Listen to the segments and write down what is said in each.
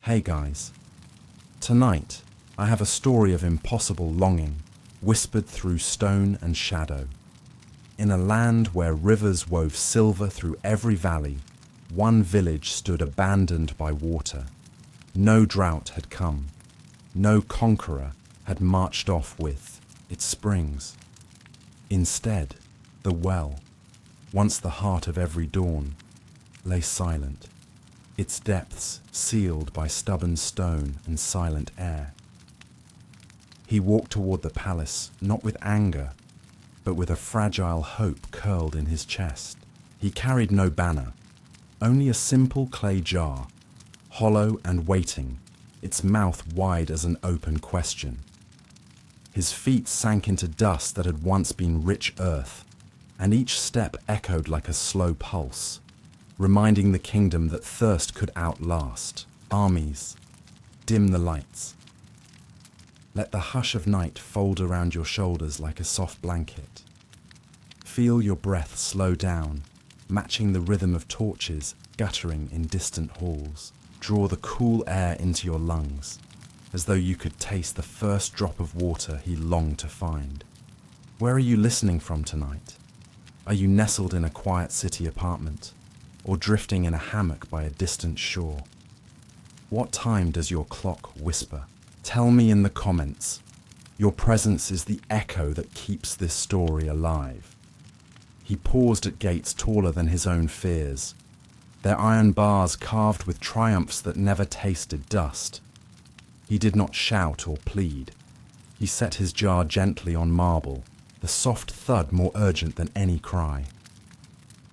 Hey guys, tonight I have a story of impossible longing, whispered through stone and shadow. In a land where rivers wove silver through every valley, one village stood abandoned by water. No drought had come, no conqueror had marched off with its springs. Instead, the well, once the heart of every dawn, lay silent, its depths sealed by stubborn stone and silent air. He walked toward the palace, not with anger, but with a fragile hope curled in his chest. He carried no banner, only a simple clay jar, hollow and waiting, its mouth wide as an open question. His feet sank into dust that had once been rich earth, and each step echoed like a slow pulse, reminding the kingdom that thirst could outlast armies. Dim the lights. Let the hush of night fold around your shoulders like a soft blanket. Feel your breath slow down, matching the rhythm of torches guttering in distant halls. Draw the cool air into your lungs, as though you could taste the first drop of water he longed to find. Where are you listening from tonight? Are you nestled in a quiet city apartment, or drifting in a hammock by a distant shore? What time does your clock whisper? Tell me in the comments. Your presence is the echo that keeps this story alive. He paused at gates taller than his own fears, their iron bars carved with triumphs that never tasted dust. He did not shout or plead. He set his jar gently on marble, the soft thud more urgent than any cry.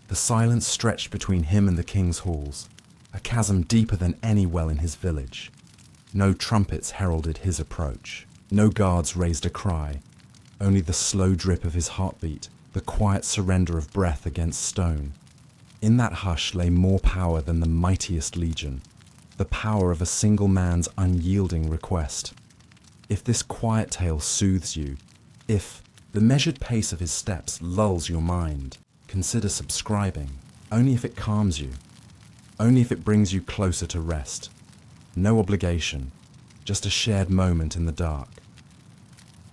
The silence stretched between him and the king's halls, a chasm deeper than any well in his village. No trumpets heralded his approach. No guards raised a cry. Only the slow drip of his heartbeat, the quiet surrender of breath against stone. In that hush lay more power than the mightiest legion, the power of a single man's unyielding request. If this quiet tale soothes you, if the measured pace of his steps lulls your mind, consider subscribing, only if it calms you, only if it brings you closer to rest. No obligation, just a shared moment in the dark.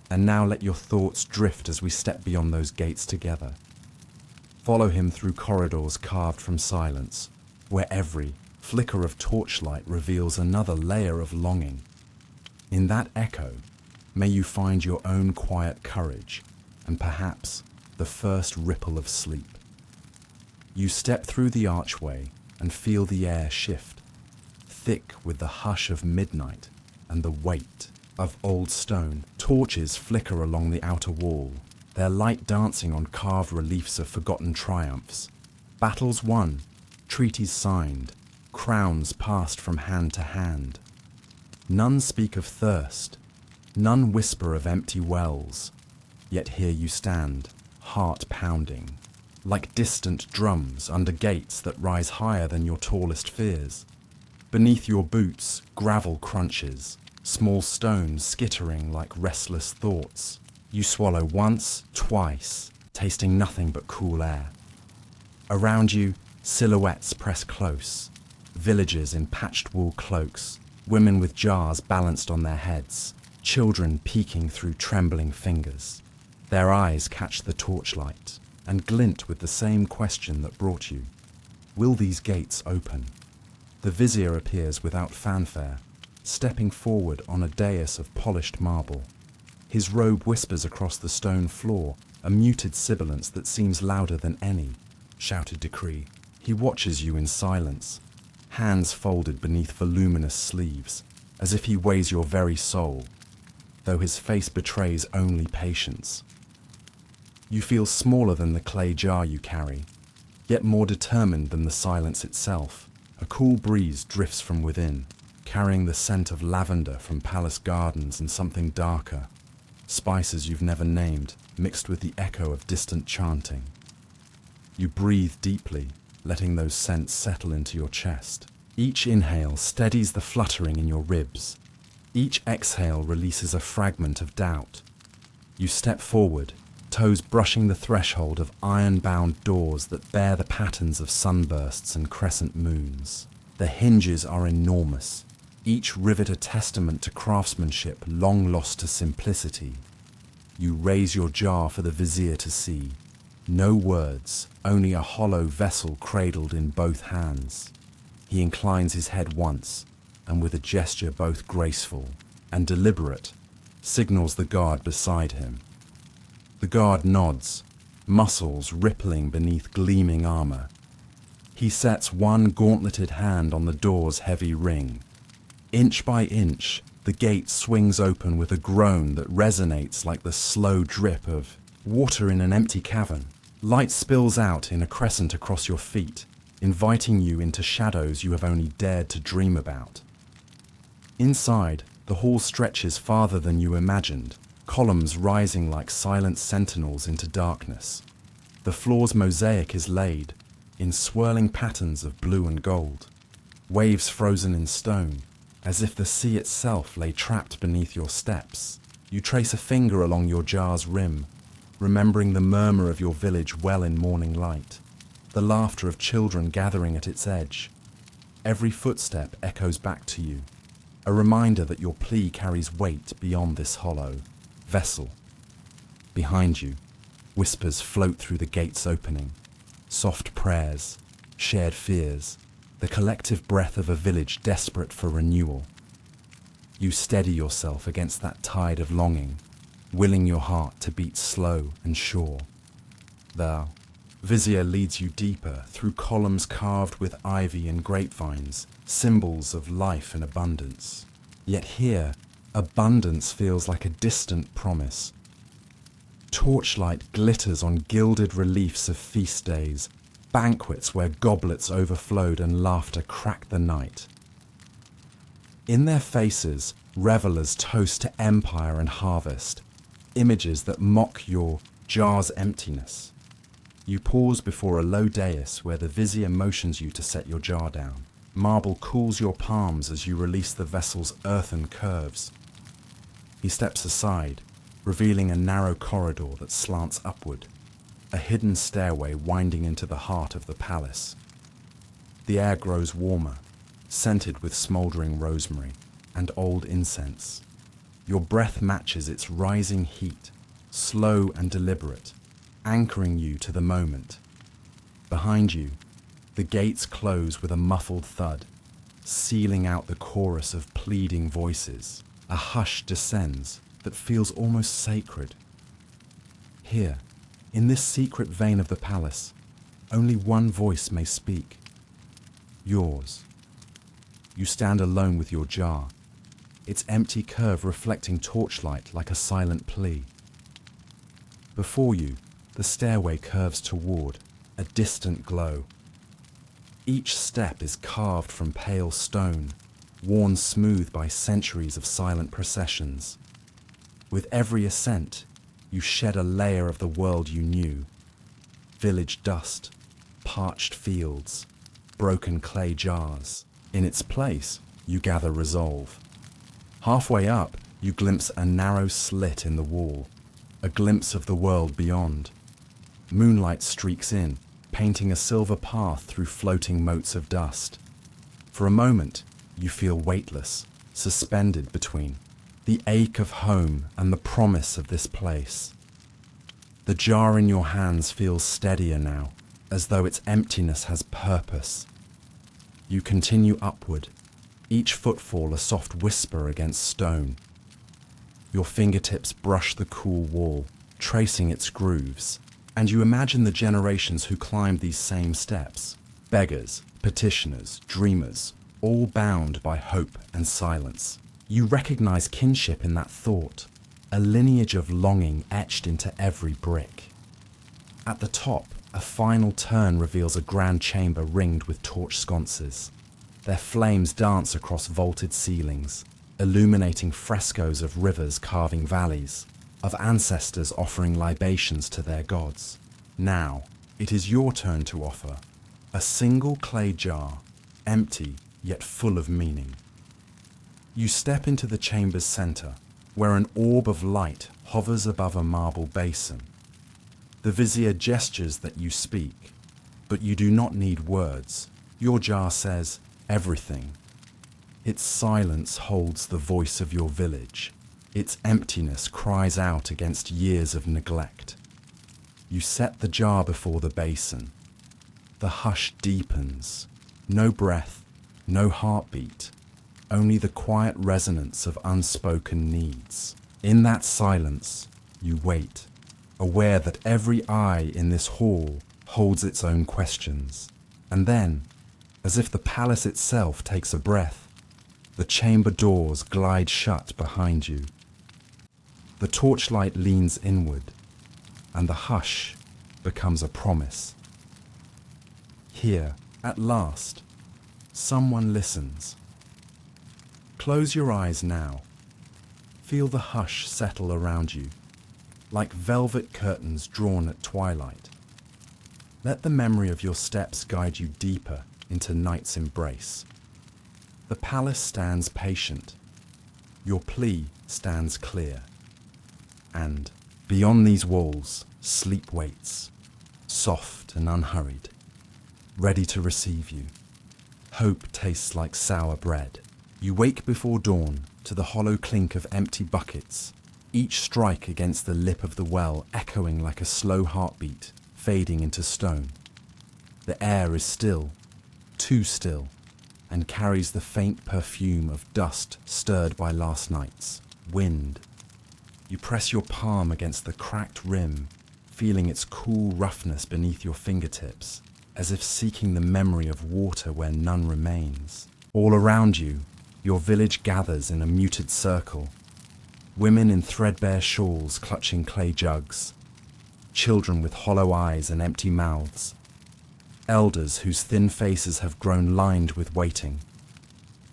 And now let your thoughts drift as we step beyond those gates together. Follow him through corridors carved from silence, where every flicker of torchlight reveals another layer of longing. In that echo, may you find your own quiet courage, and perhaps the first ripple of sleep. You step through the archway and feel the air shift, thick with the hush of midnight and the weight of old stone. Torches flicker along the outer wall, their light dancing on carved reliefs of forgotten triumphs. Battles won, treaties signed, crowns passed from hand to hand. None speak of thirst, none whisper of empty wells, yet here you stand, heart pounding, like distant drums under gates that rise higher than your tallest fears. Beneath your boots, gravel crunches, small stones skittering like restless thoughts. You swallow once, twice, tasting nothing but cool air. Around you, silhouettes press close, villagers in patched wool cloaks, women with jars balanced on their heads, children peeking through trembling fingers. Their eyes catch the torchlight and glint with the same question that brought you. Will these gates open? The vizier appears without fanfare, stepping forward on a dais of polished marble. His robe whispers across the stone floor, a muted sibilance that seems louder than any shouted decree. He watches you in silence, hands folded beneath voluminous sleeves, as if he weighs your very soul, though his face betrays only patience. You feel smaller than the clay jar you carry, yet more determined than the silence itself. A cool breeze drifts from within, carrying the scent of lavender from palace gardens and something darker, spices you've never named, mixed with the echo of distant chanting. You breathe deeply, letting those scents settle into your chest. Each inhale steadies the fluttering in your ribs. Each exhale releases a fragment of doubt. You step forward, toes brushing the threshold of iron-bound doors that bear the patterns of sunbursts and crescent moons. The hinges are enormous, each rivet a testament to craftsmanship long lost to simplicity. You raise your jar for the vizier to see. No words, only a hollow vessel cradled in both hands. He inclines his head once, and with a gesture both graceful and deliberate, signals the guard beside him. The guard nods, muscles rippling beneath gleaming armor. He sets one gauntleted hand on the door's heavy ring. Inch by inch, the gate swings open with a groan that resonates like the slow drip of water in an empty cavern. Light spills out in a crescent across your feet, inviting you into shadows you have only dared to dream about. Inside, the hall stretches farther than you imagined, columns rising like silent sentinels into darkness. The floor's mosaic is laid in swirling patterns of blue and gold, waves frozen in stone, as if the sea itself lay trapped beneath your steps. You trace a finger along your jar's rim, remembering the murmur of your village well in morning light, the laughter of children gathering at its edge. Every footstep echoes back to you, a reminder that your plea carries weight beyond this hollow vessel. Behind you, whispers float through the gate's opening, soft prayers, shared fears, the collective breath of a village desperate for renewal. You steady yourself against that tide of longing, willing your heart to beat slow and sure. The vizier leads you deeper through columns carved with ivy and grapevines, symbols of life and abundance. Yet here, abundance feels like a distant promise. Torchlight glitters on gilded reliefs of feast days, banquets where goblets overflowed and laughter cracked the night. In their faces, revelers toast to empire and harvest, images that mock your jar's emptiness. You pause before a low dais where the vizier motions you to set your jar down. Marble cools your palms as you release the vessel's earthen curves. He steps aside, revealing a narrow corridor that slants upward, a hidden stairway winding into the heart of the palace. The air grows warmer, scented with smouldering rosemary and old incense. Your breath matches its rising heat, slow and deliberate, anchoring you to the moment. Behind you, the gates close with a muffled thud, sealing out the chorus of pleading voices. A hush descends that feels almost sacred. Here, in this secret vein of the palace, only one voice may speak. Yours. You stand alone with your jar, its empty curve reflecting torchlight like a silent plea. Before you, the stairway curves toward a distant glow. Each step is carved from pale stone, worn smooth by centuries of silent processions. With every ascent, you shed a layer of the world you knew. Village dust, parched fields, broken clay jars. In its place, you gather resolve. Halfway up, you glimpse a narrow slit in the wall, a glimpse of the world beyond. Moonlight streaks in, painting a silver path through floating motes of dust. For a moment, you feel weightless, suspended between the ache of home and the promise of this place. The jar in your hands feels steadier now, as though its emptiness has purpose. You continue upward, each footfall a soft whisper against stone. Your fingertips brush the cool wall, tracing its grooves, and you imagine the generations who climbed these same steps. Beggars, petitioners, dreamers, all bound by hope and silence. You recognize kinship in that thought, a lineage of longing etched into every brick. At the top, a final turn reveals a grand chamber ringed with torch sconces. Their flames dance across vaulted ceilings, illuminating frescoes of rivers carving valleys, of ancestors offering libations to their gods. Now, it is your turn to offer, a single clay jar, empty yet full of meaning. You step into the chamber's center, where an orb of light hovers above a marble basin. The vizier gestures that you speak, but you do not need words. Your jar says everything. Its silence holds the voice of your village. Its emptiness cries out against years of neglect. You set the jar before the basin. The hush deepens. No breath, no heartbeat, only the quiet resonance of unspoken needs. In that silence, you wait, aware that every eye in this hall holds its own questions. And then, as if the palace itself takes a breath, the chamber doors glide shut behind you. The torchlight leans inward, and the hush becomes a promise. Here, at last, someone listens. Close your eyes now. Feel the hush settle around you, like velvet curtains drawn at twilight. Let the memory of your steps guide you deeper into night's embrace. The palace stands patient. Your plea stands clear. And beyond these walls, sleep waits, soft and unhurried, ready to receive you. Hope tastes like sour bread. You wake before dawn to the hollow clink of empty buckets, each strike against the lip of the well echoing like a slow heartbeat, fading into stone. The air is still, too still, and carries the faint perfume of dust stirred by last night's wind. You press your palm against the cracked rim, feeling its cool roughness beneath your fingertips, as if seeking the memory of water where none remains. All around you, your village gathers in a muted circle. Women in threadbare shawls clutching clay jugs. Children with hollow eyes and empty mouths. Elders whose thin faces have grown lined with waiting.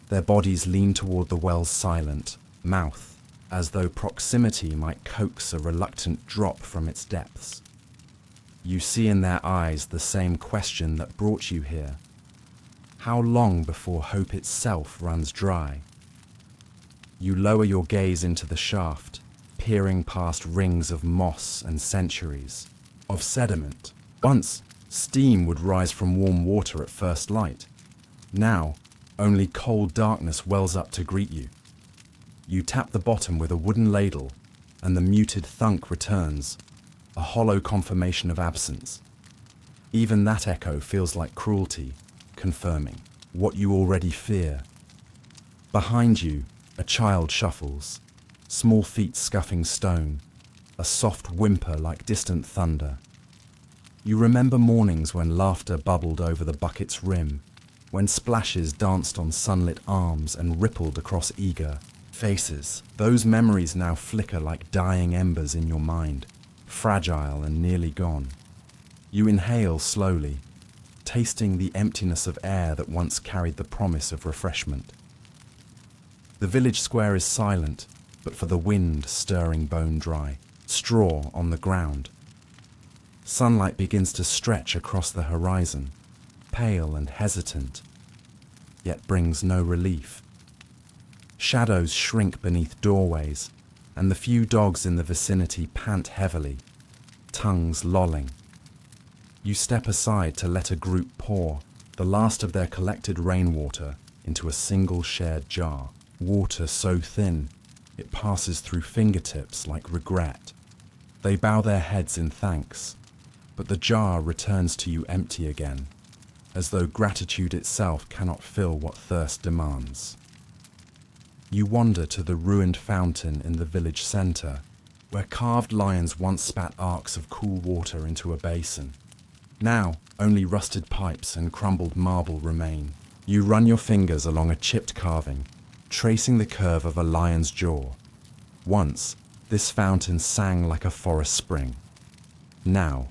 Their bodies lean toward the well's silent mouth, as though proximity might coax a reluctant drop from its depths. You see in their eyes the same question that brought you here. How long before hope itself runs dry? You lower your gaze into the shaft, peering past rings of moss and centuries, of sediment. Once, steam would rise from warm water at first light. Now, only cold darkness wells up to greet you. You tap the bottom with a wooden ladle, and the muted thunk returns, a hollow confirmation of absence. Even that echo feels like cruelty, confirming what you already fear. Behind you, a child shuffles, small feet scuffing stone, a soft whimper like distant thunder. You remember mornings when laughter bubbled over the bucket's rim, when splashes danced on sunlit arms and rippled across eager faces. Those memories now flicker like dying embers in your mind, fragile and nearly gone. You inhale slowly, tasting the emptiness of air that once carried the promise of refreshment. The village square is silent, but for the wind stirring bone dry, straw on the ground. Sunlight begins to stretch across the horizon, pale and hesitant, yet brings no relief. Shadows shrink beneath doorways, and the few dogs in the vicinity pant heavily, tongues lolling. You step aside to let a group pour the last of their collected rainwater into a single shared jar, water so thin it passes through fingertips like regret. They bow their heads in thanks, but the jar returns to you empty again, as though gratitude itself cannot fill what thirst demands. You wander to the ruined fountain in the village centre, where carved lions once spat arcs of cool water into a basin. Now, only rusted pipes and crumbled marble remain. You run your fingers along a chipped carving, tracing the curve of a lion's jaw. Once, this fountain sang like a forest spring. Now,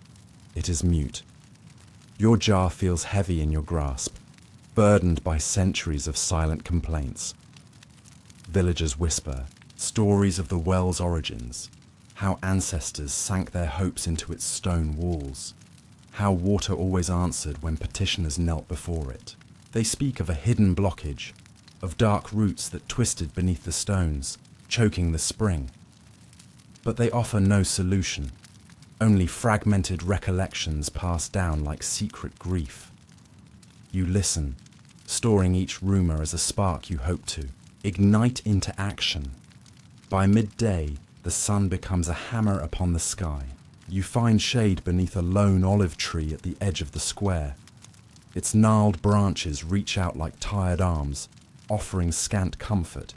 it is mute. Your jar feels heavy in your grasp, burdened by centuries of silent complaints. Villagers whisper, stories of the well's origins, how ancestors sank their hopes into its stone walls, how water always answered when petitioners knelt before it. They speak of a hidden blockage, of dark roots that twisted beneath the stones, choking the spring. But they offer no solution, only fragmented recollections passed down like secret grief. You listen, storing each rumor as a spark you hope to ignite into action. By midday, the sun becomes a hammer upon the sky. You find shade beneath a lone olive tree at the edge of the square. Its gnarled branches reach out like tired arms, offering scant comfort.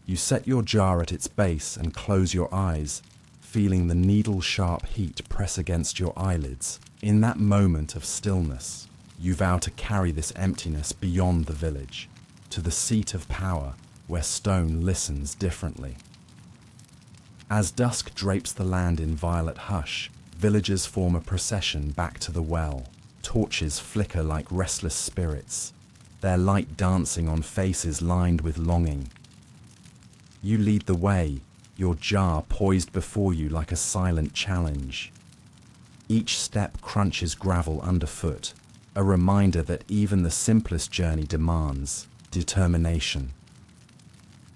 You set your jar at its base and close your eyes, feeling the needle-sharp heat press against your eyelids. In that moment of stillness, you vow to carry this emptiness beyond the village, to the seat of power where stone listens differently. As dusk drapes the land in violet hush, villagers form a procession back to the well. Torches flicker like restless spirits, their light dancing on faces lined with longing. You lead the way, your jar poised before you like a silent challenge. Each step crunches gravel underfoot, a reminder that even the simplest journey demands determination.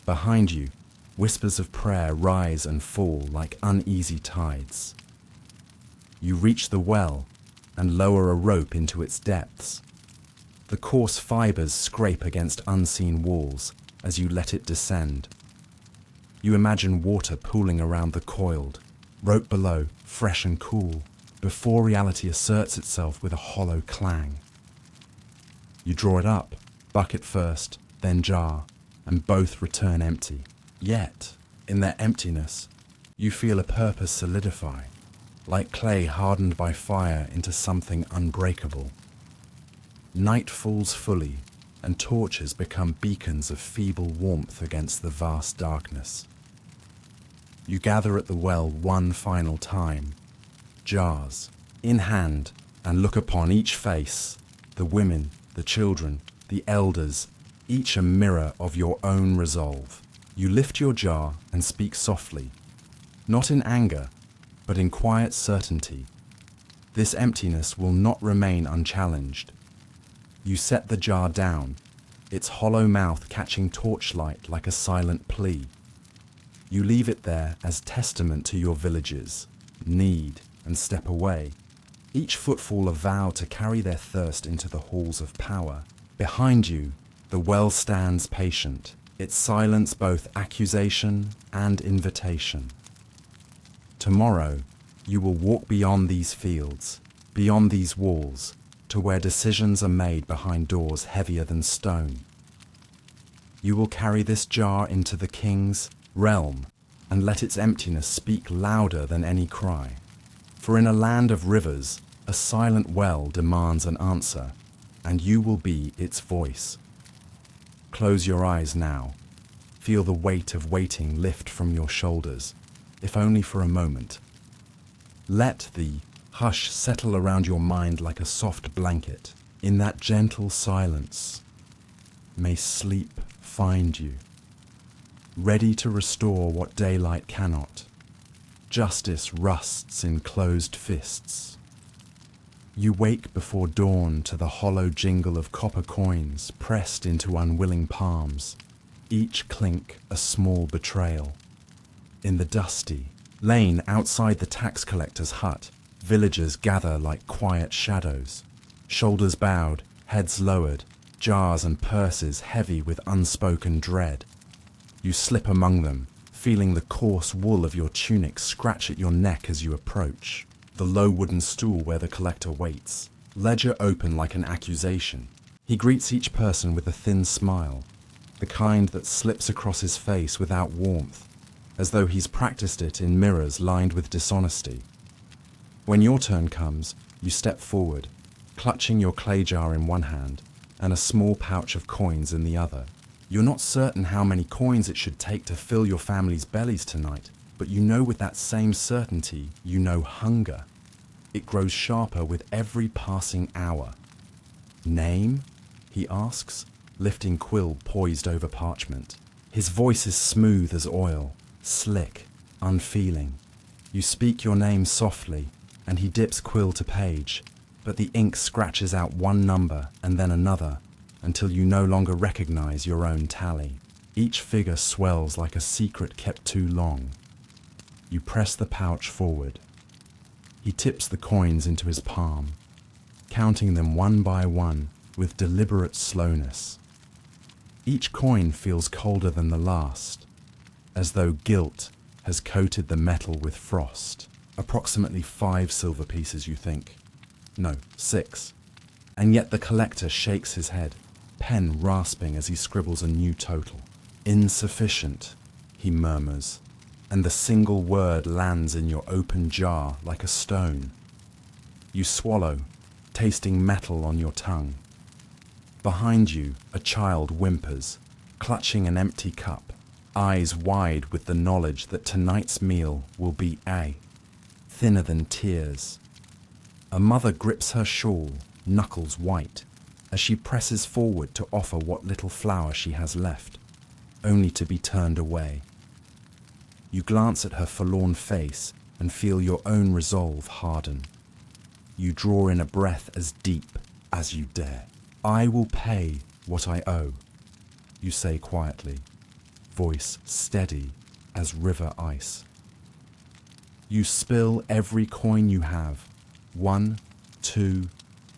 Behind you, whispers of prayer rise and fall like uneasy tides. You reach the well and lower a rope into its depths. The coarse fibers scrape against unseen walls as you let it descend. You imagine water pooling around the coiled, rope below, fresh and cool, before reality asserts itself with a hollow clang. You draw it up, bucket first, then jar, and both return empty. Yet, in their emptiness, you feel a purpose solidify, like clay hardened by fire into something unbreakable. Night falls fully, and torches become beacons of feeble warmth against the vast darkness. You gather at the well one final time, jars in hand, and look upon each face, the women, the children, the elders, each a mirror of your own resolve. You lift your jar and speak softly, not in anger, but in quiet certainty. This emptiness will not remain unchallenged. You set the jar down, its hollow mouth catching torchlight like a silent plea. You leave it there as testament to your village's need and step away, each footfall a vow to carry their thirst into the halls of power. Behind you, the well stands patient, its silence both accusation and invitation. Tomorrow, you will walk beyond these fields, beyond these walls, to where decisions are made behind doors heavier than stone. You will carry this jar into the king's realm and let its emptiness speak louder than any cry. For in a land of rivers, a silent well demands an answer, and you will be its voice. Close your eyes now. Feel the weight of waiting lift from your shoulders, if only for a moment. Let the hush settle around your mind like a soft blanket. In that gentle silence, may sleep find you, ready to restore what daylight cannot. Justice rusts in closed fists. You wake before dawn to the hollow jingle of copper coins pressed into unwilling palms, each clink a small betrayal. In the dusty lane outside the tax collector's hut, villagers gather like quiet shadows, shoulders bowed, heads lowered, jars and purses heavy with unspoken dread. You slip among them, feeling the coarse wool of your tunic scratch at your neck as you approach. The low wooden stool where the collector waits, ledger open like an accusation. He greets each person with a thin smile, the kind that slips across his face without warmth, as though he's practiced it in mirrors lined with dishonesty. When your turn comes, you step forward, clutching your clay jar in one hand and a small pouch of coins in the other. You're not certain how many coins it should take to fill your family's bellies tonight, but you know with that same certainty, you know hunger. It grows sharper with every passing hour. Name? He asks, lifting quill poised over parchment. His voice is smooth as oil, slick, unfeeling. You speak your name softly, and he dips quill to page, but the ink scratches out one number and then another, until you no longer recognize your own tally. Each figure swells like a secret kept too long. You press the pouch forward. He tips the coins into his palm, counting them one by one, with deliberate slowness. Each coin feels colder than the last, as though guilt has coated the metal with frost. Approximately 5 silver pieces, you think. No, 6. And yet the collector shakes his head, pen rasping as he scribbles a new total. Insufficient, he murmurs, and the single word lands in your open jar like a stone. You swallow, tasting metal on your tongue. Behind you, a child whimpers, clutching an empty cup, eyes wide with the knowledge that tonight's meal will be thinner than tears. A mother grips her shawl, knuckles white, as she presses forward to offer what little flour she has left, only to be turned away. You glance at her forlorn face and feel your own resolve harden. You draw in a breath as deep as you dare. I will pay what I owe, you say quietly, voice steady as river ice. You spill every coin you have, 1, 2,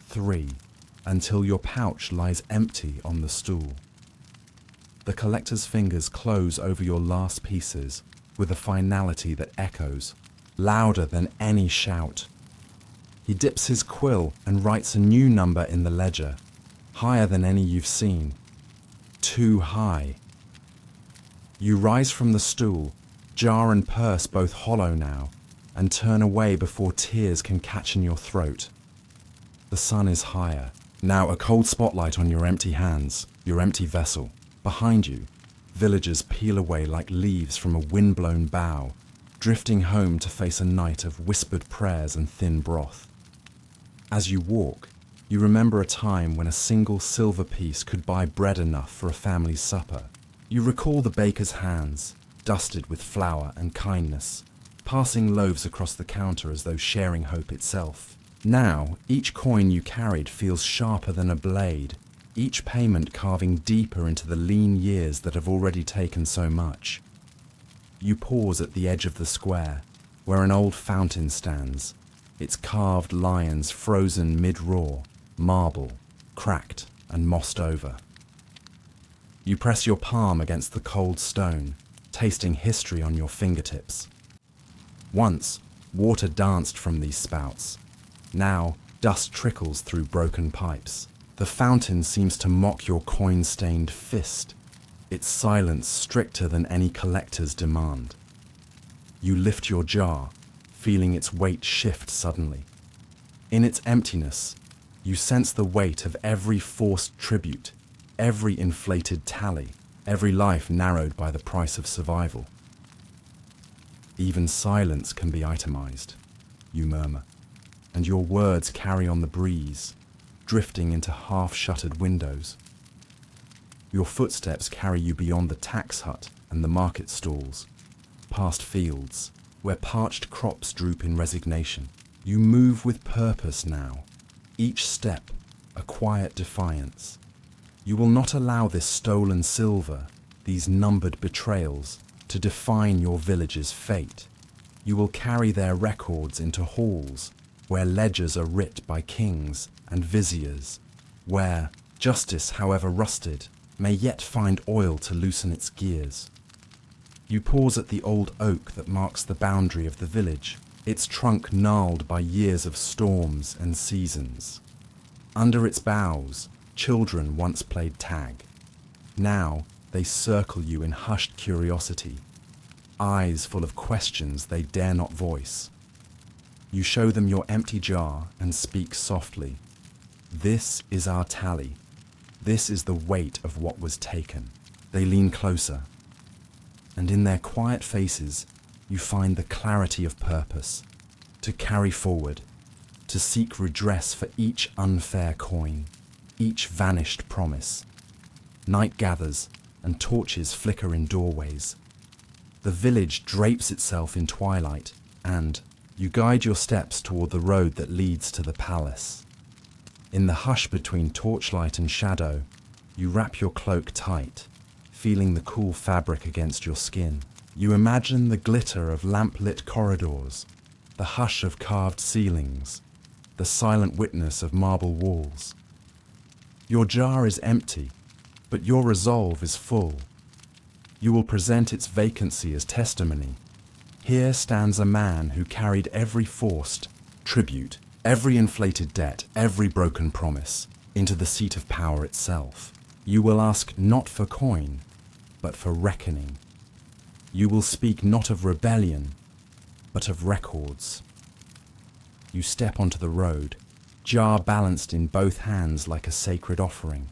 3, until your pouch lies empty on the stool. The collector's fingers close over your last pieces with a finality that echoes, louder than any shout. He dips his quill and writes a new number in the ledger, higher than any you've seen. Too high. You rise from the stool, jar and purse both hollow now, and turn away before tears can catch in your throat. The sun is higher, now a cold spotlight on your empty hands, your empty vessel. Behind you, villagers peel away like leaves from a wind-blown bough, drifting home to face a night of whispered prayers and thin broth. As you walk, you remember a time when a single silver piece could buy bread enough for a family's supper. You recall the baker's hands, dusted with flour and kindness, passing loaves across the counter as though sharing hope itself. Now, each coin you carried feels sharper than a blade, each payment carving deeper into the lean years that have already taken so much. You pause at the edge of the square, where an old fountain stands, its carved lions frozen mid-roar, marble, cracked and mossed over. You press your palm against the cold stone, tasting history on your fingertips. Once, water danced from these spouts. Now, dust trickles through broken pipes. The fountain seems to mock your coin-stained fist, its silence stricter than any collector's demand. You lift your jar, feeling its weight shift suddenly. In its emptiness, you sense the weight of every forced tribute, every inflated tally, every life narrowed by the price of survival. Even silence can be itemized, you murmur, and your words carry on the breeze, drifting into half-shuttered windows. Your footsteps carry you beyond the tax hut and the market stalls, past fields, where parched crops droop in resignation. You move with purpose now, each step a quiet defiance. You will not allow this stolen silver, these numbered betrayals, to define your village's fate. You will carry their records into halls, where ledgers are writ by kings and viziers, where justice, however rusted, may yet find oil to loosen its gears. You pause at the old oak that marks the boundary of the village, its trunk gnarled by years of storms and seasons. Under its boughs, children once played tag. Now they circle you in hushed curiosity, eyes full of questions they dare not voice. You show them your empty jar and speak softly. This is our tally. This is the weight of what was taken. They lean closer, and in their quiet faces, you find the clarity of purpose, to carry forward, to seek redress for each unfair coin, each vanished promise. Night gathers, and torches flicker in doorways. The village drapes itself in twilight, and you guide your steps toward the road that leads to the palace. In the hush between torchlight and shadow, you wrap your cloak tight, feeling the cool fabric against your skin. You imagine the glitter of lamp-lit corridors, the hush of carved ceilings, the silent witness of marble walls. Your jar is empty, but your resolve is full. You will present its vacancy as testimony. Here stands a man who carried every forced tribute, every inflated debt, every broken promise, into the seat of power itself. You will ask not for coin, but for reckoning. You will speak not of rebellion, but of records. You step onto the road, jar balanced in both hands like a sacred offering.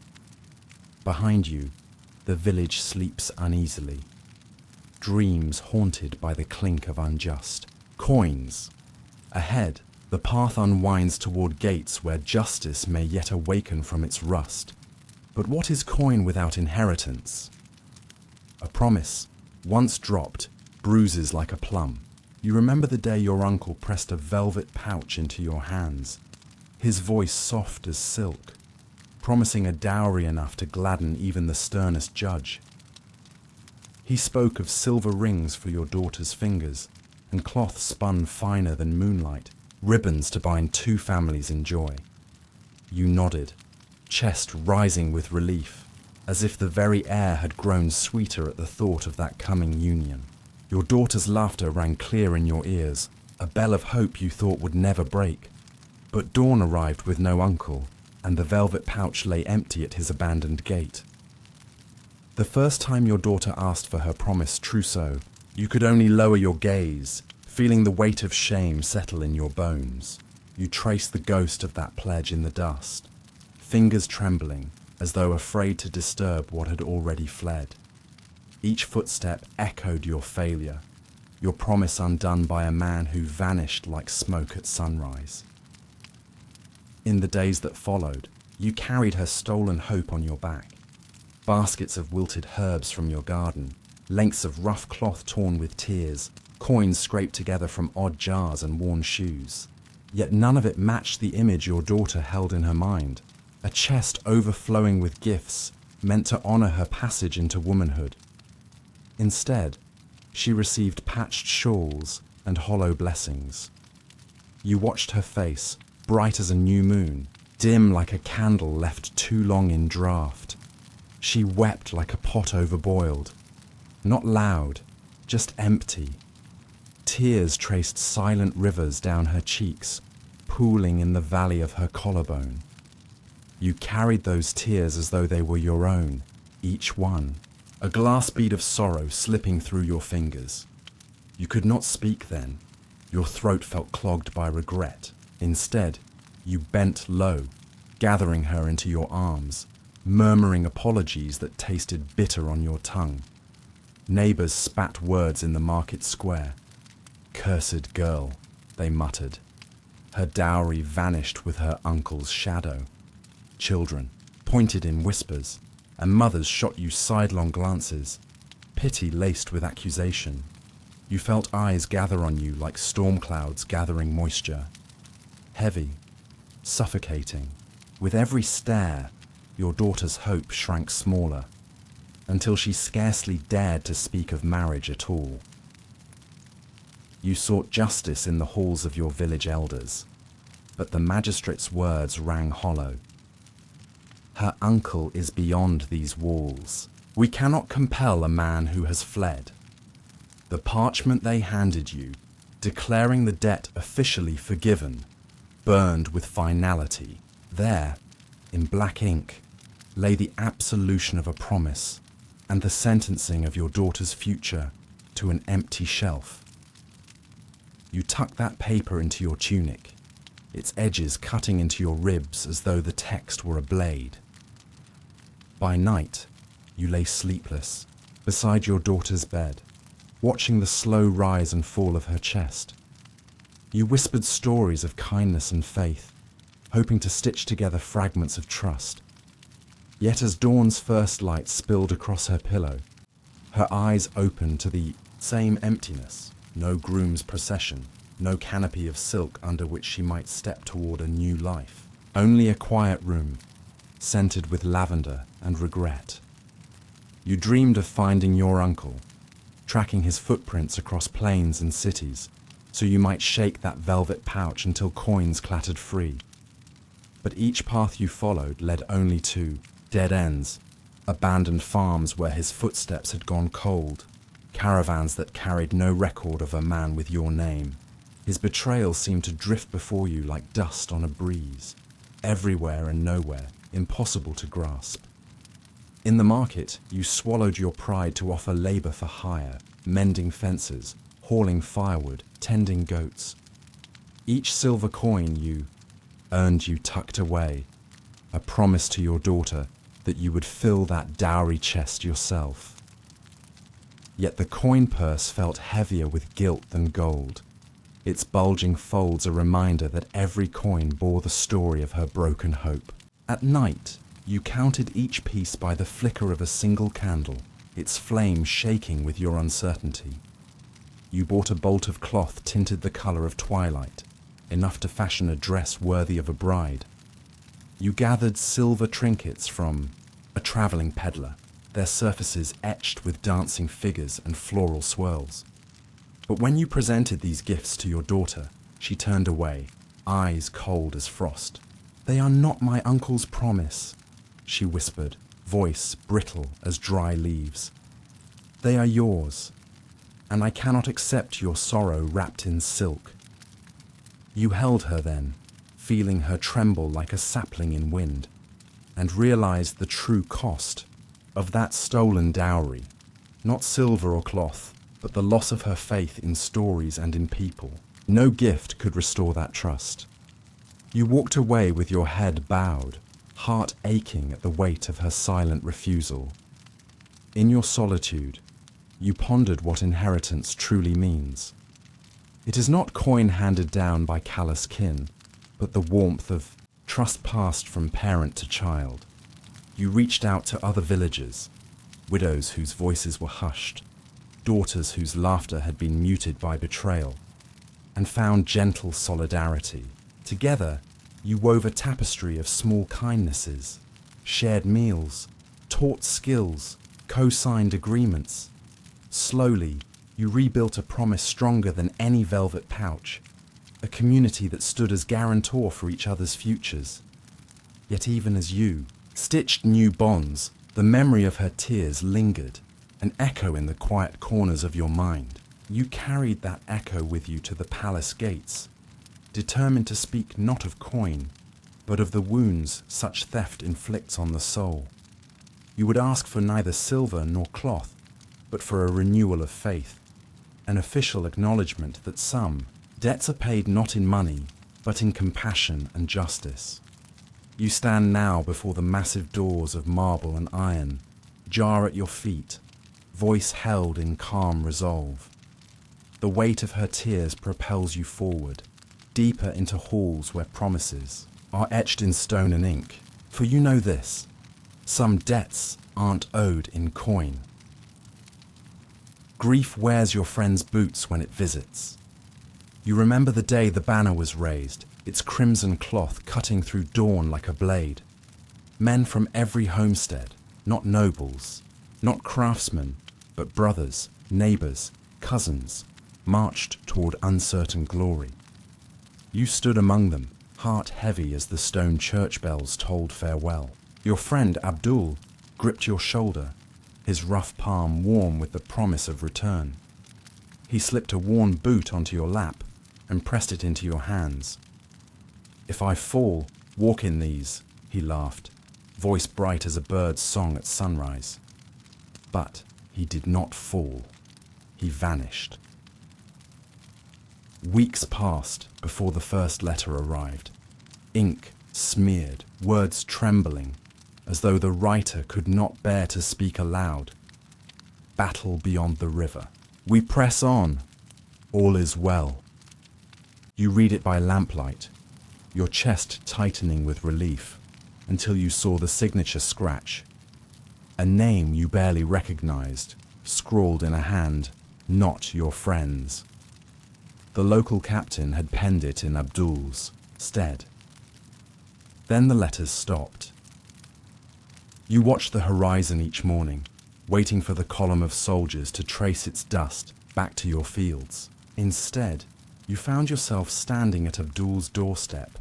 Behind you, the village sleeps uneasily. Dreams haunted by the clink of unjust coins. Ahead, the path unwinds toward gates where justice may yet awaken from its rust. But what is coin without inheritance? A promise, once dropped, bruises like a plum. You remember the day your uncle pressed a velvet pouch into your hands, his voice soft as silk, promising a dowry enough to gladden even the sternest judge. He spoke of silver rings for your daughter's fingers, and cloth spun finer than moonlight, ribbons to bind two families in joy. You nodded, chest rising with relief, as if the very air had grown sweeter at the thought of that coming union. Your daughter's laughter rang clear in your ears, a bell of hope you thought would never break. But dawn arrived with no uncle, and the velvet pouch lay empty at his abandoned gate. The first time your daughter asked for her promised trousseau, you could only lower your gaze, feeling the weight of shame settle in your bones. You traced the ghost of that pledge in the dust, fingers trembling, as though afraid to disturb what had already fled. Each footstep echoed your failure, your promise undone by a man who vanished like smoke at sunrise. In the days that followed, you carried her stolen hope on your back. Baskets of wilted herbs from your garden, lengths of rough cloth torn with tears, coins scraped together from odd jars and worn shoes. Yet none of it matched the image your daughter held in her mind, a chest overflowing with gifts meant to honor her passage into womanhood. Instead, she received patched shawls and hollow blessings. You watched her face, bright as a new moon, dim like a candle left too long in draught. She wept like a pot overboiled, not loud, just empty. Tears traced silent rivers down her cheeks, pooling in the valley of her collarbone. You carried those tears as though they were your own, each one, a glass bead of sorrow slipping through your fingers. You could not speak then. Your throat felt clogged by regret. Instead, you bent low, gathering her into your arms, murmuring apologies that tasted bitter on your tongue. Neighbors spat words in the market square. Cursed girl, they muttered. Her dowry vanished with her uncle's shadow. Children pointed in whispers, and mothers shot you sidelong glances, pity laced with accusation. You felt eyes gather on you like storm clouds gathering moisture. Heavy, suffocating. With every stare, your daughter's hope shrank smaller, until she scarcely dared to speak of marriage at all. You sought justice in the halls of your village elders, but the magistrate's words rang hollow. Her uncle is beyond these walls. We cannot compel a man who has fled. The parchment they handed you, declaring the debt officially forgiven, burned with finality. There, in black ink, lay the absolution of a promise and the sentencing of your daughter's future to an empty shelf. You tucked that paper into your tunic, its edges cutting into your ribs as though the text were a blade. By night, you lay sleepless, beside your daughter's bed, watching the slow rise and fall of her chest. You whispered stories of kindness and faith, hoping to stitch together fragments of trust. Yet as dawn's first light spilled across her pillow, her eyes opened to the same emptiness. No groom's procession, no canopy of silk under which she might step toward a new life. Only a quiet room, scented with lavender and regret. You dreamed of finding your uncle, tracking his footprints across plains and cities, so you might shake that velvet pouch until coins clattered free. But each path you followed led only to dead ends, abandoned farms where his footsteps had gone cold, caravans that carried no record of a man with your name. His betrayal seemed to drift before you like dust on a breeze, everywhere and nowhere, impossible to grasp. In the market, you swallowed your pride to offer labor for hire, mending fences, hauling firewood, tending goats. Each silver coin you earned you tucked away, a promise to your daughter that you would fill that dowry chest yourself. Yet the coin purse felt heavier with guilt than gold, its bulging folds a reminder that every coin bore the story of her broken hope. At night, you counted each piece by the flicker of a single candle, its flame shaking with your uncertainty. You bought a bolt of cloth tinted the color of twilight, enough to fashion a dress worthy of a bride. You gathered silver trinkets from a traveling peddler, their surfaces etched with dancing figures and floral swirls. But when you presented these gifts to your daughter, she turned away, eyes cold as frost. "They are not my uncle's promise," she whispered, voice brittle as dry leaves. "They are yours, and I cannot accept your sorrow wrapped in silk." You held her then, feeling her tremble like a sapling in wind, and realized the true cost of that stolen dowry, not silver or cloth, but the loss of her faith in stories and in people. No gift could restore that trust. You walked away with your head bowed, heart aching at the weight of her silent refusal. In your solitude, you pondered what inheritance truly means. It is not coin handed down by callous kin, but the warmth of trust passed from parent to child. You reached out to other villagers, widows whose voices were hushed, daughters whose laughter had been muted by betrayal, and found gentle solidarity. Together, you wove a tapestry of small kindnesses, shared meals, taught skills, co-signed agreements. Slowly, you rebuilt a promise stronger than any velvet pouch, a community that stood as guarantor for each other's futures. Yet even as you stitched new bonds, the memory of her tears lingered, an echo in the quiet corners of your mind. You carried that echo with you to the palace gates, determined to speak not of coin, but of the wounds such theft inflicts on the soul. You would ask for neither silver nor cloth, but for a renewal of faith, an official acknowledgement that some debts are paid not in money, but in compassion and justice. You stand now before the massive doors of marble and iron, jar at your feet, voice held in calm resolve. The weight of her tears propels you forward, deeper into halls where promises are etched in stone and ink. For you know this, some debts aren't owed in coin. Grief wears your friend's boots when it visits. You remember the day the banner was raised, its crimson cloth cutting through dawn like a blade. Men from every homestead, not nobles, not craftsmen, but brothers, neighbors, cousins, marched toward uncertain glory. You stood among them, heart heavy as the stone church bells tolled farewell. Your friend Abdul gripped your shoulder, his rough palm warm with the promise of return. He slipped a worn boot onto your lap and pressed it into your hands. "If I fall, walk in these," he laughed, voice bright as a bird's song at sunrise. But he did not fall. He vanished. Weeks passed before the first letter arrived. Ink smeared, words trembling, as though the writer could not bear to speak aloud. Battle beyond the river. We press on. All is well. You read it by lamplight, your chest tightening with relief, until you saw the signature scratch. A name you barely recognized, scrawled in a hand, not your friend's. The local captain had penned it in Abdul's stead. Then the letters stopped. You watched the horizon each morning, waiting for the column of soldiers to trace its dust back to your fields. Instead, you found yourself standing at Abdul's doorstep,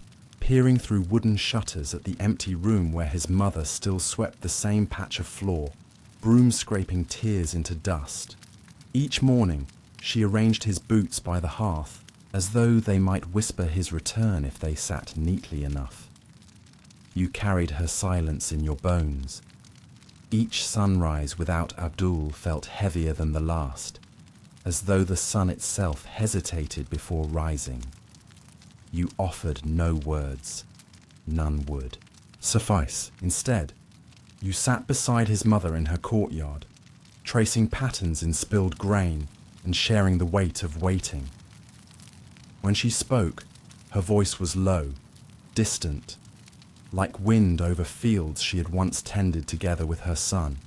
peering through wooden shutters at the empty room where his mother still swept the same patch of floor, broom scraping tears into dust. Each morning, she arranged his boots by the hearth, as though they might whisper his return if they sat neatly enough. You carried her silence in your bones. Each sunrise without Abdul felt heavier than the last, as though the sun itself hesitated before rising. You offered no words. None would suffice. Instead, you sat beside his mother in her courtyard, tracing patterns in spilled grain and sharing the weight of waiting. When she spoke, her voice was low, distant, like wind over fields she had once tended together with her son.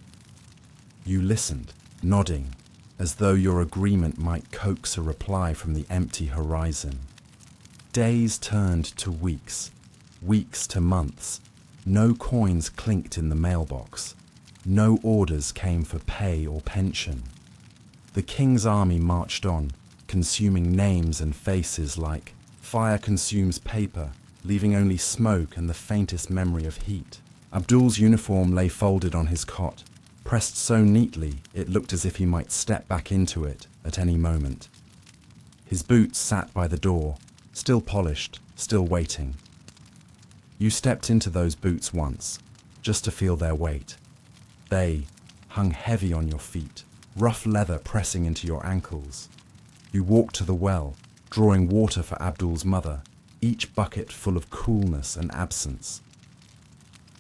You listened, nodding, as though your agreement might coax a reply from the empty horizon. Days turned to weeks, weeks to months. No coins clinked in the mailbox. No orders came for pay or pension. The king's army marched on, consuming names and faces like fire consumes paper, leaving only smoke and the faintest memory of heat. Abdul's uniform lay folded on his cot, pressed so neatly it looked as if he might step back into it at any moment. His boots sat by the door, still polished, still waiting. You stepped into those boots once, just to feel their weight. They hung heavy on your feet, rough leather pressing into your ankles. You walked to the well, drawing water for Abdul's mother, each bucket full of coolness and absence.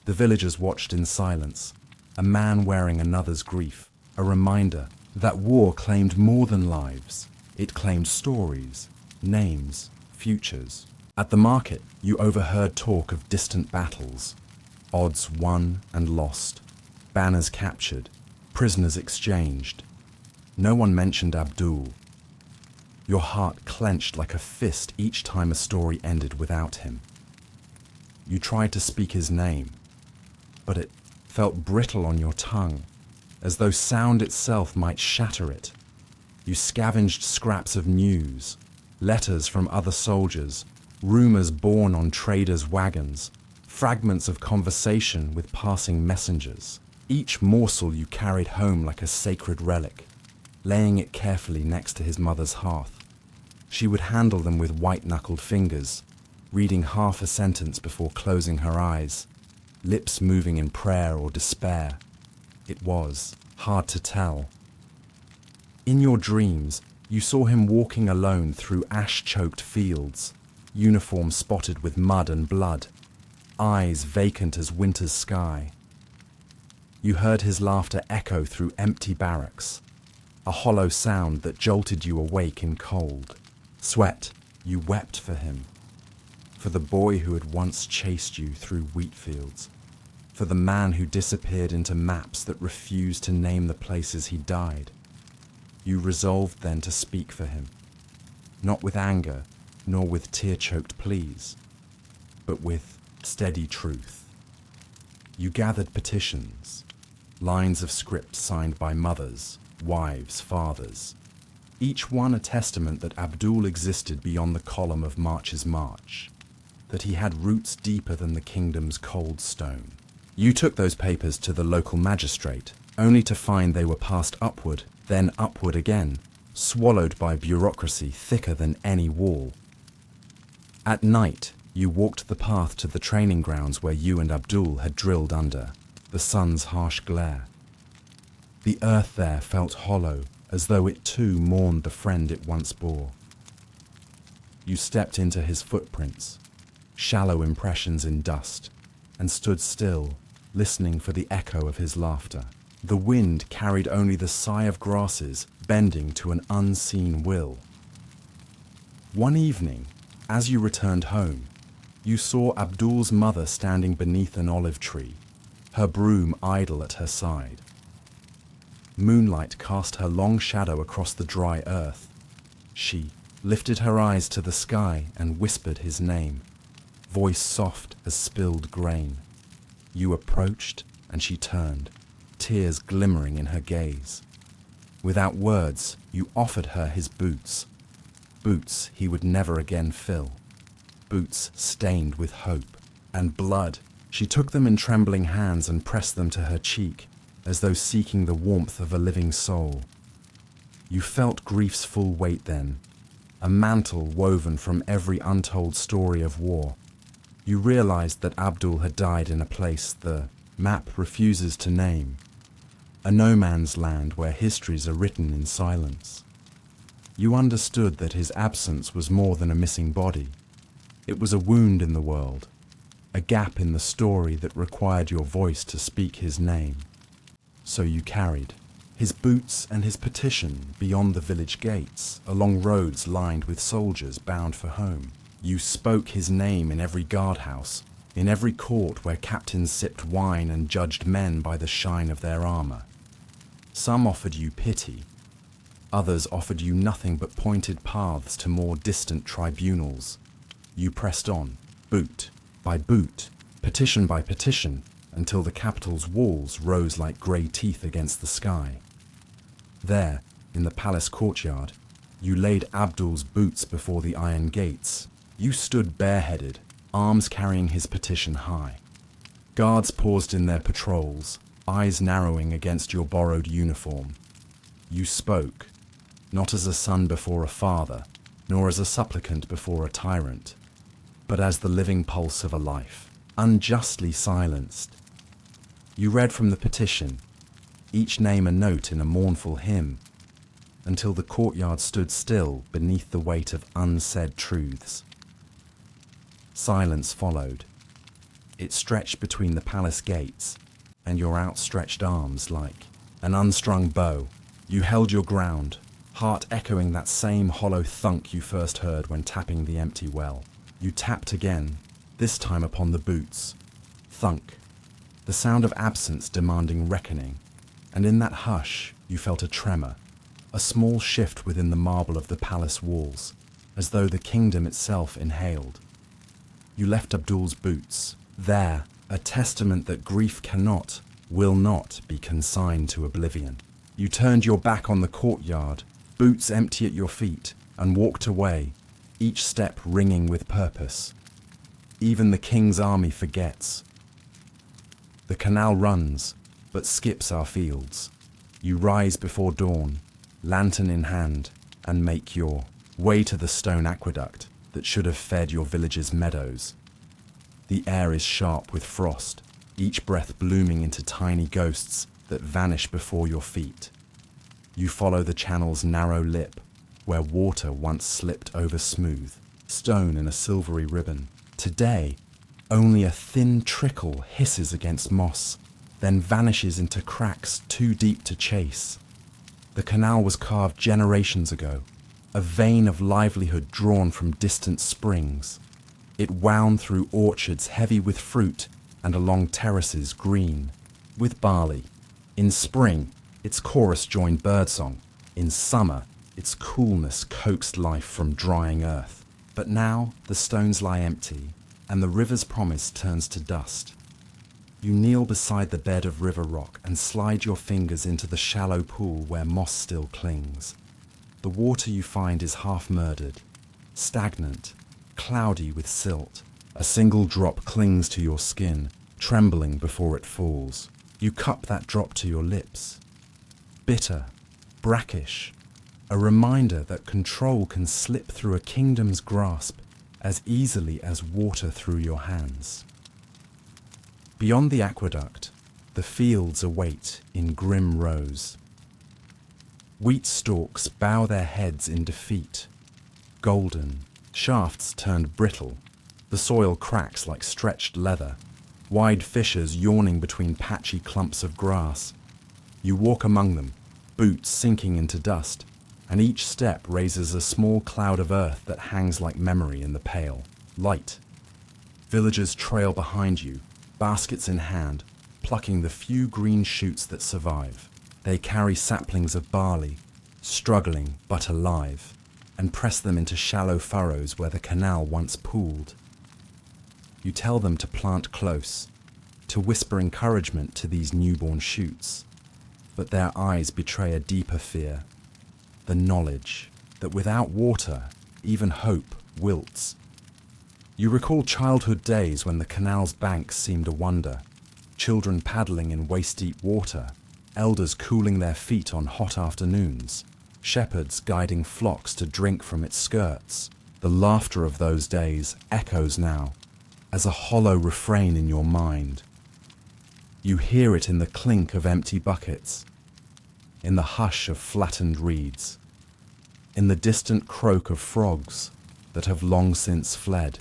The villagers watched in silence, a man wearing another's grief, a reminder that war claimed more than lives. It claimed stories, names, futures. At the market, you overheard talk of distant battles, odds won and lost, banners captured, prisoners exchanged. No one mentioned Abdul. Your heart clenched like a fist each time a story ended without him. You tried to speak his name, but it felt brittle on your tongue, as though sound itself might shatter it. You scavenged scraps of news, letters from other soldiers, rumors borne on traders' wagons, fragments of conversation with passing messengers. Each morsel you carried home like a sacred relic, laying it carefully next to his mother's hearth. She would handle them with white-knuckled fingers, reading half a sentence before closing her eyes, lips moving in prayer or despair. It was hard to tell. In your dreams, you saw him walking alone through ash-choked fields, uniform spotted with mud and blood, eyes vacant as winter's sky. You heard his laughter echo through empty barracks, a hollow sound that jolted you awake in cold. Sweat, you wept for him, for the boy who had once chased you through wheat fields, for the man who disappeared into maps that refused to name the places he died. You resolved then to speak for him, not with anger, nor with tear-choked pleas, but with steady truth. You gathered petitions, lines of script signed by mothers, wives, fathers, each one a testament that Abdul existed beyond the column of March's march, that he had roots deeper than the kingdom's cold stone. You took those papers to the local magistrate, only to find they were passed upward, then upward again, swallowed by bureaucracy thicker than any wall. At night, you walked the path to the training grounds where you and Abdul had drilled under the sun's harsh glare. The earth there felt hollow, as though it too mourned the friend it once bore. You stepped into his footprints, shallow impressions in dust, and stood still, listening for the echo of his laughter. The wind carried only the sigh of grasses bending to an unseen will. One evening, as you returned home, you saw Abdul's mother standing beneath an olive tree, her broom idle at her side. Moonlight cast her long shadow across the dry earth. She lifted her eyes to the sky and whispered his name, voice soft as spilled grain. You approached, and she turned, tears glimmering in her gaze. Without words, you offered her his boots, boots he would never again fill. boots stained with hope and blood. She took them in trembling hands and pressed them to her cheek, as though seeking the warmth of a living soul. You felt grief's full weight then, a mantle woven from every untold story of war. You realized that Abdul had died in a place the map refuses to name, a no-man's land where histories are written in silence. You understood that his absence was more than a missing body. It was a wound in the world, a gap in the story that required your voice to speak his name. So you carried his boots and his petition beyond the village gates, along roads lined with soldiers bound for home. You spoke his name in every guardhouse, in every court where captains sipped wine and judged men by the shine of their armor. Some offered you pity. Others offered you nothing but pointed paths to more distant tribunals. You pressed on, boot by boot, petition by petition, until the capital's walls rose like grey teeth against the sky. There, in the palace courtyard, you laid Abdul's boots before the iron gates. You stood bareheaded, arms carrying his petition high. Guards paused in their patrols, eyes narrowing against your borrowed uniform. You spoke, not as a son before a father, nor as a supplicant before a tyrant, but as the living pulse of a life, unjustly silenced. You read from the petition, each name a note in a mournful hymn, until the courtyard stood still beneath the weight of unsaid truths. Silence followed. It stretched between the palace gates and your outstretched arms like an unstrung bow. You held your ground, heart echoing that same hollow thunk you first heard when tapping the empty well. You tapped again, this time upon the boots. Thunk, the sound of absence demanding reckoning, and in that hush you felt a tremor, a small shift within the marble of the palace walls, as though the kingdom itself inhaled. You left Abdul's boots, there, a testament that grief cannot, will not be consigned to oblivion. You turned your back on the courtyard, boots empty at your feet, and walked away, each step ringing with purpose. Even the king's army forgets. The canal runs, but skips our fields. You rise before dawn, lantern in hand, and make your way to the stone aqueduct that should have fed your village's meadows. The air is sharp with frost, each breath blooming into tiny ghosts that vanish before your feet. You follow the channel's narrow lip, where water once slipped over smooth, stone in a silvery ribbon. Today, only a thin trickle hisses against moss, then vanishes into cracks too deep to chase. The canal was carved generations ago, a vein of livelihood drawn from distant springs. It wound through orchards heavy with fruit and along terraces green with barley. In spring, its chorus joined birdsong. In summer, its coolness coaxed life from drying earth. But now the stones lie empty, and the river's promise turns to dust. You kneel beside the bed of river rock and slide your fingers into the shallow pool where moss still clings. The water you find is half murdered, stagnant, cloudy with silt. A single drop clings to your skin, trembling before it falls. You cup that drop to your lips. Bitter, brackish, a reminder that control can slip through a kingdom's grasp as easily as water through your hands. Beyond the aqueduct, the fields await in grim rows. Wheat stalks bow their heads in defeat, golden, shafts turned brittle. The soil cracks like stretched leather, wide fissures yawning between patchy clumps of grass. You walk among them, boots sinking into dust, and each step raises a small cloud of earth that hangs like memory in the pale light. Villagers trail behind you, baskets in hand, plucking the few green shoots that survive. They carry saplings of barley, struggling but alive, and press them into shallow furrows where the canal once pooled. You tell them to plant close, to whisper encouragement to these newborn shoots, but their eyes betray a deeper fear, the knowledge that without water, even hope wilts. You recall childhood days when the canal's banks seemed a wonder, children paddling in waist-deep water, elders cooling their feet on hot afternoons, shepherds guiding flocks to drink from its skirts. The laughter of those days echoes now, as a hollow refrain in your mind. You hear it in the clink of empty buckets, in the hush of flattened reeds, in the distant croak of frogs that have long since fled.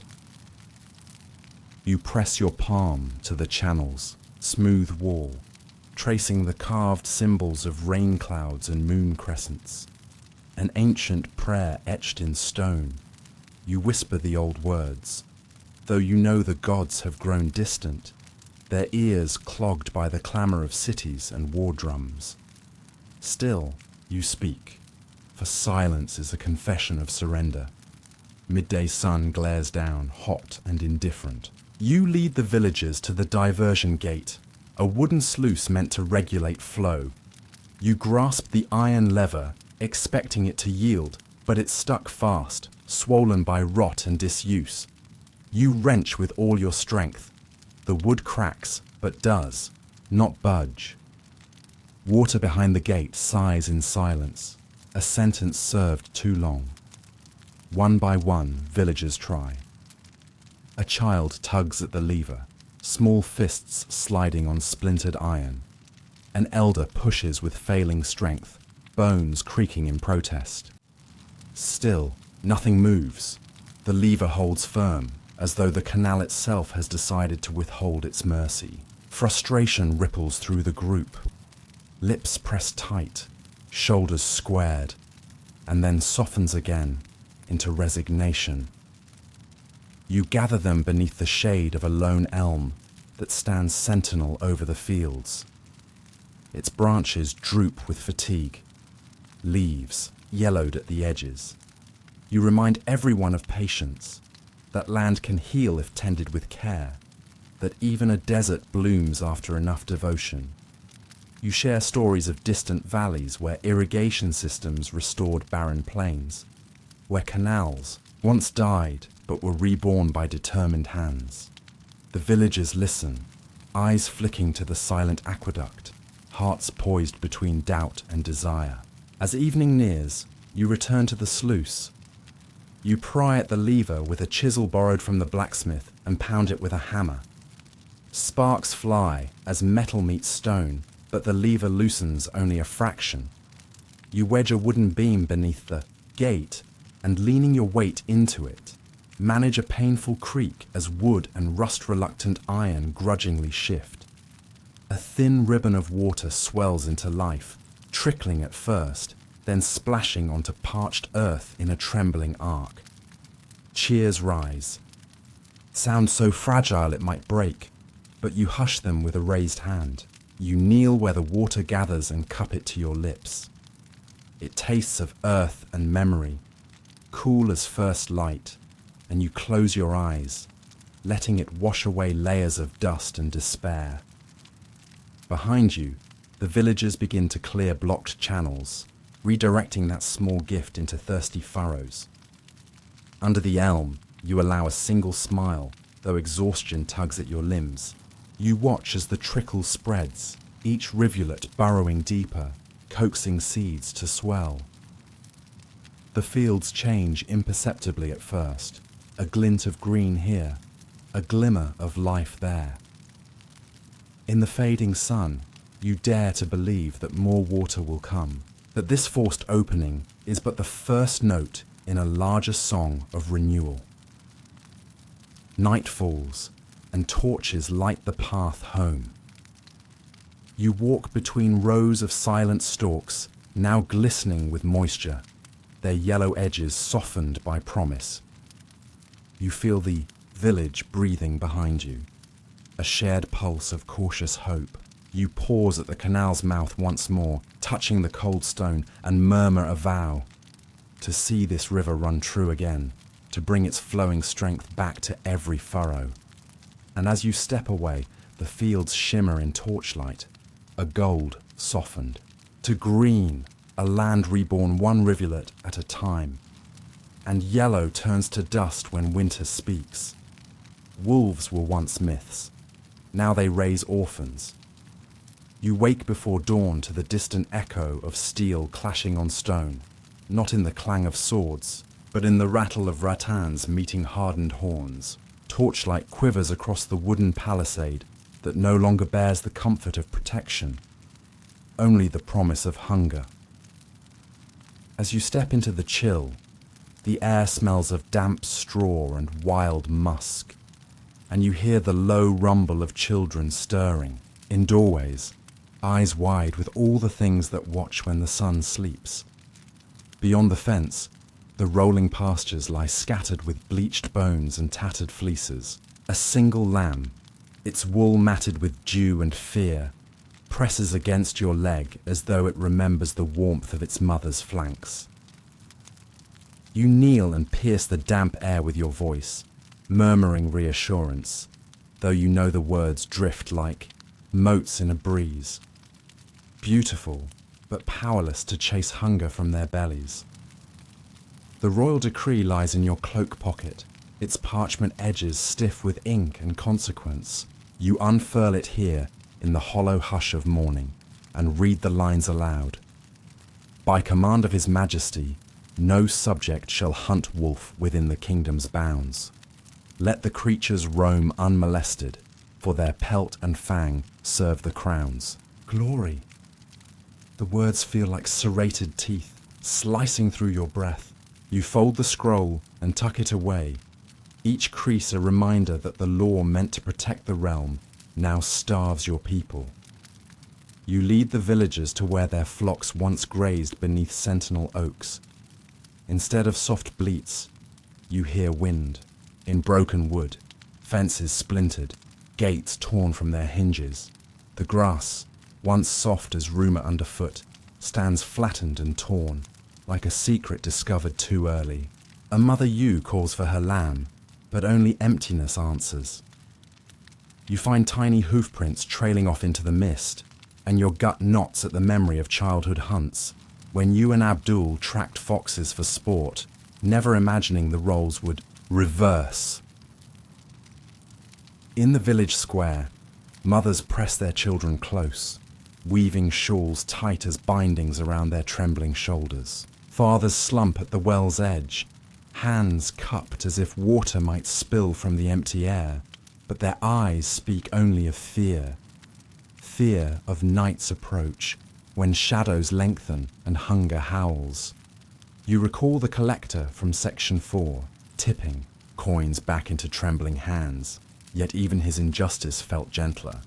You press your palm to the channel's smooth wall, tracing the carved symbols of rain clouds and moon crescents, an ancient prayer etched in stone. You whisper the old words, though you know the gods have grown distant, their ears clogged by the clamour of cities and war drums. Still, you speak, for silence is a confession of surrender. Midday sun glares down, hot and indifferent. You lead the villagers to the diversion gate, a wooden sluice meant to regulate flow. You grasp the iron lever, expecting it to yield, but it's stuck fast, swollen by rot and disuse. You wrench with all your strength. The wood cracks, but does not budge. Water behind the gate sighs in silence, a sentence served too long. One by one, villagers try. A child tugs at the lever, small fists sliding on splintered iron. An elder pushes with failing strength, bones creaking in protest. Still, nothing moves. The lever holds firm, as though the canal itself has decided to withhold its mercy. Frustration ripples through the group. Lips pressed tight, shoulders squared, and then softens again into resignation. You gather them beneath the shade of a lone elm that stands sentinel over the fields. Its branches droop with fatigue, leaves yellowed at the edges. You remind everyone of patience, that land can heal if tended with care, that even a desert blooms after enough devotion. You share stories of distant valleys where irrigation systems restored barren plains, where canals once died but were reborn by determined hands. The villagers listen, eyes flicking to the silent aqueduct, hearts poised between doubt and desire. As evening nears, you return to the sluice. You pry at the lever with a chisel borrowed from the blacksmith and pound it with a hammer. Sparks fly as metal meets stone, but the lever loosens only a fraction. You wedge a wooden beam beneath the gate and, leaning your weight into it, manage a painful creak as wood and rust-reluctant iron grudgingly shift. A thin ribbon of water swells into life, trickling at first, then splashing onto parched earth in a trembling arc. Cheers rise. Sound so fragile it might break, but you hush them with a raised hand. You kneel where the water gathers and cup it to your lips. It tastes of earth and memory, cool as first light, and you close your eyes, letting it wash away layers of dust and despair. Behind you, the villagers begin to clear blocked channels, redirecting that small gift into thirsty furrows. Under the elm, you allow a single smile, though exhaustion tugs at your limbs. You watch as the trickle spreads, each rivulet burrowing deeper, coaxing seeds to swell. The fields change imperceptibly at first, a glint of green here, a glimmer of life there. In the fading sun, you dare to believe that more water will come, that this forced opening is but the first note in a larger song of renewal. Night falls, and torches light the path home. You walk between rows of silent stalks, now glistening with moisture, their yellow edges softened by promise. You feel the village breathing behind you, a shared pulse of cautious hope. You pause at the canal's mouth once more, touching the cold stone, and murmur a vow to see this river run true again, to bring its flowing strength back to every furrow. And as you step away, the fields shimmer in torchlight, a gold softened, to green, a land reborn one rivulet at a time. And yellow turns to dust when winter speaks, Wolves were once myths. Now they raise orphans. You wake before dawn to the distant echo of steel clashing on stone, not in the clang of swords, but in the rattle of rattans meeting hardened horns. Torchlight quivers across the wooden palisade that no longer bears the comfort of protection, only the promise of hunger. As you step into the chill, the air smells of damp straw and wild musk, and you hear the low rumble of children stirring in doorways, eyes wide with all the things that watch when the sun sleeps. Beyond the fence, the rolling pastures lie scattered with bleached bones and tattered fleeces. A single lamb, its wool matted with dew and fear, presses against your leg as though it remembers the warmth of its mother's flanks. You kneel and pierce the damp air with your voice, murmuring reassurance, though you know the words drift like motes in a breeze. Beautiful, but powerless to chase hunger from their bellies. The royal decree lies in your cloak pocket, its parchment edges stiff with ink and consequence. You unfurl it here in the hollow hush of morning and read the lines aloud. By command of His Majesty, no subject shall hunt wolf within the kingdom's bounds. Let the creatures roam unmolested, for their pelt and fang serve the crowns. Glory! The words feel like serrated teeth, slicing through your breath. You fold the scroll and tuck it away, each crease a reminder that the law meant to protect the realm now starves your people. You lead the villagers to where their flocks once grazed beneath sentinel oaks. Instead of soft bleats, you hear wind. In broken wood, fences splintered, gates torn from their hinges. The grass, once soft as rumour underfoot, stands flattened and torn, like a secret discovered too early. A mother ewe calls for her lamb, but only emptiness answers. You find tiny hoofprints trailing off into the mist, and your gut knots at the memory of childhood hunts, when you and Abdul tracked foxes for sport, never imagining the roles would reverse. In the village square, mothers press their children close, weaving shawls tight as bindings around their trembling shoulders. Fathers slump at the well's edge, hands cupped as if water might spill from the empty air, but their eyes speak only of fear. Fear of night's approach, when shadows lengthen and hunger howls. You recall the collector from Section 4, tipping coins back into trembling hands, yet even his injustice felt gentler.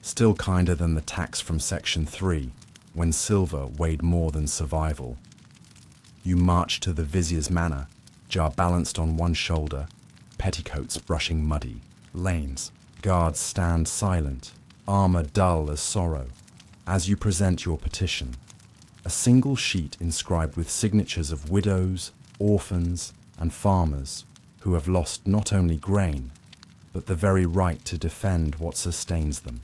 Still kinder than the tax from Section 3, when silver weighed more than survival. You march to the vizier's manor, jar balanced on one shoulder, petticoats brushing muddy lanes. Guards stand silent, armor dull as sorrow, as you present your petition. A single sheet inscribed with signatures of widows, orphans, and farmers who have lost not only grain, but the very right to defend what sustains them.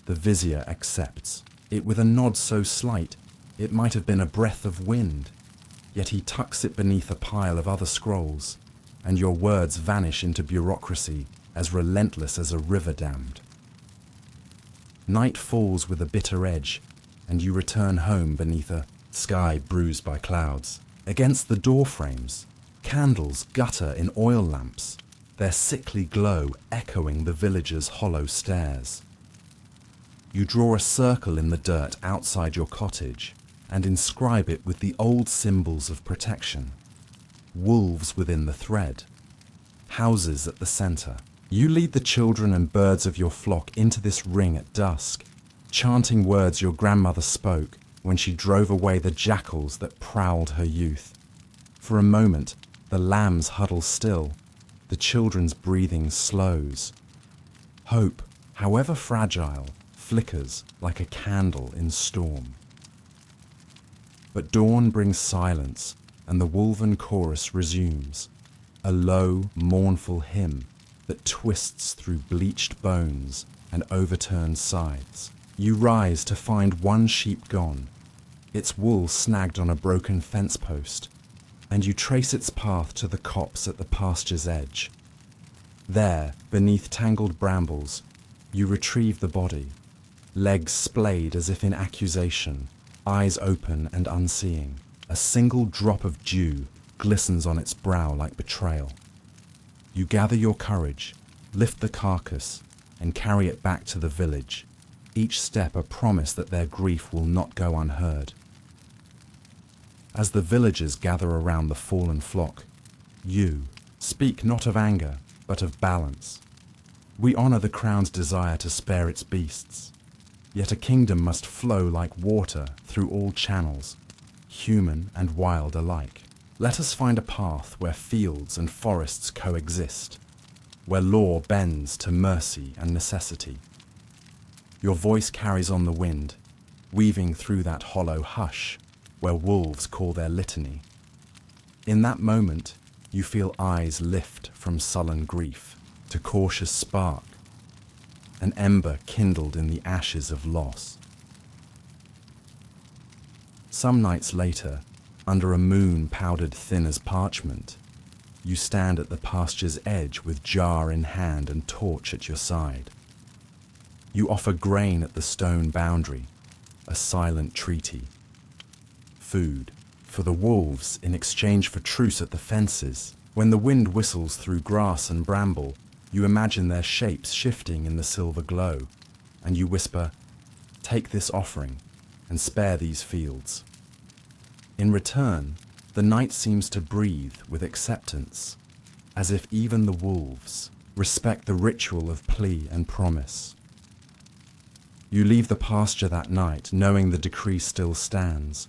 The vizier accepts, it with a nod so slight it might have been a breath of wind, yet he tucks it beneath a pile of other scrolls, and your words vanish into bureaucracy as relentless as a river dammed. Night falls with a bitter edge, and you return home beneath a sky bruised by clouds. Against the door frames, candles gutter in oil lamps, their sickly glow echoing the villagers' hollow stairs. You draw a circle in the dirt outside your cottage and inscribe it with the old symbols of protection. Wolves within the thread, houses at the centre. You lead the children and birds of your flock into this ring at dusk, chanting words your grandmother spoke when she drove away the jackals that prowled her youth. For a moment, the lambs huddle still, the children's breathing slows. Hope, however fragile, flickers like a candle in storm. But dawn brings silence, and the wolven chorus resumes, a low, mournful hymn that twists through bleached bones and overturned sides. You rise to find one sheep gone, its wool snagged on a broken fence post, and you trace its path to the copse at the pasture's edge. There, beneath tangled brambles, you retrieve the body, legs splayed as if in accusation, eyes open and unseeing. A single drop of dew glistens on its brow like betrayal. You gather your courage, lift the carcass, and carry it back to the village, each step a promise that their grief will not go unheard. As the villagers gather around the fallen flock, you speak not of anger, but of balance. We honor the crown's desire to spare its beasts, yet a kingdom must flow like water through all channels, human and wild alike. Let us find a path where fields and forests coexist, where law bends to mercy and necessity. Your voice carries on the wind, weaving through that hollow hush where wolves call their litany. In that moment, you feel eyes lift from sullen grief to cautious spark, an ember kindled in the ashes of loss. Some nights later, under a moon powdered thin as parchment, you stand at the pasture's edge with jar in hand and torch at your side. You offer grain at the stone boundary, a silent treaty. Food for the wolves in exchange for truce at the fences. When the wind whistles through grass and bramble, you imagine their shapes shifting in the silver glow, and you whisper, "Take this offering and spare these fields." In return, the night seems to breathe with acceptance, as if even the wolves respect the ritual of plea and promise. You leave the pasture that night knowing the decree still stands,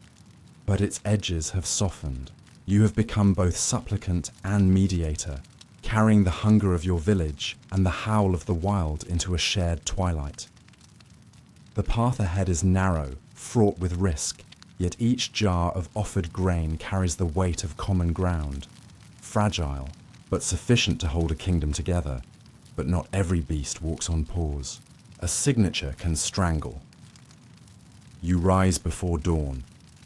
but its edges have softened. You have become both supplicant and mediator, carrying the hunger of your village and the howl of the wild into a shared twilight. The path ahead is narrow, fraught with risk, yet each jar of offered grain carries the weight of common ground. Fragile, but sufficient to hold a kingdom together. But not every beast walks on paws. A signature can strangle. You rise before dawn,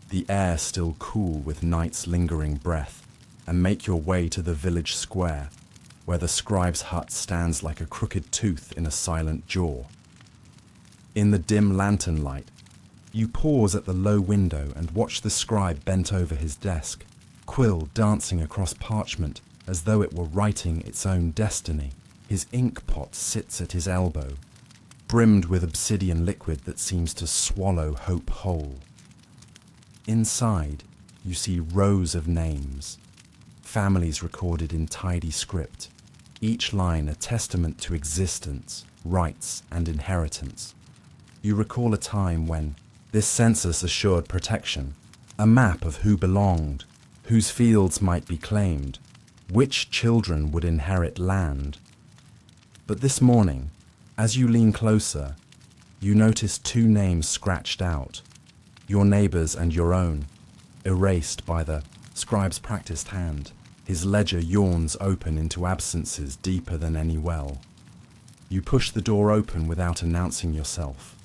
the air still cool with night's lingering breath, and make your way to the village square, where the scribe's hut stands like a crooked tooth in a silent jaw. In the dim lantern light, you pause at the low window and watch the scribe bent over his desk, quill dancing across parchment as though it were writing its own destiny. His ink pot sits at his elbow, brimmed with obsidian liquid that seems to swallow hope whole. Inside, you see rows of names, families recorded in tidy script, each line a testament to existence, rights, and inheritance. You recall a time when this census assured protection, a map of who belonged, whose fields might be claimed, which children would inherit land. But this morning, as you lean closer, you notice two names scratched out, your neighbor's and your own, erased by the scribe's practiced hand. His ledger yawns open into absences deeper than any well. You push the door open without announcing yourself,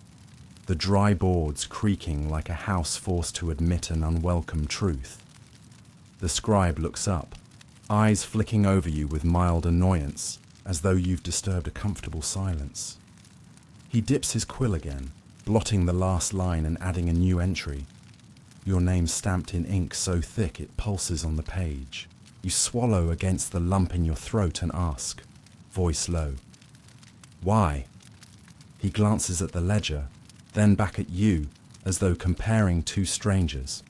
the dry boards creaking like a house forced to admit an unwelcome truth. The scribe looks up, eyes flicking over you with mild annoyance, as though you've disturbed a comfortable silence. He dips his quill again, blotting the last line and adding a new entry. Your name stamped in ink so thick it pulses on the page. You swallow against the lump in your throat and ask, voice low, "Why?" He glances at the ledger, then back at you, as though comparing two strangers.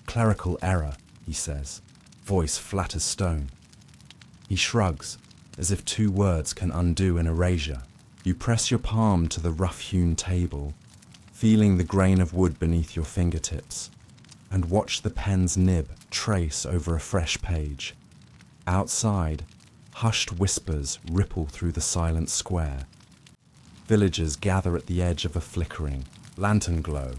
"Clerical error," he says, voice flat as stone. He shrugs, as if two words can undo an erasure. You press your palm to the rough-hewn table, feeling the grain of wood beneath your fingertips, and watch the pen's nib trace over a fresh page. Outside, hushed whispers ripple through the silent square. Villagers gather at the edge of a flickering lantern glow.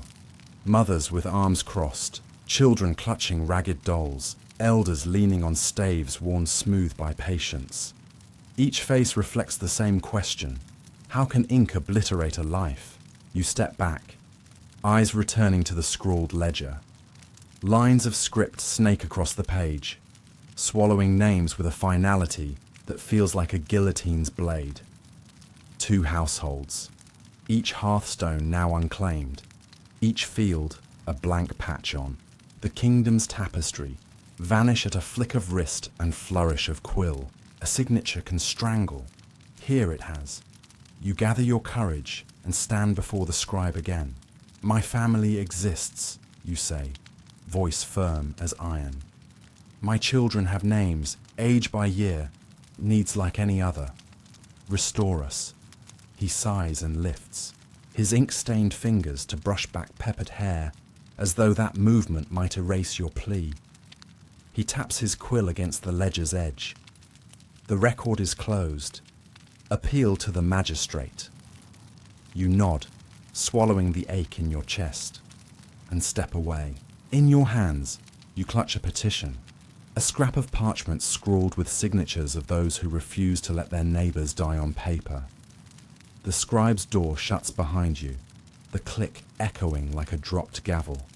Mothers with arms crossed, children clutching ragged dolls, elders leaning on staves worn smooth by patience. Each face reflects the same question. How can ink obliterate a life? You step back, eyes returning to the scrawled ledger. Lines of script snake across the page, swallowing names with a finality that feels like a guillotine's blade. 2 households, each hearthstone now unclaimed, each field a blank patch on. The kingdom's tapestry vanish at a flick of wrist and flourish of quill. A signature can strangle. Here it has. You gather your courage and stand before the scribe again. My family exists, you say, voice firm as iron. My children have names, age by year, needs like any other. Restore us. He sighs and lifts, his ink-stained fingers to brush back peppered hair, as though that movement might erase your plea. He taps his quill against the ledger's edge. The record is closed. Appeal to the magistrate. You nod, swallowing the ache in your chest, and step away. In your hands, you clutch a petition, a scrap of parchment scrawled with signatures of those who refuse to let their neighbors die on paper. The scribe's door shuts behind you, the click echoing like a dropped gavel.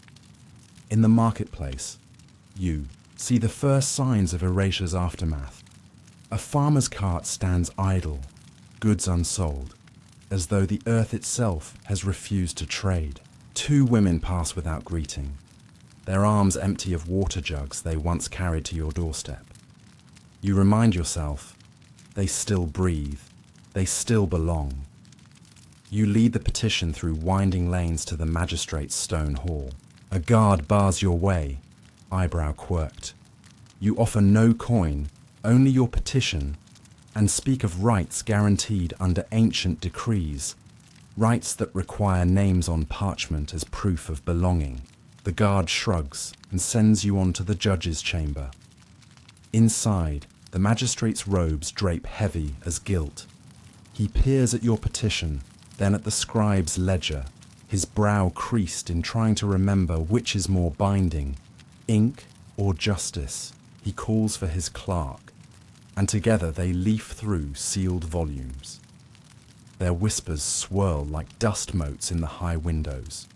In the marketplace, you see the first signs of erasure's aftermath. A farmer's cart stands idle, goods unsold, as though the earth itself has refused to trade. 2 women pass without greeting, their arms empty of water jugs they once carried to your doorstep. You remind yourself, they still breathe, they still belong. You lead the petition through winding lanes to the magistrate's stone hall. A guard bars your way, eyebrow quirked. You offer no coin, only your petition, and speak of rights guaranteed under ancient decrees, rights that require names on parchment as proof of belonging. The guard shrugs and sends you on to the judge's chamber. Inside, the magistrate's robes drape heavy as gilt. He peers at your petition, then at the scribe's ledger, his brow creased in trying to remember which is more binding, ink or justice. He calls for his clerk, and together they leaf through sealed volumes. Their whispers swirl like dust motes in the high windows.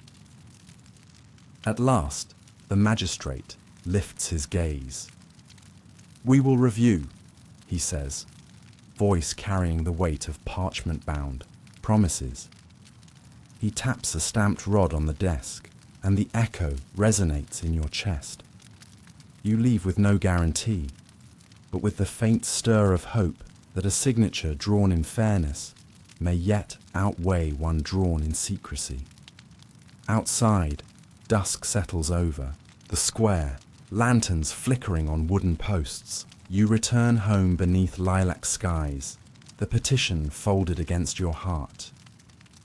At last, the magistrate lifts his gaze. "We will review," he says, voice carrying the weight of parchment-bound promises. He taps a stamped rod on the desk, and the echo resonates in your chest. You leave with no guarantee, but with the faint stir of hope that a signature drawn in fairness may yet outweigh one drawn in secrecy. Outside, dusk settles over the square, lanterns flickering on wooden posts. You return home beneath lilac skies, the petition folded against your heart.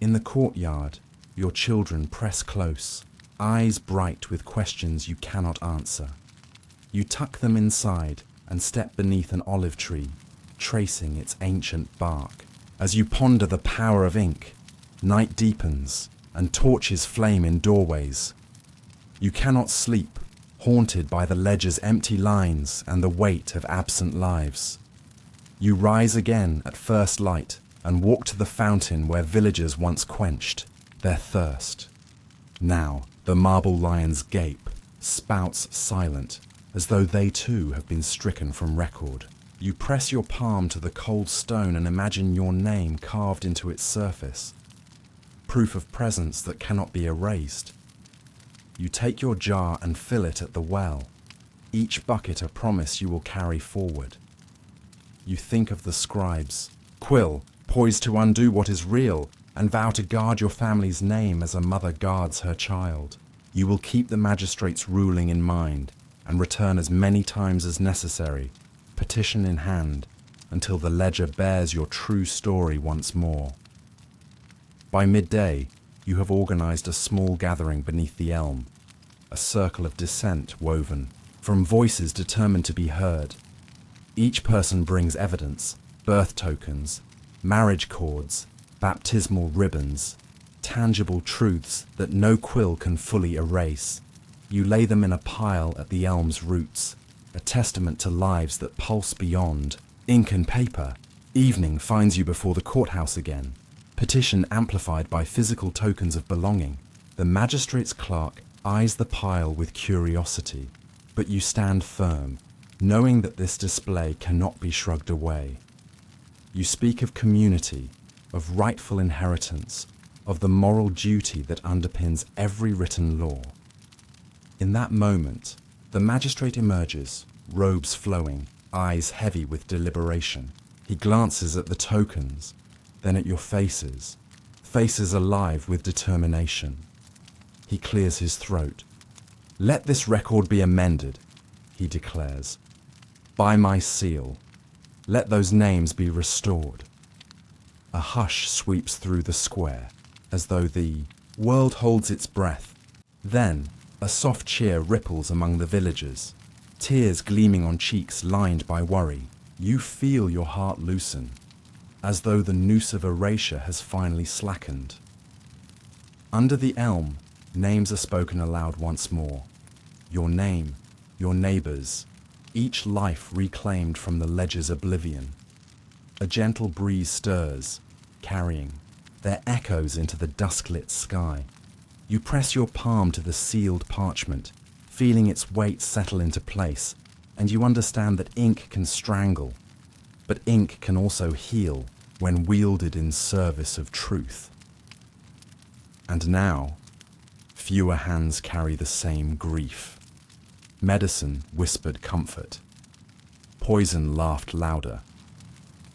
In the courtyard, your children press close, eyes bright with questions you cannot answer. You tuck them inside and step beneath an olive tree, tracing its ancient bark. As you ponder the power of ink, night deepens and torches flame in doorways. You cannot sleep, haunted by the ledger's empty lines and the weight of absent lives. You rise again at first light and walk to the fountain where villagers once quenched their thirst. Now the marble lions gape, spouts silent, as though they too have been stricken from record. You press your palm to the cold stone and imagine your name carved into its surface, proof of presence that cannot be erased. You take your jar and fill it at the well, each bucket a promise you will carry forward. You think of the scribe's quill, poised to undo what is real, and vow to guard your family's name as a mother guards her child. You will keep the magistrate's ruling in mind and return as many times as necessary, petition in hand, until the ledger bears your true story once more. By midday, you have organized a small gathering beneath the elm, a circle of dissent woven from voices determined to be heard. Each person brings evidence, birth tokens, marriage cords, baptismal ribbons, tangible truths that no quill can fully erase. You lay them in a pile at the elm's roots, a testament to lives that pulse beyond. Ink and paper. Evening finds you before the courthouse again, petition amplified by physical tokens of belonging. The magistrate's clerk eyes the pile with curiosity, but you stand firm, knowing that this display cannot be shrugged away. You speak of community, of rightful inheritance, of the moral duty that underpins every written law. In that moment, the magistrate emerges, robes flowing, eyes heavy with deliberation. He glances at the tokens, then at your faces, faces alive with determination. He clears his throat. "Let this record be amended," he declares. "By my seal, let those names be restored." A hush sweeps through the square, as though the world holds its breath. Then, a soft cheer ripples among the villagers, tears gleaming on cheeks lined by worry. You feel your heart loosen, as though the noose of erasure has finally slackened. Under the elm, names are spoken aloud once more. Your name, your neighbours, each life reclaimed from the ledger's oblivion. A gentle breeze stirs, carrying their echoes into the dusk-lit sky. You press your palm to the sealed parchment, feeling its weight settle into place, and you understand that ink can strangle, but ink can also heal when wielded in service of truth. And now, fewer hands carry the same grief. Medicine whispered comfort. Poison laughed louder.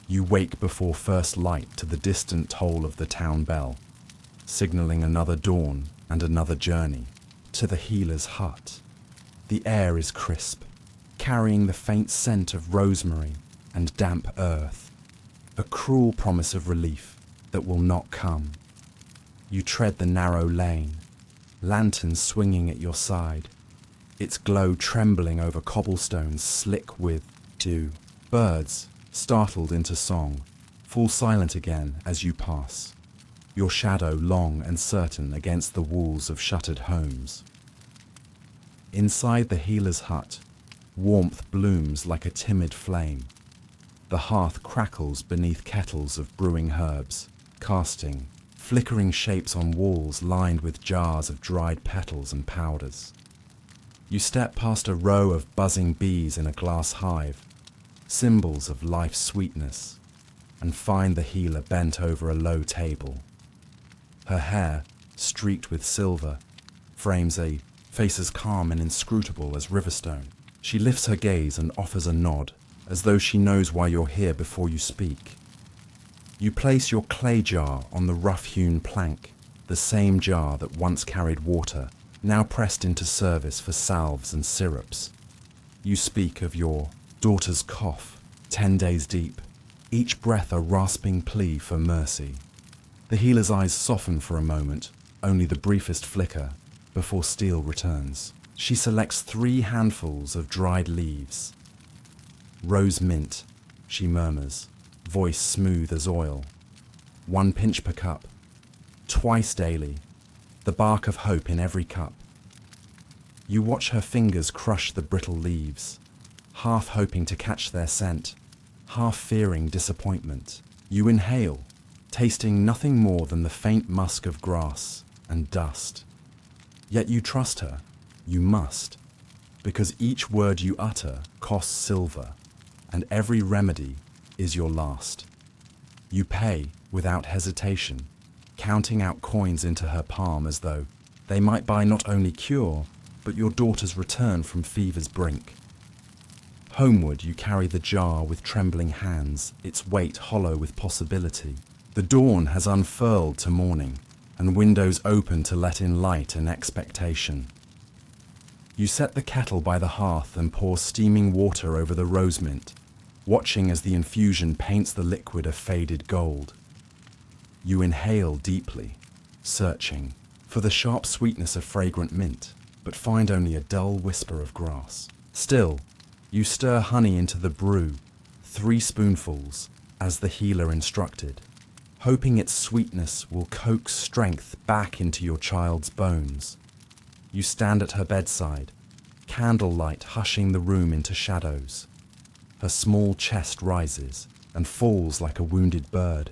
You wake before first light to the distant toll of the town bell, signaling another dawn and another journey to the healer's hut. The air is crisp, carrying the faint scent of rosemary and damp earth, a cruel promise of relief that will not come. You tread the narrow lane, lanterns swinging at your side, its glow trembling over cobblestones slick with dew. Birds, startled into song, fall silent again as you pass, your shadow long and certain against the walls of shuttered homes. Inside the healer's hut, warmth blooms like a timid flame. The hearth crackles beneath kettles of brewing herbs, casting flickering shapes on walls lined with jars of dried petals and powders. You step past a row of buzzing bees in a glass hive, symbols of life's sweetness, and find the healer bent over a low table. Her hair, streaked with silver, frames a face as calm and inscrutable as Riverstone. She lifts her gaze and offers a nod, as though she knows why you're here before you speak. You place your clay jar on the rough-hewn plank, the same jar that once carried water, now pressed into service for salves and syrups. You speak of your daughter's cough, 10 days deep, each breath a rasping plea for mercy. The healer's eyes soften for a moment, only the briefest flicker, before Steele returns. She selects 3 handfuls of dried leaves. "Rose mint," she murmurs, voice smooth as oil. 1 pinch per cup, twice daily, the bark of hope in every cup. You watch her fingers crush the brittle leaves, half hoping to catch their scent, half fearing disappointment. You inhale, tasting nothing more than the faint musk of grass and dust. Yet you trust her, you must, because each word you utter costs silver, and every remedy is your last. You pay without hesitation, counting out coins into her palm as though they might buy not only cure, but your daughter's return from fever's brink. Homeward you carry the jar with trembling hands, its weight hollow with possibility. The dawn has unfurled to morning, and windows open to let in light and expectation. You set the kettle by the hearth and pour steaming water over the rose mint, watching as the infusion paints the liquid a faded gold. You inhale deeply, searching for the sharp sweetness of fragrant mint, but find only a dull whisper of grass. Still, you stir honey into the brew, 3 spoonfuls, as the healer instructed, hoping its sweetness will coax strength back into your child's bones. You stand at her bedside, candlelight hushing the room into shadows. Her small chest rises and falls like a wounded bird,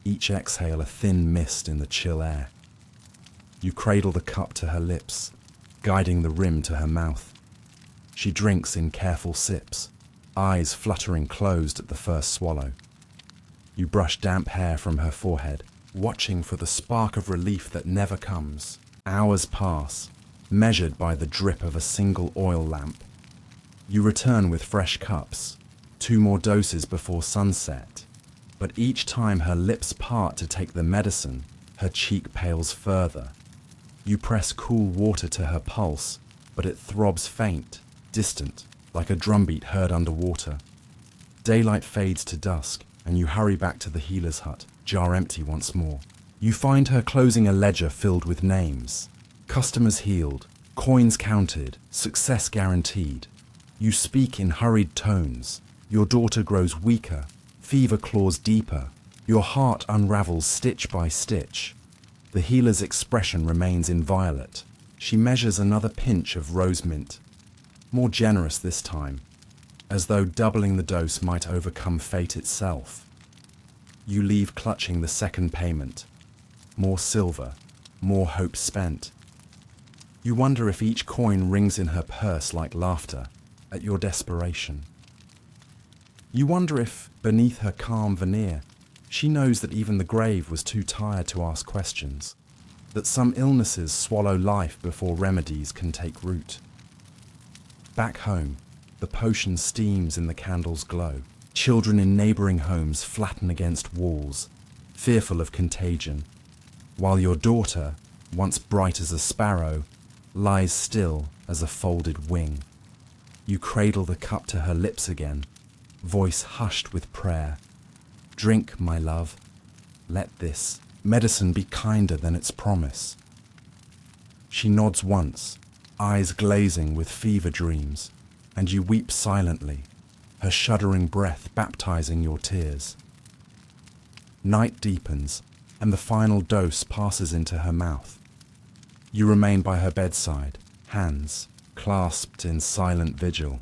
each exhale a thin mist in the chill air. You cradle the cup to her lips, guiding the rim to her mouth. She drinks in careful sips, eyes fluttering closed at the first swallow. You brush damp hair from her forehead, watching for the spark of relief that never comes. Hours pass, measured by the drip of a single oil lamp. You return with fresh cups, 2 more doses before sunset. But each time her lips part to take the medicine, her cheek pales further. You press cool water to her pulse, but it throbs faint, distant, like a drumbeat heard underwater. Daylight fades to dusk, and you hurry back to the healer's hut, jar empty once more. You find her closing a ledger filled with names. Customers healed, coins counted, success guaranteed. You speak in hurried tones. Your daughter grows weaker, fever claws deeper. Your heart unravels stitch by stitch. The healer's expression remains inviolate. She measures another pinch of rose mint, more generous this time, as though doubling the dose might overcome fate itself. You leave clutching the second payment. More silver, more hope spent. You wonder if each coin rings in her purse like laughter at your desperation. You wonder if, beneath her calm veneer, she knows that even the grave was too tired to ask questions, that some illnesses swallow life before remedies can take root. Back home, the potion steams in the candle's glow. Children in neighbouring homes flatten against walls, fearful of contagion, while your daughter, once bright as a sparrow, lies still as a folded wing. You cradle the cup to her lips again, voice hushed with prayer. Drink, my love. Let this medicine be kinder than its promise. She nods once, eyes glazing with fever dreams, and you weep silently, her shuddering breath baptizing your tears. Night deepens, and the final dose passes into her mouth. You remain by her bedside, hands clasped in silent vigil,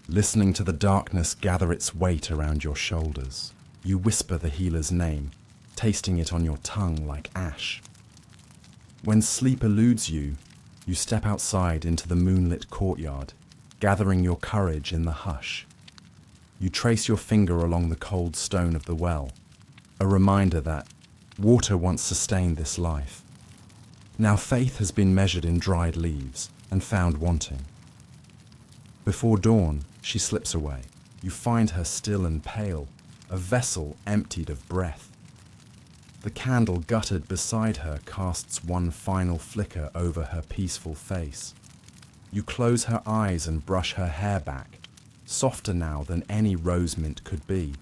listening to the darkness gather its weight around your shoulders. You whisper the healer's name, tasting it on your tongue like ash. When sleep eludes you, you step outside into the moonlit courtyard, gathering your courage in the hush. You trace your finger along the cold stone of the well, a reminder that water once sustained this life. Now faith has been measured in dried leaves and found wanting. Before dawn, she slips away. You find her still and pale, a vessel emptied of breath. The candle guttered beside her casts one final flicker over her peaceful face. You close her eyes and brush her hair back, softer now than any rose mint could be.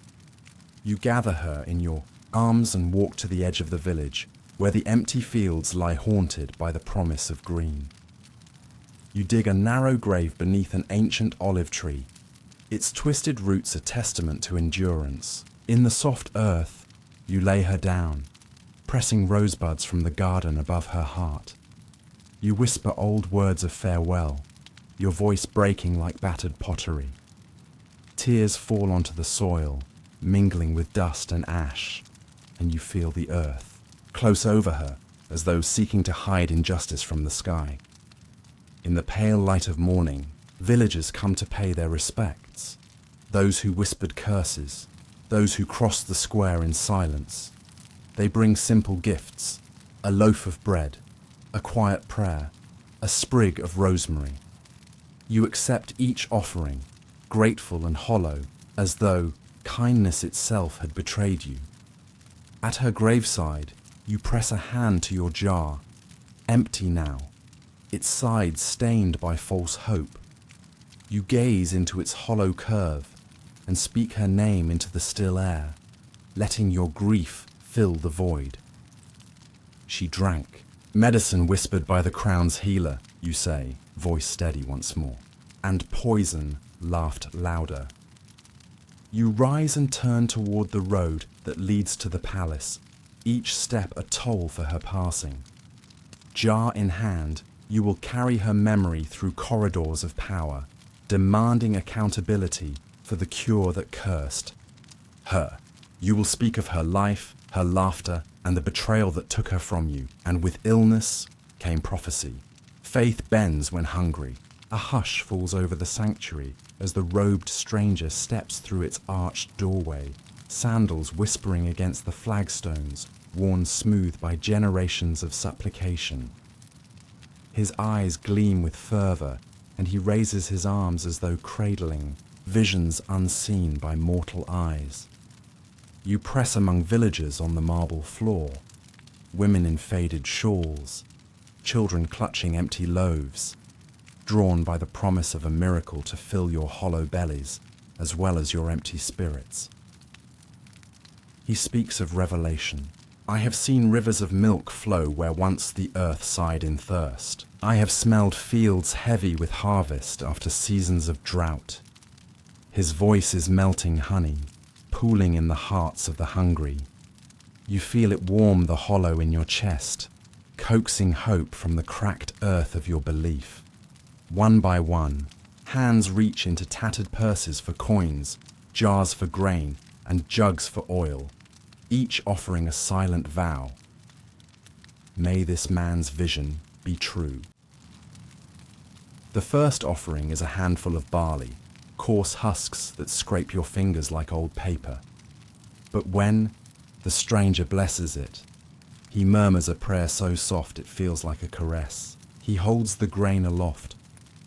You gather her in your arms and walk to the edge of the village, where the empty fields lie haunted by the promise of green. You dig a narrow grave beneath an ancient olive tree, its twisted roots a testament to endurance. In the soft earth, you lay her down, pressing rosebuds from the garden above her heart. You whisper old words of farewell, your voice breaking like battered pottery. Tears fall onto the soil, mingling with dust and ash, and you feel the earth, close over her, as though seeking to hide injustice from the sky. In the pale light of morning, villagers come to pay their respects. Those who whispered curses, those who crossed the square in silence. They bring simple gifts, a loaf of bread, a quiet prayer, a sprig of rosemary. You accept each offering, grateful and hollow, as though kindness itself had betrayed you. At her graveside, you press a hand to your jar, empty now, its sides stained by false hope. You gaze into its hollow curve and speak her name into the still air, letting your grief fill the void. She drank. Medicine whispered by the crown's healer, you say, voice steady once more. And poison laughed louder. You rise and turn toward the road that leads to the palace, each step a toll for her passing. Jar in hand, you will carry her memory through corridors of power, demanding accountability for the cure that cursed her. You will speak of her life, her laughter, and the betrayal that took her from you. And with illness came prophecy. Faith bends when hungry. A hush falls over the sanctuary as the robed stranger steps through its arched doorway, sandals whispering against the flagstones, worn smooth by generations of supplication. His eyes gleam with fervor, and he raises his arms as though cradling visions unseen by mortal eyes. You press among villagers on the marble floor, women in faded shawls, children clutching empty loaves, drawn by the promise of a miracle to fill your hollow bellies as well as your empty spirits. He speaks of revelation. I have seen rivers of milk flow where once the earth sighed in thirst. I have smelled fields heavy with harvest after seasons of drought. His voice is melting honey, pooling in the hearts of the hungry. You feel it warm the hollow in your chest, coaxing hope from the cracked earth of your belief. One by one, hands reach into tattered purses for coins, jars for grain, and jugs for oil, each offering a silent vow. May this man's vision be true. The first offering is a handful of barley, coarse husks that scrape your fingers like old paper. But when the stranger blesses it, he murmurs a prayer so soft it feels like a caress. He holds the grain aloft,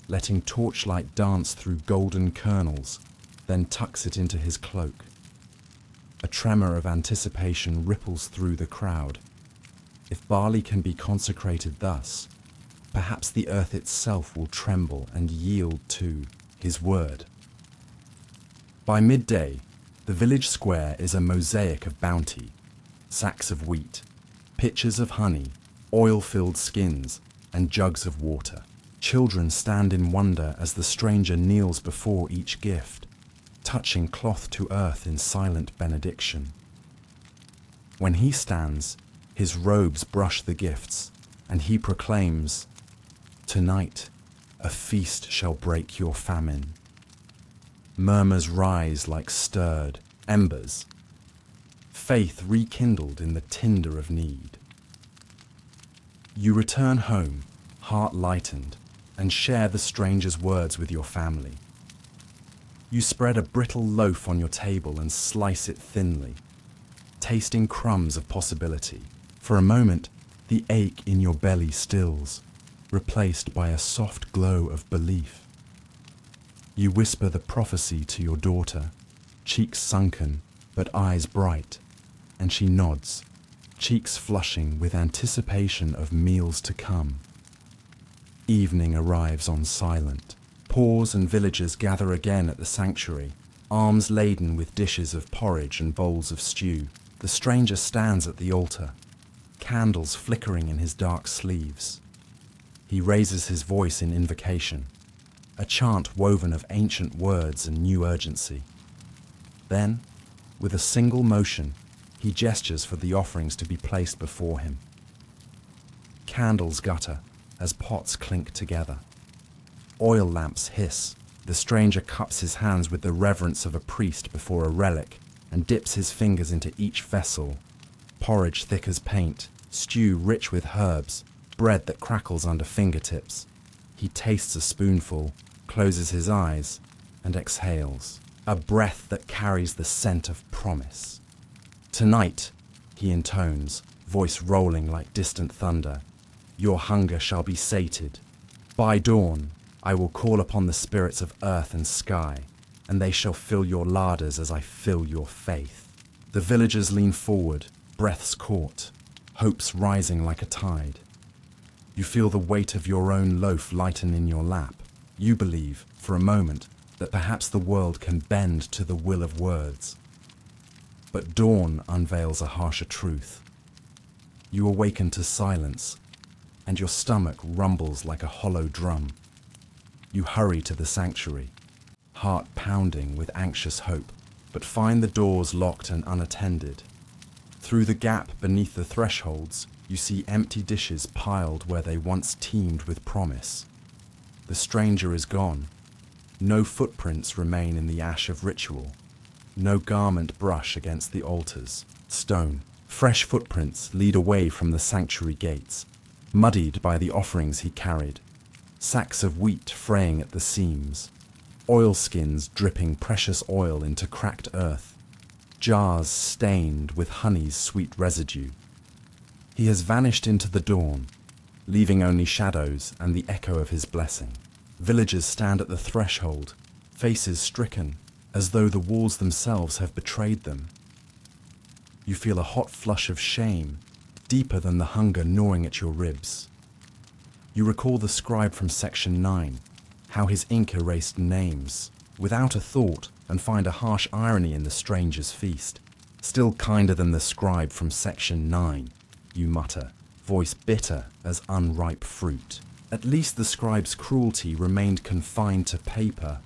letting torchlight dance through golden kernels, then tucks it into his cloak. A tremor of anticipation ripples through the crowd. If barley can be consecrated thus, perhaps the earth itself will tremble and yield to his word. By midday, the village square is a mosaic of bounty: sacks of wheat, pitchers of honey, oil-filled skins, and jugs of water. Children stand in wonder as the stranger kneels before each gift, touching cloth to earth in silent benediction. When he stands, his robes brush the gifts, and he proclaims, "Tonight, a feast shall break your famine." Murmurs rise like stirred embers, faith rekindled in the tinder of need. You return home, heart lightened, and share the stranger's words with your family. You spread a brittle loaf on your table and slice it thinly, tasting crumbs of possibility. For a moment, the ache in your belly stills, replaced by a soft glow of belief. You whisper the prophecy to your daughter, cheeks sunken but eyes bright, and she nods, cheeks flushing with anticipation of meals to come. Evening arrives on silent. Paws and villagers gather again at the sanctuary, arms laden with dishes of porridge and bowls of stew. The stranger stands at the altar, candles flickering in his dark sleeves. He raises his voice in invocation, a chant woven of ancient words and new urgency. Then, with a single motion, he gestures for the offerings to be placed before him. Candles gutter as pots clink together. Oil lamps hiss. The stranger cups his hands with the reverence of a priest before a relic and dips his fingers into each vessel. Porridge thick as paint, stew rich with herbs, bread that crackles under fingertips. He tastes a spoonful, closes his eyes, and exhales, a breath that carries the scent of promise. "Tonight," he intones, voice rolling like distant thunder, "your hunger shall be sated. By dawn, I will call upon the spirits of earth and sky, and they shall fill your larders as I fill your faith." The villagers lean forward, breaths caught, hopes rising like a tide. You feel the weight of your own loaf lighten in your lap. You believe, for a moment, that perhaps the world can bend to the will of words. But dawn unveils a harsher truth. You awaken to silence, and your stomach rumbles like a hollow drum. You hurry to the sanctuary, heart pounding with anxious hope, but find the doors locked and unattended. Through the gap beneath the thresholds, you see empty dishes piled where they once teemed with promise. The stranger is gone. No footprints remain in the ash of ritual. No garment brush against the altars. Stone, fresh footprints lead away from the sanctuary gates, muddied by the offerings he carried. sacks of wheat fraying at the seams, oilskins dripping precious oil into cracked earth, jars stained with honey's sweet residue. He has vanished into the dawn, leaving only shadows and the echo of his blessing. Villagers stand at the threshold, faces stricken, as though the walls themselves have betrayed them. You feel a hot flush of shame, deeper than the hunger gnawing at your ribs. You recall the scribe from section 9, how his ink erased names, without a thought, and find a harsh irony in the stranger's feast. Still kinder than the scribe from section 9, you mutter, voice bitter as unripe fruit. At least the scribe's cruelty remained confined to paper.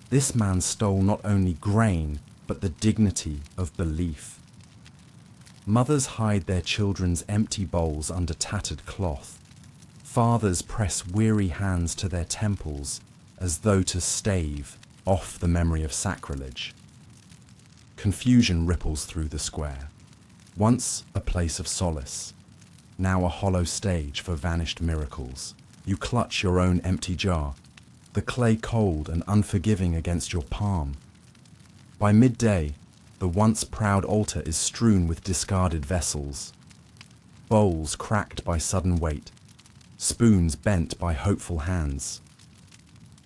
This man stole not only grain, but the dignity of belief. Mothers hide their children's empty bowls under tattered cloth. Fathers press weary hands to their temples as though to stave off the memory of sacrilege. Confusion ripples through the square. Once a place of solace, now a hollow stage for vanished miracles. You clutch your own empty jar, the clay cold and unforgiving against your palm. By midday, the once proud altar is strewn with discarded vessels, bowls cracked by sudden weight, spoons bent by hopeful hands.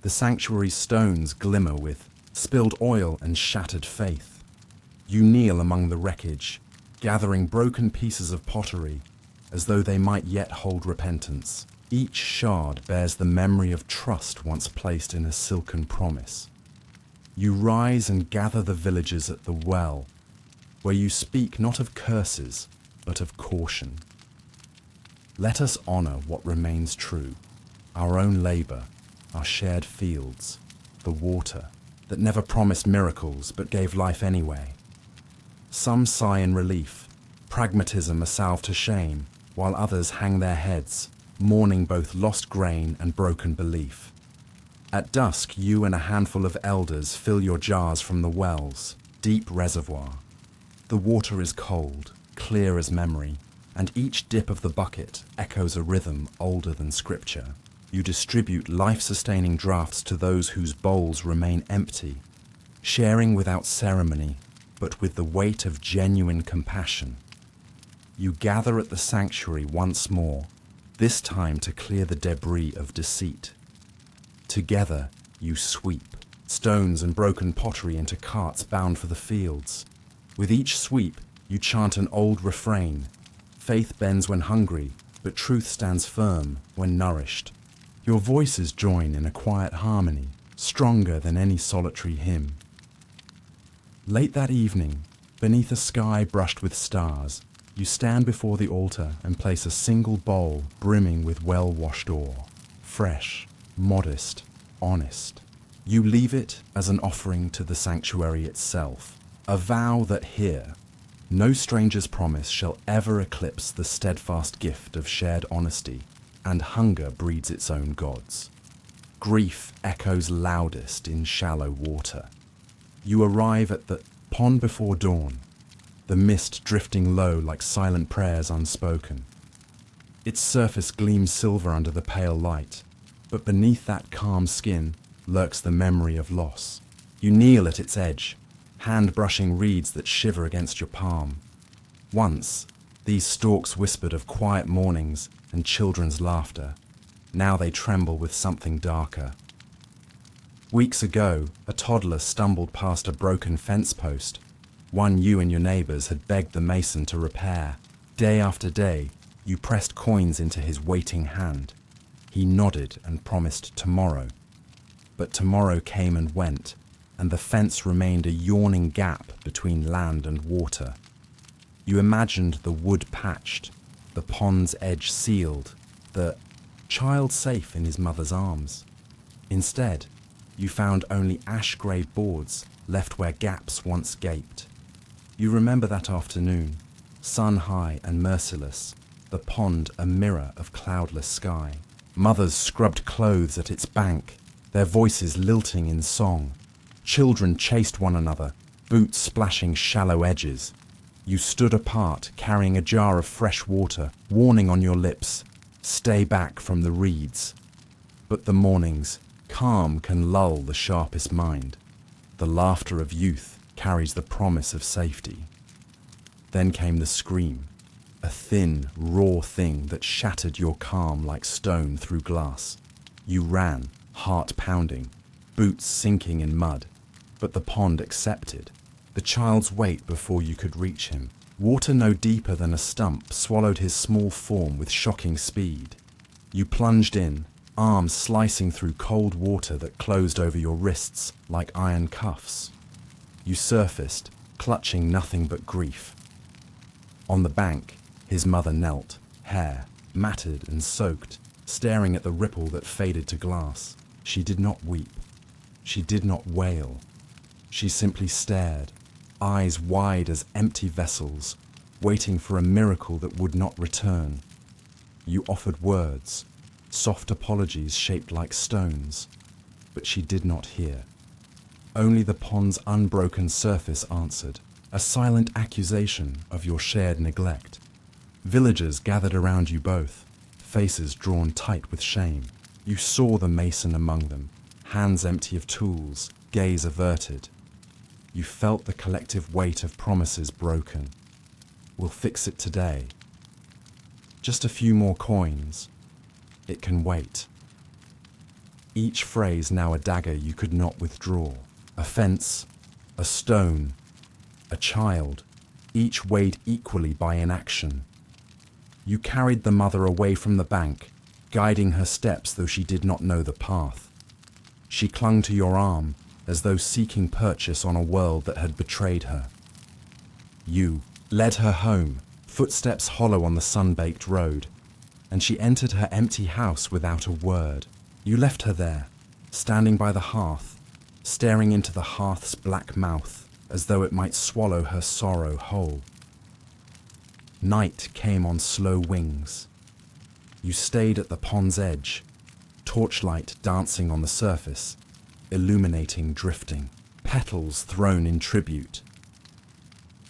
The sanctuary's stones glimmer with spilled oil and shattered faith. You kneel among the wreckage, gathering broken pieces of pottery as though they might yet hold repentance. Each shard bears the memory of trust once placed in a silken promise. You rise and gather the villagers at the well, where you speak not of curses, but of caution. Let us honor what remains true, our own labor, our shared fields, the water that never promised miracles but gave life anyway. Some sigh in relief, pragmatism a salve to shame, while others hang their heads, mourning both lost grain and broken belief. At dusk, you and a handful of elders fill your jars from the well's deep reservoir. The water is cold, clear as memory, and each dip of the bucket echoes a rhythm older than scripture. You distribute life-sustaining draughts to those whose bowls remain empty, sharing without ceremony, but with the weight of genuine compassion. You gather at the sanctuary once more, this time to clear the debris of deceit. Together, you sweep stones and broken pottery into carts bound for the fields. With each sweep, you chant an old refrain. Faith bends when hungry, but truth stands firm when nourished. Your voices join in a quiet harmony, stronger than any solitary hymn. Late that evening, beneath a sky brushed with stars, you stand before the altar and place a single bowl brimming with well-washed ore, fresh, modest, honest. You leave it as an offering to the sanctuary itself, a vow that here, no stranger's promise shall ever eclipse the steadfast gift of shared honesty, and hunger breeds its own gods. Grief echoes loudest in shallow water. You arrive at the pond before dawn, the mist drifting low like silent prayers unspoken. Its surface gleams silver under the pale light, but beneath that calm skin lurks the memory of loss. You kneel at its edge, hand brushing reeds that shiver against your palm. Once, these stalks whispered of quiet mornings and children's laughter. Now they tremble with something darker. Weeks ago, a toddler stumbled past a broken fence post, one you and your neighbors had begged the mason to repair. Day after day, you pressed coins into his waiting hand. He nodded and promised tomorrow. But tomorrow came and went, and the fence remained a yawning gap between land and water. You imagined the wood patched, the pond's edge sealed, the child safe in his mother's arms. Instead, you found only ash-grey boards left where gaps once gaped. You remember that afternoon, sun high and merciless, the pond a mirror of cloudless sky. Mothers scrubbed clothes at its bank, their voices lilting in song. Children chased one another, boots splashing shallow edges. You stood apart, carrying a jar of fresh water, warning on your lips, "Stay back from the reeds." But the morning's calm can lull the sharpest mind. The laughter of youth carries the promise of safety. Then came the scream, a thin, raw thing that shattered your calm like stone through glass. You ran, heart pounding, boots sinking in mud, but the pond accepted. The child's weight before you could reach him. Water no deeper than a stump swallowed his small form with shocking speed. You plunged in, arms slicing through cold water that closed over your wrists like iron cuffs. You surfaced, clutching nothing but grief. On the bank, his mother knelt, hair matted and soaked, staring at the ripple that faded to glass. She did not weep. She did not wail. She simply stared, eyes wide as empty vessels, waiting for a miracle that would not return. You offered words, soft apologies shaped like stones, but she did not hear. Only the pond's unbroken surface answered, a silent accusation of your shared neglect. Villagers gathered around you both, faces drawn tight with shame. You saw the mason among them, hands empty of tools, gaze averted. You felt the collective weight of promises broken. We'll fix it today. Just a few more coins. It can wait. Each phrase now a dagger you could not withdraw. A fence, a stone, a child, each weighed equally by inaction. You carried the mother away from the bank, guiding her steps though she did not know the path. She clung to your arm as though seeking purchase on a world that had betrayed her. You led her home, footsteps hollow on the sun-baked road, and she entered her empty house without a word. You left her there, standing by the hearth, staring into the hearth's black mouth as though it might swallow her sorrow whole. Night came on slow wings. You stayed at the pond's edge, torchlight dancing on the surface, illuminating drifting, petals thrown in tribute.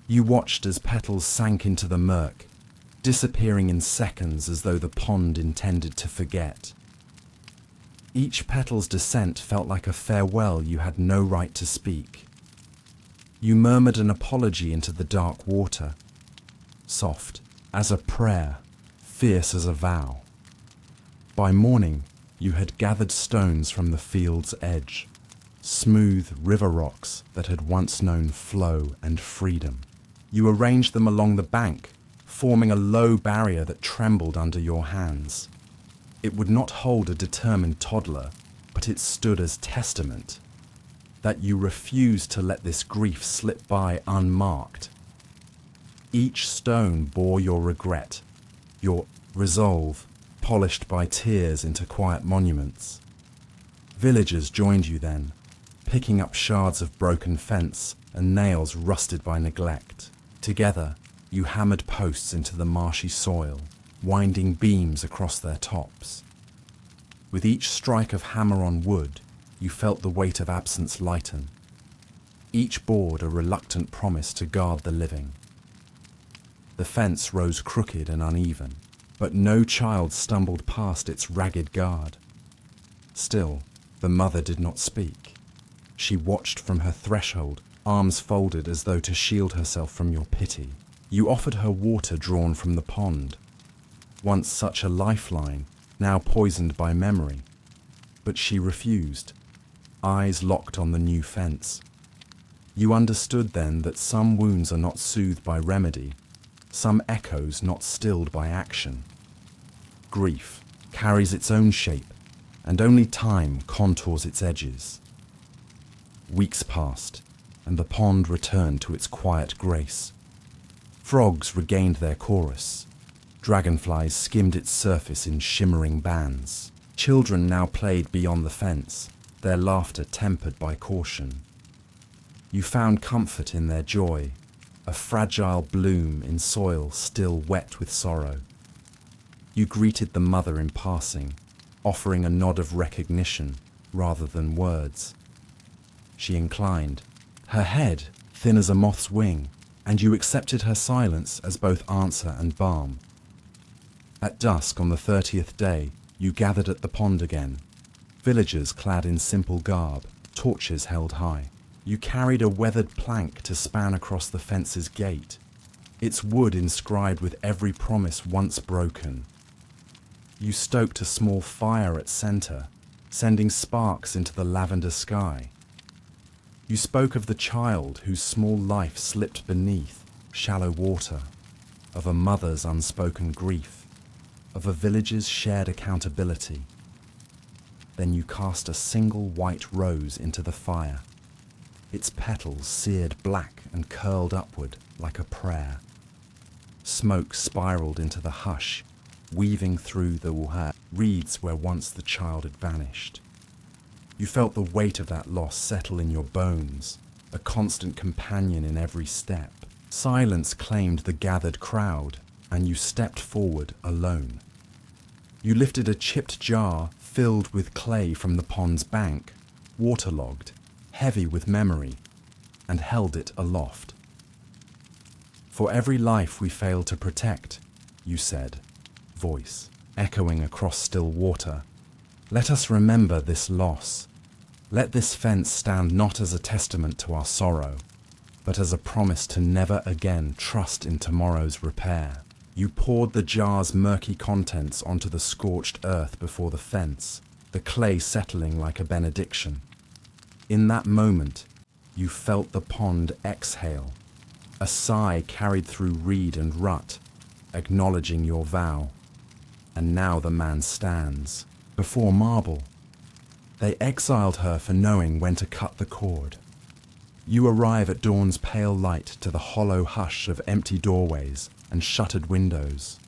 You watched as petals sank into the murk, disappearing in seconds as though the pond intended to forget. Each petal's descent felt like a farewell you had no right to speak. You murmured an apology into the dark water, soft as a prayer, fierce as a vow. By morning, you had gathered stones from the field's edge, smooth river rocks that had once known flow and freedom. You arranged them along the bank, forming a low barrier that trembled under your hands. It would not hold a determined toddler, but it stood as testament that you refused to let this grief slip by unmarked. Each stone bore your regret, your resolve, polished by tears into quiet monuments. Villagers joined you then, picking up shards of broken fence and nails rusted by neglect. Together, you hammered posts into the marshy soil, winding beams across their tops. With each strike of hammer on wood, you felt the weight of absence lighten. Each board a reluctant promise to guard the living. The fence rose crooked and uneven, but no child stumbled past its ragged guard. Still, the mother did not speak. She watched from her threshold, arms folded as though to shield herself from your pity. You offered her water drawn from the pond, once such a lifeline, now poisoned by memory. But she refused, eyes locked on the new fence. You understood then that some wounds are not soothed by remedy, some echoes not stilled by action. Grief carries its own shape, and only time contours its edges. Weeks passed, and the pond returned to its quiet grace. Frogs regained their chorus. Dragonflies skimmed its surface in shimmering bands. Children now played beyond the fence, their laughter tempered by caution. You found comfort in their joy, a fragile bloom in soil still wet with sorrow. You greeted the mother in passing, offering a nod of recognition rather than words. She inclined, her head thin as a moth's wing, and you accepted her silence as both answer and balm. At dusk on the 30th day, you gathered at the pond again, Villagers clad in simple garb, torches held high. You carried a weathered plank to span across the fence's gate, its wood inscribed with every promise once broken. You stoked a small fire at center, sending sparks into the lavender sky. You spoke of the child whose small life slipped beneath shallow water, of a mother's unspoken grief, of a village's shared accountability. Then you cast a single white rose into the fire, its petals seared black and curled upward like a prayer. Smoke spiraled into the hush, weaving through the reeds where once the child had vanished. You felt the weight of that loss settle in your bones, a constant companion in every step. Silence claimed the gathered crowd, and you stepped forward alone. You lifted a chipped jar filled with clay from the pond's bank, waterlogged, heavy with memory, and held it aloft. For every life we fail to protect, you said, voice echoing across still water, let us remember this loss. Let this fence stand not as a testament to our sorrow, but as a promise to never again trust in tomorrow's repair. You poured the jar's murky contents onto the scorched earth before the fence, the clay settling like a benediction. In that moment, you felt the pond exhale, a sigh carried through reed and rut, acknowledging your vow. And now the man stands before marble. They exiled her for knowing when to cut the cord. You arrive at dawn's pale light to the hollow hush of empty doorways and shuttered windows.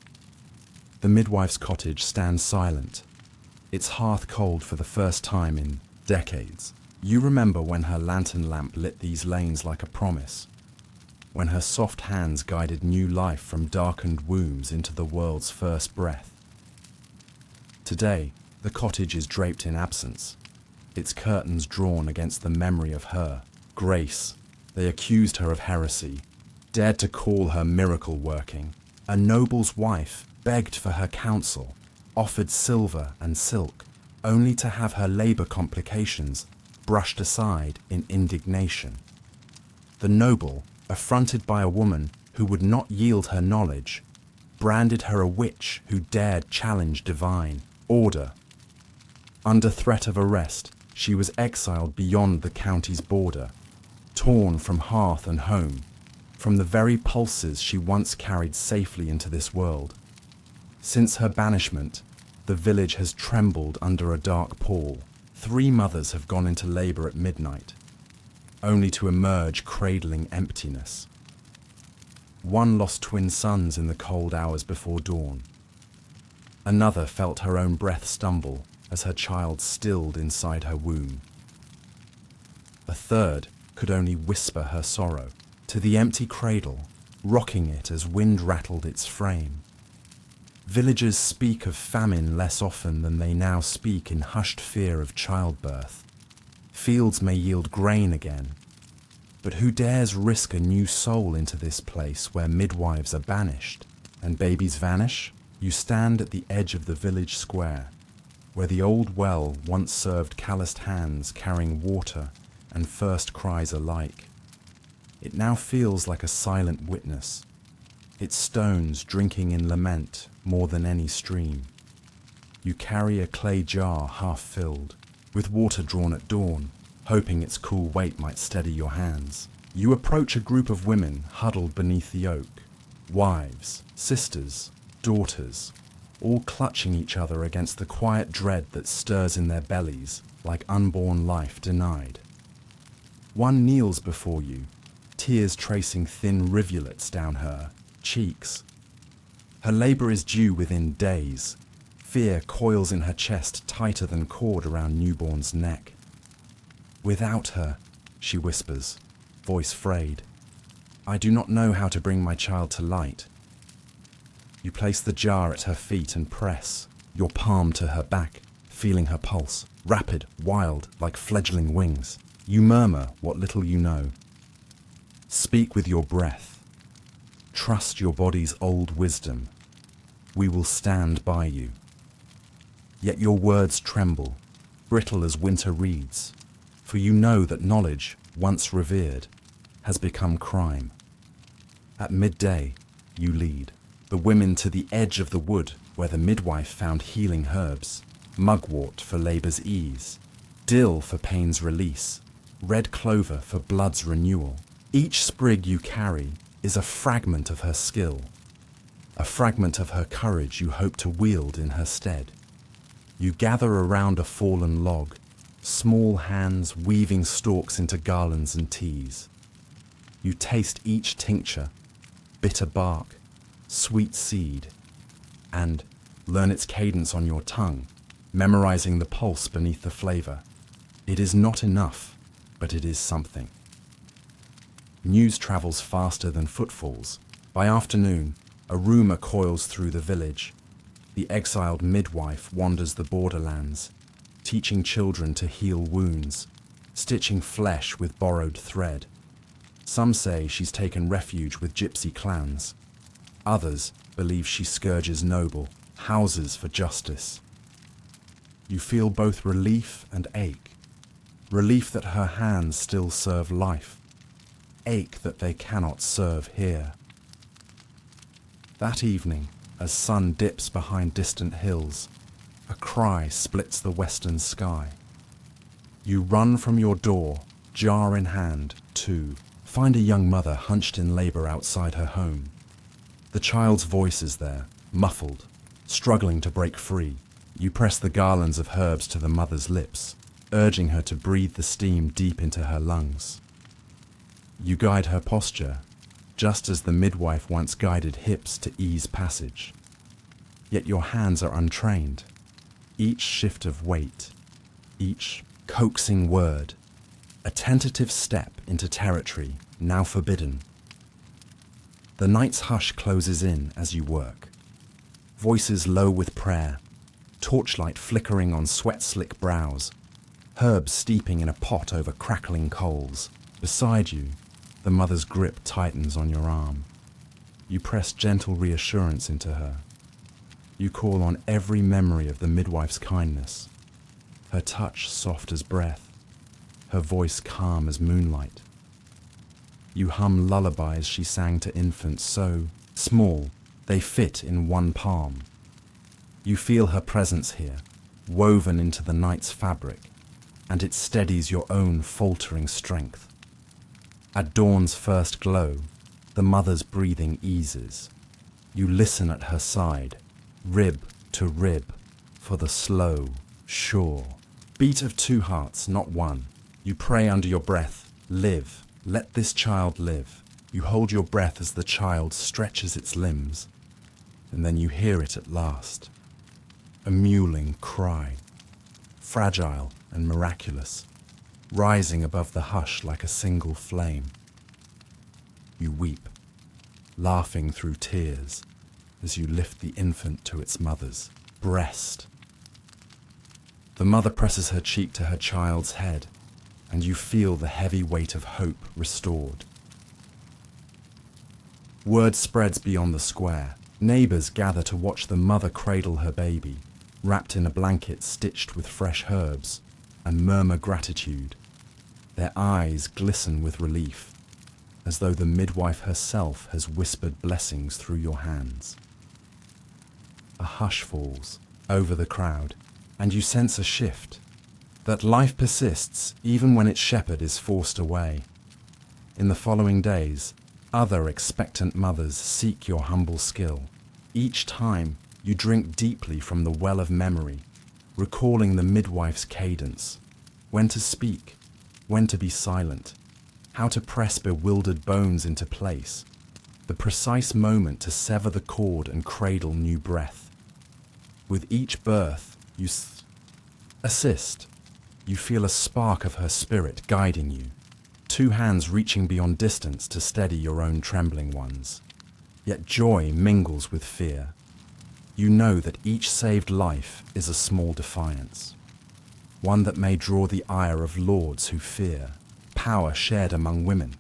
The midwife's cottage stands silent, its hearth cold for the first time in decades. You remember when her lantern lamp lit these lanes like a promise, when her soft hands guided new life from darkened wombs into the world's first breath. Today, the cottage is draped in absence, its curtains drawn against the memory of her. Grace, they accused her of heresy, dared to call her miracle working. A noble's wife begged for her counsel, offered silver and silk, only to have her labor complications brushed aside in indignation. The noble, affronted by a woman who would not yield her knowledge, branded her a witch who dared challenge divine order. Under threat of arrest, she was exiled beyond the county's border, torn from hearth and home, from the very pulses she once carried safely into this world. Since her banishment, the village has trembled under a dark pall. 3 mothers have gone into labor at midnight, only to emerge cradling emptiness. One lost twin sons in the cold hours before dawn. Another felt her own breath stumble as her child stilled inside her womb. A third could only whisper her sorrow to the empty cradle, rocking it as wind rattled its frame. Villagers speak of famine less often than they now speak in hushed fear of childbirth. Fields may yield grain again, but who dares risk a new soul into this place where midwives are banished and babies vanish? You stand at the edge of the village square, where the old well once served calloused hands carrying water and first cries alike. It now feels like a silent witness, its stones drinking in lament more than any stream. You carry a clay jar half filled, with water drawn at dawn, hoping its cool weight might steady your hands. You approach a group of women huddled beneath the oak, wives, sisters, daughters, all clutching each other against the quiet dread that stirs in their bellies like unborn life denied. One kneels before you, tears tracing thin rivulets down her cheeks. Her labor is due within days. Fear coils in her chest tighter than cord around newborn's neck. Without her, she whispers, voice frayed, I do not know how to bring my child to light. You place the jar at her feet and press, your palm to her back, feeling her pulse, rapid, wild, like fledgling wings. You murmur what little you know. Speak with your breath. Trust your body's old wisdom. We will stand by you. Yet your words tremble. brittle as winter reeds, for you know that knowledge, once revered, has become crime. At midday, you lead the women to the edge of the wood where the midwife found healing herbs, mugwort for labour's ease, dill for pain's release, red clover for blood's renewal. Each sprig you carry is a fragment of her skill, a fragment of her courage you hope to wield in her stead. You gather around a fallen log, small hands weaving stalks into garlands and teas. You taste each tincture, bitter bark, sweet seed, and learn its cadence on your tongue, memorizing the pulse beneath the flavor. It is not enough, but it is something. News travels faster than footfalls. By afternoon, a rumor coils through the village. The exiled midwife wanders the borderlands, teaching children to heal wounds, stitching flesh with borrowed thread. Some say she's taken refuge with gypsy clans. Others believe she scourges noble, houses for justice. You feel both relief and ache. Relief that her hands still serve life. Ache that they cannot serve here. That evening, as sun dips behind distant hills, a cry splits the western sky. You run from your door, jar in hand, to find a young mother hunched in labour outside her home. The child's voice is there, muffled, struggling to break free. You press the garlands of herbs to the mother's lips, urging her to breathe the steam deep into her lungs. You guide her posture, just as the midwife once guided hips to ease passage. Yet your hands are untrained. Each shift of weight, each coaxing word, a tentative step into territory now forbidden. The night's hush closes in as you work. Voices low with prayer, torchlight flickering on sweat-slick brows, herbs steeping in a pot over crackling coals. Beside you, the mother's grip tightens on your arm. You press gentle reassurance into her. You call on every memory of the midwife's kindness, her touch soft as breath, her voice calm as moonlight. You hum lullabies she sang to infants so small they fit in one palm. You feel her presence here, woven into the night's fabric, and it steadies your own faltering strength. At dawn's first glow, the mother's breathing eases. You listen at her side, rib to rib, for the slow, sure beat of two hearts, not one. You pray under your breath, live, let this child live. You hold your breath as the child stretches its limbs, and then you hear it at last. A mewling cry, fragile and miraculous, rising above the hush like a single flame. You weep, laughing through tears, as you lift the infant to its mother's breast. The mother presses her cheek to her child's head, and you feel the heavy weight of hope restored. Word spreads beyond the square. Neighbours gather to watch the mother cradle her baby, wrapped in a blanket stitched with fresh herbs, and murmur gratitude. Their eyes glisten with relief, as though the midwife herself has whispered blessings through your hands. A hush falls over the crowd, and you sense a shift, that life persists even when its shepherd is forced away. In the following days, other expectant mothers seek your humble skill. Each time, you drink deeply from the well of memory, recalling the midwife's cadence, when to speak, when to be silent, how to press bewildered bones into place, the precise moment to sever the cord and cradle new breath. With each birth, you assist. You feel a spark of her spirit guiding you, two hands reaching beyond distance to steady your own trembling ones. Yet joy mingles with fear. You know that each saved life is a small defiance, one that may draw the ire of lords who fear power shared among women.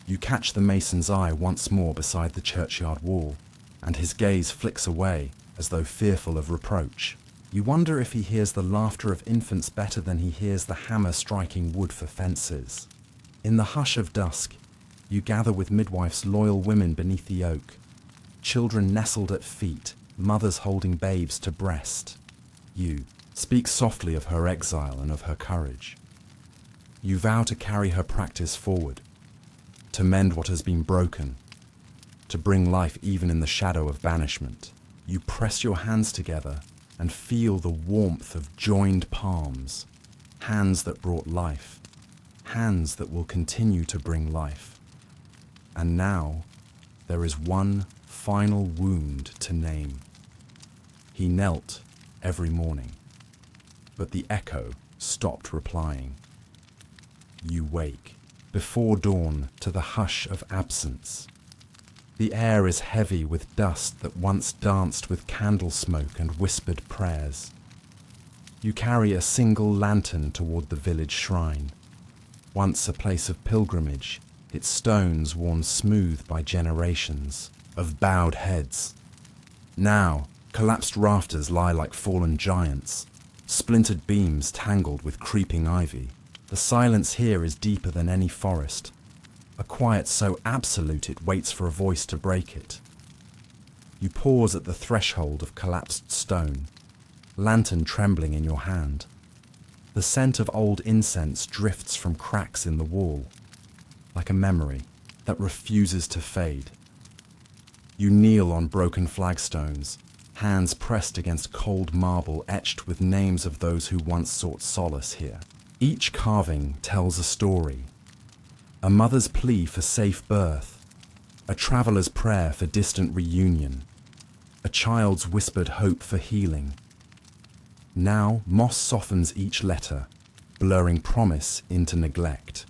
You catch the mason's eye once more beside the churchyard wall, and his gaze flicks away as though fearful of reproach. You wonder if he hears the laughter of infants better than he hears the hammer striking wood for fences. In the hush of dusk, you gather with midwives loyal women beneath the oak, children nestled at feet, mothers holding babes to breast. You speak softly of her exile and of her courage. You vow to carry her practice forward, to mend what has been broken, to bring life even in the shadow of banishment. You press your hands together and feel the warmth of joined palms, hands that brought life, hands that will continue to bring life. And now there is one final wound to name. He knelt every morning, but the echo stopped replying. You wake before dawn to the hush of absence. The air is heavy with dust that once danced with candle smoke and whispered prayers. You carry a single lantern toward the village shrine, once a place of pilgrimage, its stones worn smooth by generations of bowed heads. Now, collapsed rafters lie like fallen giants, splintered beams tangled with creeping ivy. The silence here is deeper than any forest, a quiet so absolute it waits for a voice to break it. You pause at the threshold of collapsed stone, lantern trembling in your hand. The scent of old incense drifts from cracks in the wall, like a memory that refuses to fade. You kneel on broken flagstones, hands pressed against cold marble etched with names of those who once sought solace here. Each carving tells a story. A mother's plea for safe birth, a traveler's prayer for distant reunion, a child's whispered hope for healing. Now moss softens each letter, blurring promise into neglect.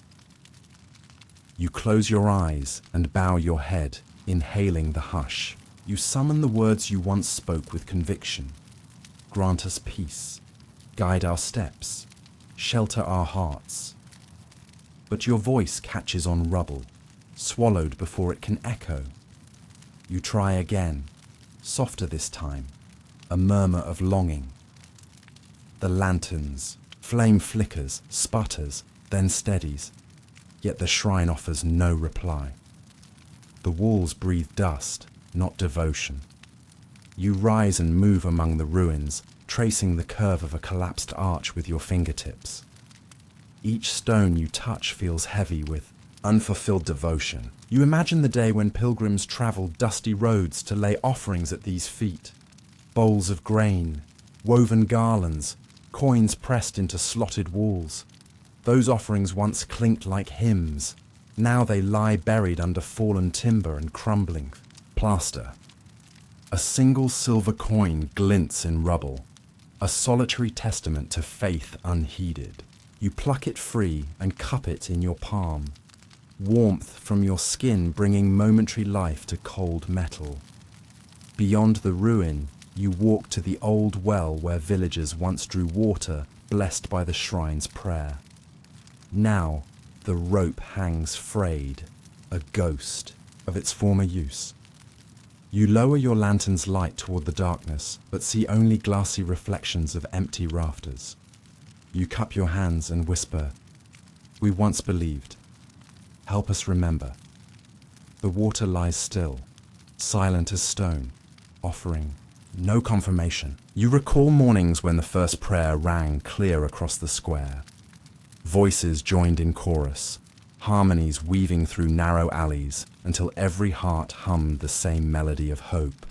You close your eyes and bow your head, inhaling the hush. You summon the words you once spoke with conviction. Grant us peace, guide our steps, shelter our hearts. But your voice catches on rubble, swallowed before it can echo. You try again, softer this time, a murmur of longing. The lanterns, flame flickers, sputters, then steadies, yet the shrine offers no reply. The walls breathe dust, not devotion. You rise and move among the ruins, tracing the curve of a collapsed arch with your fingertips. Each stone you touch feels heavy with unfulfilled devotion. You imagine the day when pilgrims traveled dusty roads to lay offerings at these feet. Bowls of grain, woven garlands, coins pressed into slotted walls. Those offerings once clinked like hymns. Now they lie buried under fallen timber and crumbling plaster. A single silver coin glints in rubble, a solitary testament to faith unheeded. You pluck it free and cup it in your palm, warmth from your skin bringing momentary life to cold metal. Beyond the ruin, you walk to the old well where villagers once drew water blessed by the shrine's prayer. Now, the rope hangs frayed, a ghost of its former use. You lower your lantern's light toward the darkness, but see only glassy reflections of empty rafters. You cup your hands and whisper, "We once believed. Help us remember." The water lies still, silent as stone, offering no confirmation. You recall mornings when the first prayer rang clear across the square. Voices joined in chorus, harmonies weaving through narrow alleys until every heart hummed the same melody of hope.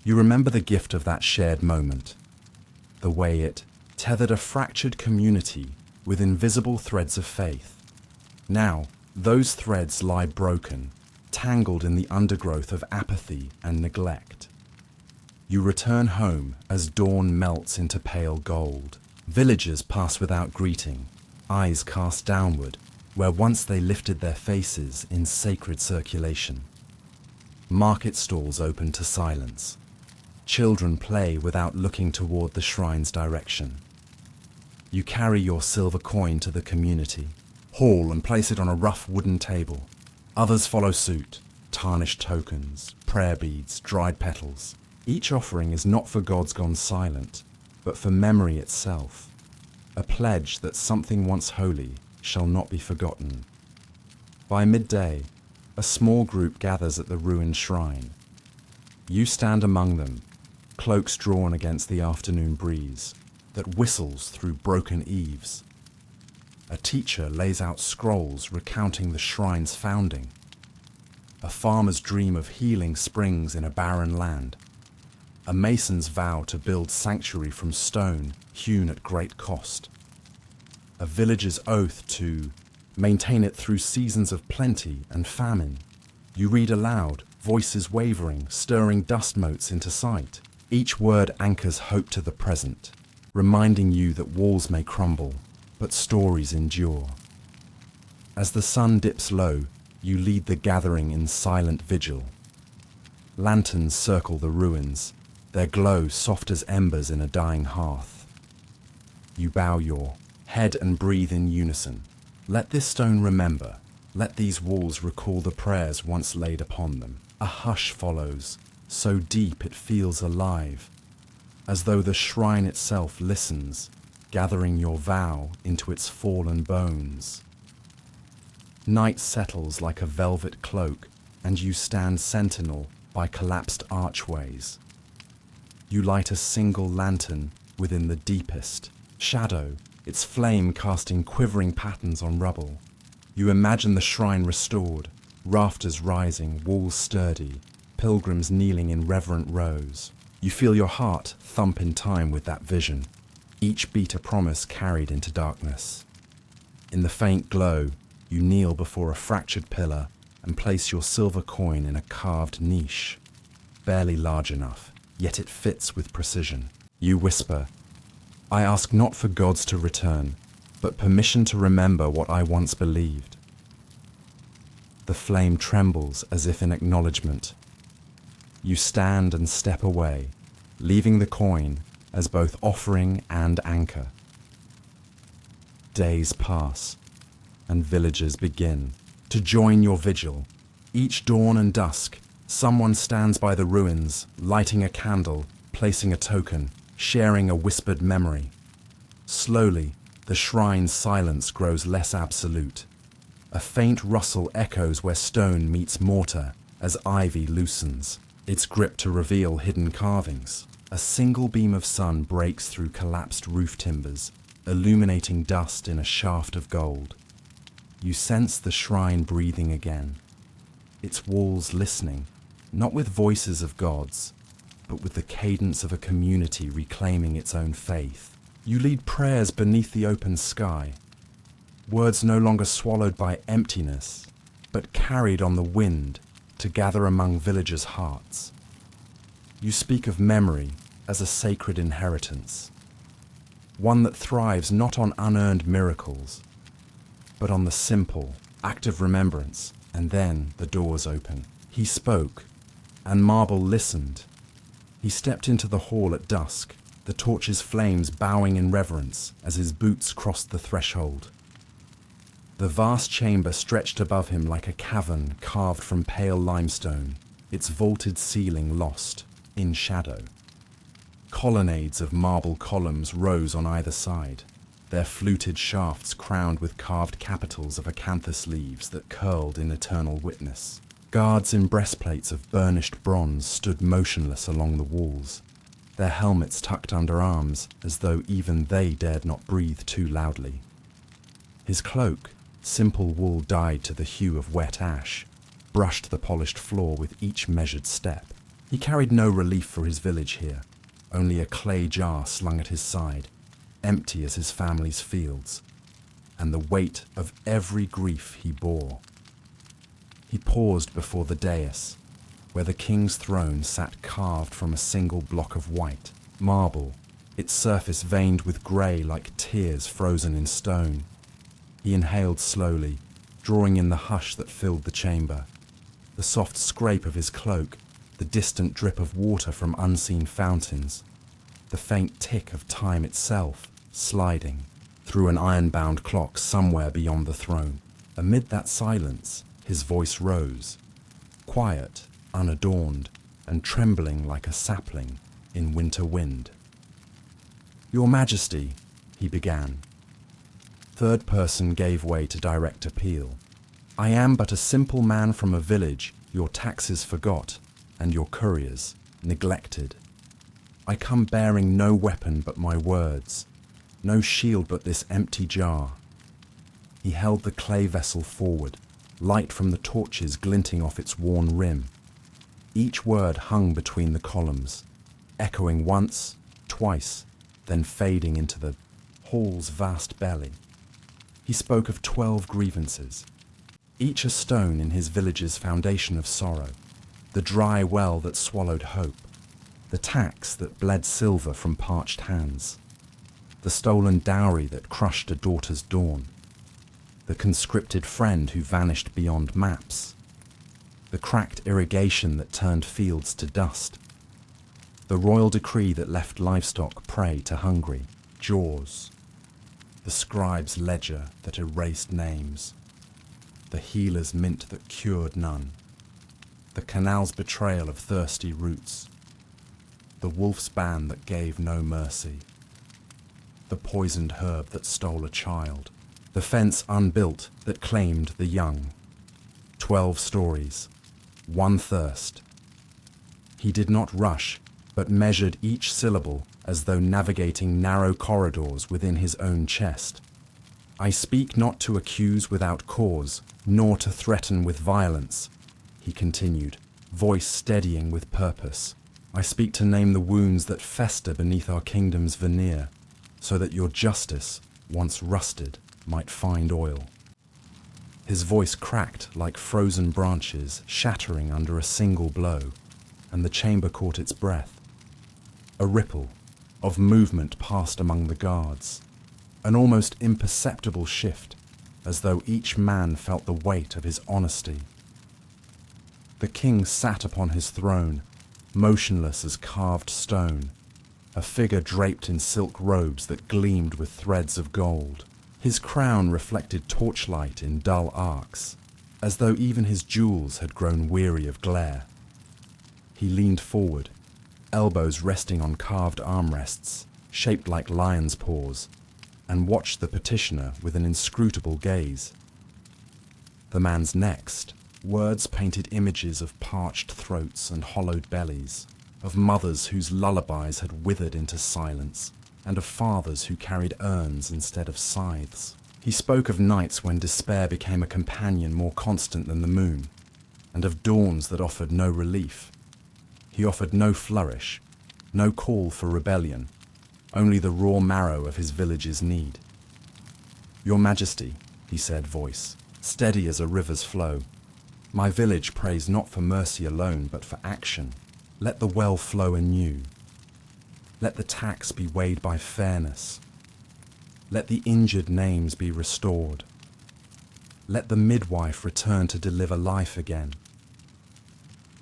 You remember the gift of that shared moment, the way it tethered a fractured community with invisible threads of faith. Now, those threads lie broken, tangled in the undergrowth of apathy and neglect. You return home as dawn melts into pale gold. Villagers pass without greeting, eyes cast downward, where once they lifted their faces in sacred circulation. Market stalls open to silence. Children play without looking toward the shrine's direction. You carry your silver coin to the community, haul and place it on a rough wooden table. Others follow suit, tarnished tokens, prayer beads, dried petals. Each offering is not for gods gone silent, but for memory itself, a pledge that something once holy shall not be forgotten. By midday, a small group gathers at the ruined shrine. You stand among them, cloaks drawn against the afternoon breeze that whistles through broken eaves. A teacher lays out scrolls recounting the shrine's founding. A farmer's dream of healing springs in a barren land. A mason's vow to build sanctuary from stone hewn at great cost. A villager's oath to maintain it through seasons of plenty and famine. You read aloud, voices wavering, stirring dust motes into sight. Each word anchors hope to the present, reminding you that walls may crumble, but stories endure. As the sun dips low, you lead the gathering in silent vigil. Lanterns circle the ruins, their glow soft as embers in a dying hearth. You bow your head and breathe in unison. Let this stone remember, let these walls recall the prayers once laid upon them. A hush follows, so deep it feels alive, as though the shrine itself listens, gathering your vow into its fallen bones. Night settles like a velvet cloak, and you stand sentinel by collapsed archways. You light a single lantern within the deepest shadow, its flame casting quivering patterns on rubble. You imagine the shrine restored, rafters rising, walls sturdy, pilgrims kneeling in reverent rows. You feel your heart thump in time with that vision, each beat a promise carried into darkness. In the faint glow, you kneel before a fractured pillar and place your silver coin in a carved niche, barely large enough, yet it fits with precision. You whisper, "I ask not for gods to return, but permission to remember what I once believed." The flame trembles as if in acknowledgement. You stand and step away, leaving the coin as both offering and anchor. Days pass, and villagers begin to join your vigil. Each dawn and dusk, someone stands by the ruins, lighting a candle, placing a token, sharing a whispered memory. Slowly, the shrine's silence grows less absolute. A faint rustle echoes where stone meets mortar as ivy loosens, its grip to reveal hidden carvings. A single beam of sun breaks through collapsed roof timbers, illuminating dust in a shaft of gold. You sense the shrine breathing again, its walls listening, not with voices of gods, but with the cadence of a community reclaiming its own faith. You lead prayers beneath the open sky, words no longer swallowed by emptiness, but carried on the wind to gather among villagers' hearts. You speak of memory as a sacred inheritance, one that thrives not on unearned miracles, but on the simple act of remembrance. And then the doors open. He spoke, and Marble listened. He stepped into the hall at dusk, the torch's flames bowing in reverence as his boots crossed the threshold. The vast chamber stretched above him like a cavern carved from pale limestone, its vaulted ceiling lost in shadow. Colonnades of marble columns rose on either side, their fluted shafts crowned with carved capitals of acanthus leaves that curled in eternal witness. Guards in breastplates of burnished bronze stood motionless along the walls, their helmets tucked under arms as though even they dared not breathe too loudly. His cloak, simple wool dyed to the hue of wet ash, brushed the polished floor with each measured step. He carried no relief for his village here, only a clay jar slung at his side, empty as his family's fields, and the weight of every grief he bore. He paused before the dais, where the king's throne sat carved from a single block of white marble, its surface veined with grey like tears frozen in stone. He inhaled slowly, drawing in the hush that filled the chamber, the soft scrape of his cloak, the distant drip of water from unseen fountains, the faint tick of time itself sliding through an iron-bound clock somewhere beyond the throne. Amid that silence, his voice rose, quiet, unadorned, and trembling like a sapling in winter wind. "Your Majesty," he began. Third person gave way to direct appeal. "I am but a simple man from a village your taxes forgot and your couriers neglected. I come bearing no weapon but my words, no shield but this empty jar." He held the clay vessel forward, light from the torches glinting off its worn rim. Each word hung between the columns, echoing once, twice, then fading into the hall's vast belly. He spoke of 12 grievances, each a stone in his village's foundation of sorrow, the dry well that swallowed hope, the tax that bled silver from parched hands, the stolen dowry that crushed a daughter's dawn, the conscripted friend who vanished beyond maps, the cracked irrigation that turned fields to dust, the royal decree that left livestock prey to hungry jaws, the scribe's ledger that erased names, the healer's mint that cured none, the canal's betrayal of thirsty roots, the wolf's ban that gave no mercy, the poisoned herb that stole a child, the fence unbuilt that claimed the young. 12 stories, one thirst. He did not rush, but measured each syllable as though navigating narrow corridors within his own chest. "I speak not to accuse without cause, nor to threaten with violence," he continued, voice steadying with purpose. "I speak to name the wounds that fester beneath our kingdom's veneer, so that your justice, once rusted, might find oil." His voice cracked like frozen branches shattering under a single blow, and the chamber caught its breath. A ripple of movement passed among the guards, an almost imperceptible shift, as though each man felt the weight of his honesty. The king sat upon his throne, motionless as carved stone, a figure draped in silk robes that gleamed with threads of gold. His crown reflected torchlight in dull arcs, as though even his jewels had grown weary of glare. He leaned forward, elbows resting on carved armrests, shaped like lion's paws, and watched the petitioner with an inscrutable gaze. The man's next, words painted images of parched throats and hollowed bellies, of mothers whose lullabies had withered into silence, and of fathers who carried urns instead of scythes. He spoke of nights when despair became a companion more constant than the moon, and of dawns that offered no relief. He offered no flourish, no call for rebellion, only the raw marrow of his village's need. "Your Majesty," he said, voice steady as a river's flow, "my village prays not for mercy alone, but for action. Let the well flow anew. Let the tax be weighed by fairness. Let the injured names be restored. Let the midwife return to deliver life again.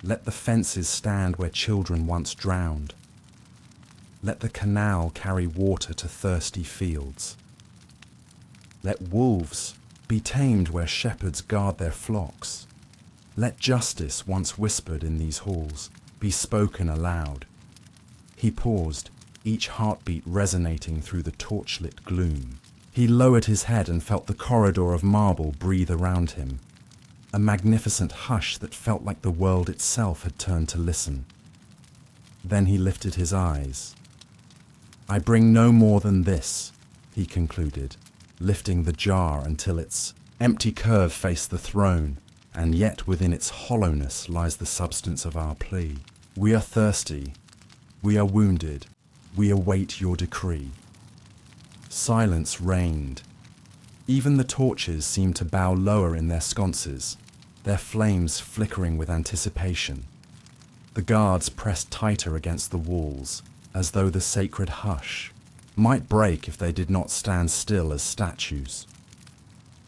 Let the fences stand where children once drowned. Let the canal carry water to thirsty fields. Let wolves be tamed where shepherds guard their flocks. Let justice, once whispered in these halls, be spoken aloud." He paused, each heartbeat resonating through the torchlit gloom. He lowered his head and felt the corridor of marble breathe around him, a magnificent hush that felt like the world itself had turned to listen. Then he lifted his eyes. "I bring no more than this," he concluded, lifting the jar until its empty curve faced the throne, and yet within its hollowness lies the substance of our plea. "We are thirsty. We are wounded. We await your decree." Silence reigned. Even the torches seemed to bow lower in their sconces, their flames flickering with anticipation. The guards pressed tighter against the walls, as though the sacred hush might break if they did not stand still as statues.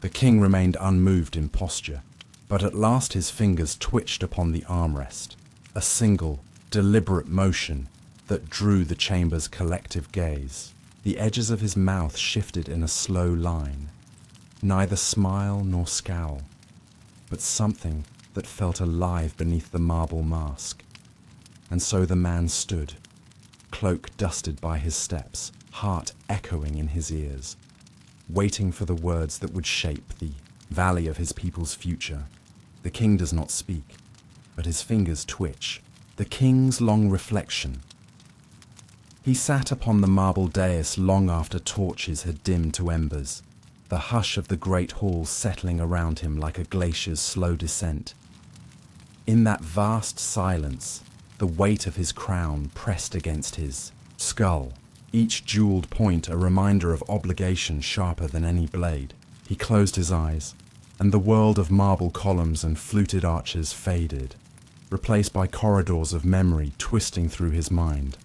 The king remained unmoved in posture, but at last his fingers twitched upon the armrest, a single, deliberate motion that drew the chamber's collective gaze. The edges of his mouth shifted in a slow line, neither smile nor scowl, but something that felt alive beneath the marble mask. And so the man stood, cloak dusted by his steps, heart echoing in his ears, waiting for the words that would shape the valley of his people's future. The king does not speak, but his fingers twitch. The king's long reflection. He sat upon the marble dais long after torches had dimmed to embers, the hush of the great hall settling around him like a glacier's slow descent. In that vast silence, the weight of his crown pressed against his skull, each jeweled point a reminder of obligation sharper than any blade. He closed his eyes, and the world of marble columns and fluted arches faded, replaced by corridors of memory twisting through his mind.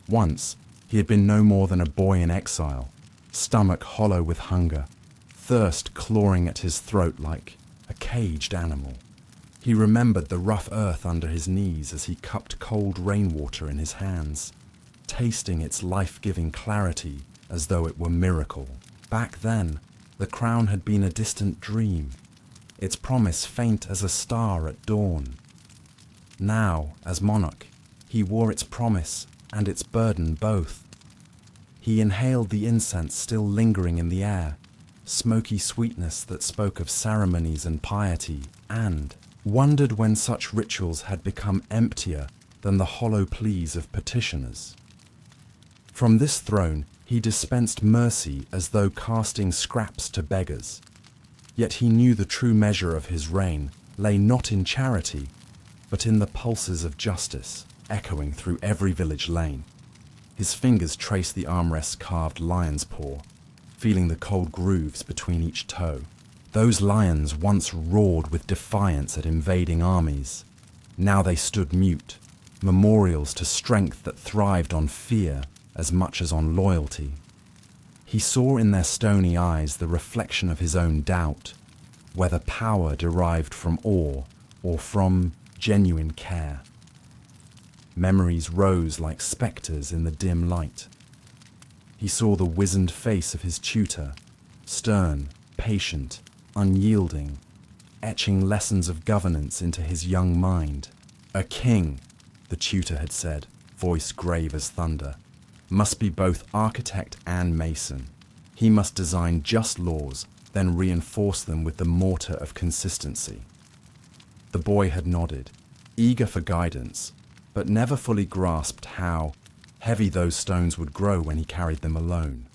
Once, he had been no more than a boy in exile, stomach hollow with hunger, thirst clawing at his throat like a caged animal. He remembered the rough earth under his knees as he cupped cold rainwater in his hands, tasting its life-giving clarity as though it were miracle. Back then, the crown had been a distant dream, its promise faint as a star at dawn. Now, as monarch, he wore its promise and its burden both. He inhaled the incense still lingering in the air, smoky sweetness that spoke of ceremonies and piety, and wondered when such rituals had become emptier than the hollow pleas of petitioners. From this throne he dispensed mercy as though casting scraps to beggars. Yet he knew the true measure of his reign lay not in charity, but in the pulses of justice, echoing through every village lane. His fingers traced the armrest's carved lion's paw, feeling the cold grooves between each toe. Those lions once roared with defiance at invading armies. Now they stood mute, memorials to strength that thrived on fear as much as on loyalty. He saw in their stony eyes the reflection of his own doubt, whether power derived from awe or from genuine care. Memories rose like spectres in the dim light. He saw the wizened face of his tutor, stern, patient, unyielding, etching lessons of governance into his young mind. A king, the tutor had said, voice grave as thunder, must be both architect and mason. He must design just laws, then reinforce them with the mortar of consistency. The boy had nodded, eager for guidance, but never fully grasped how heavy those stones would grow when he carried them alone.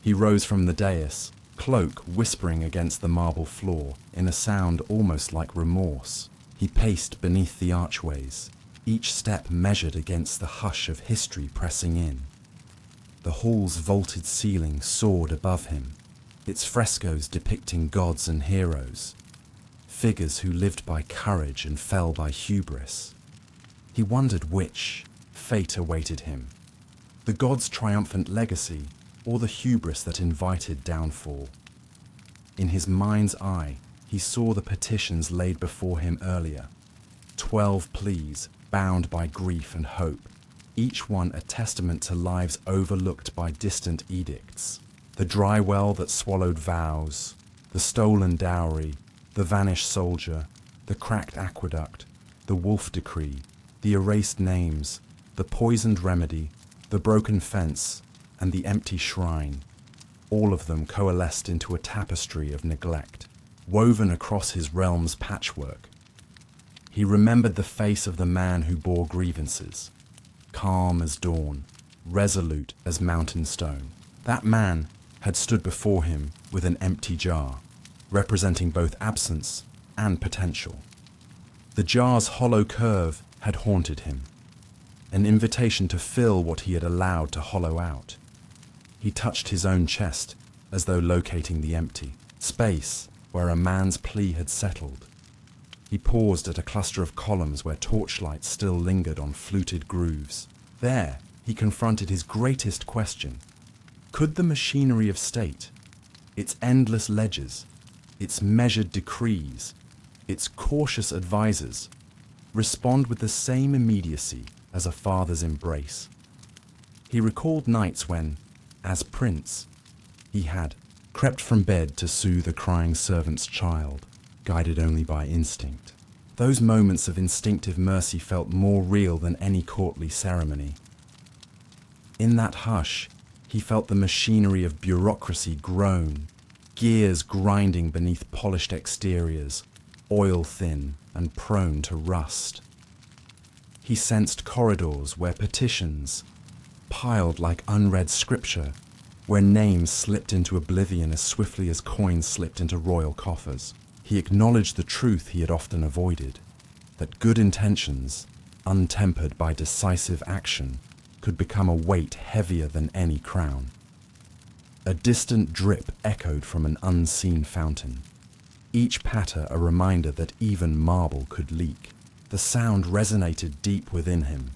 He rose from the dais, cloak whispering against the marble floor in a sound almost like remorse. He paced beneath the archways, each step measured against the hush of history pressing in. The hall's vaulted ceiling soared above him, its frescoes depicting gods and heroes, figures who lived by courage and fell by hubris. He wondered which fate awaited him, the god's triumphant legacy or the hubris that invited downfall. In his mind's eye, he saw the petitions laid before him earlier, 12 pleas bound by grief and hope, each one a testament to lives overlooked by distant edicts. The dry well that swallowed vows, the stolen dowry, the vanished soldier, the cracked aqueduct, the wolf decree, the erased names, the poisoned remedy, the broken fence, and the empty shrine, all of them coalesced into a tapestry of neglect, woven across his realm's patchwork. He remembered the face of the man who bore grievances, calm as dawn, resolute as mountain stone. That man had stood before him with an empty jar, representing both absence and potential. The jar's hollow curve had haunted him, an invitation to fill what he had allowed to hollow out. He touched his own chest as though locating the empty space where a man's plea had settled. He paused at a cluster of columns where torchlight still lingered on fluted grooves. There, he confronted his greatest question. Could the machinery of state, its endless ledgers, its measured decrees, its cautious advisers, respond with the same immediacy as a father's embrace? He recalled nights when, as prince, he had crept from bed to soothe a crying servant's child, guided only by instinct. Those moments of instinctive mercy felt more real than any courtly ceremony. In that hush, he felt the machinery of bureaucracy groan, gears grinding beneath polished exteriors, oil thin and prone to rust. He sensed corridors where petitions, piled like unread scripture, where names slipped into oblivion as swiftly as coins slipped into royal coffers. He acknowledged the truth he had often avoided, that good intentions, untempered by decisive action, could become a weight heavier than any crown. A distant drip echoed from an unseen fountain, each patter a reminder that even marble could leak. The sound resonated deep within him,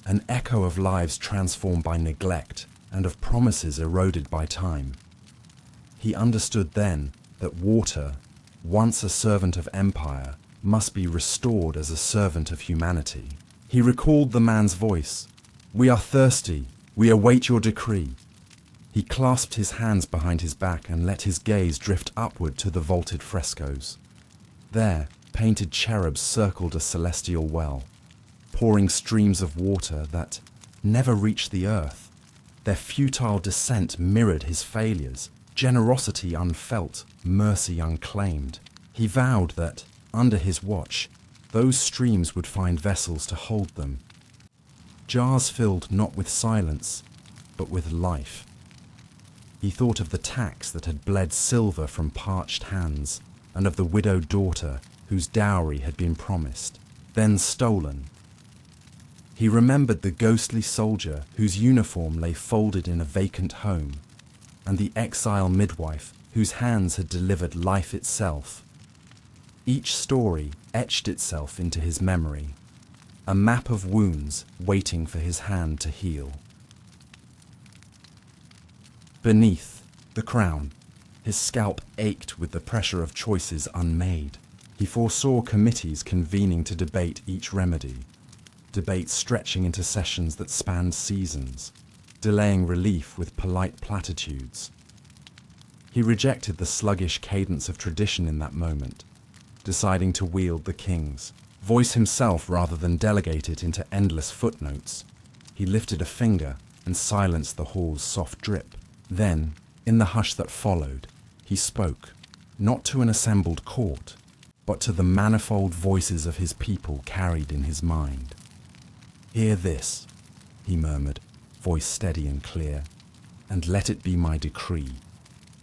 an echo of lives transformed by neglect and of promises eroded by time. He understood then that water, once a servant of empire, must be restored as a servant of humanity. He recalled the man's voice. "We are thirsty. We await your decree." He clasped his hands behind his back and let his gaze drift upward to the vaulted frescoes. There, painted cherubs circled a celestial well, pouring streams of water that never reached the earth. Their futile descent mirrored his failures, generosity unfelt, mercy unclaimed. He vowed that, under his watch, those streams would find vessels to hold them. Jars filled not with silence, but with life. He thought of the tax that had bled silver from parched hands, and of the widowed daughter whose dowry had been promised, then stolen. He remembered the ghostly soldier whose uniform lay folded in a vacant home, and the exile midwife whose hands had delivered life itself. Each story etched itself into his memory, a map of wounds waiting for his hand to heal. Beneath the crown, his scalp ached with the pressure of choices unmade. He foresaw committees convening to debate each remedy, debates stretching into sessions that spanned seasons, delaying relief with polite platitudes. He rejected the sluggish cadence of tradition in that moment, deciding to wield the king's voice himself rather than delegate it into endless footnotes. He lifted a finger and silenced the hall's soft drip. Then, in the hush that followed, he spoke, not to an assembled court, but to the manifold voices of his people carried in his mind. "Hear this," he murmured, voice steady and clear, "and let it be my decree,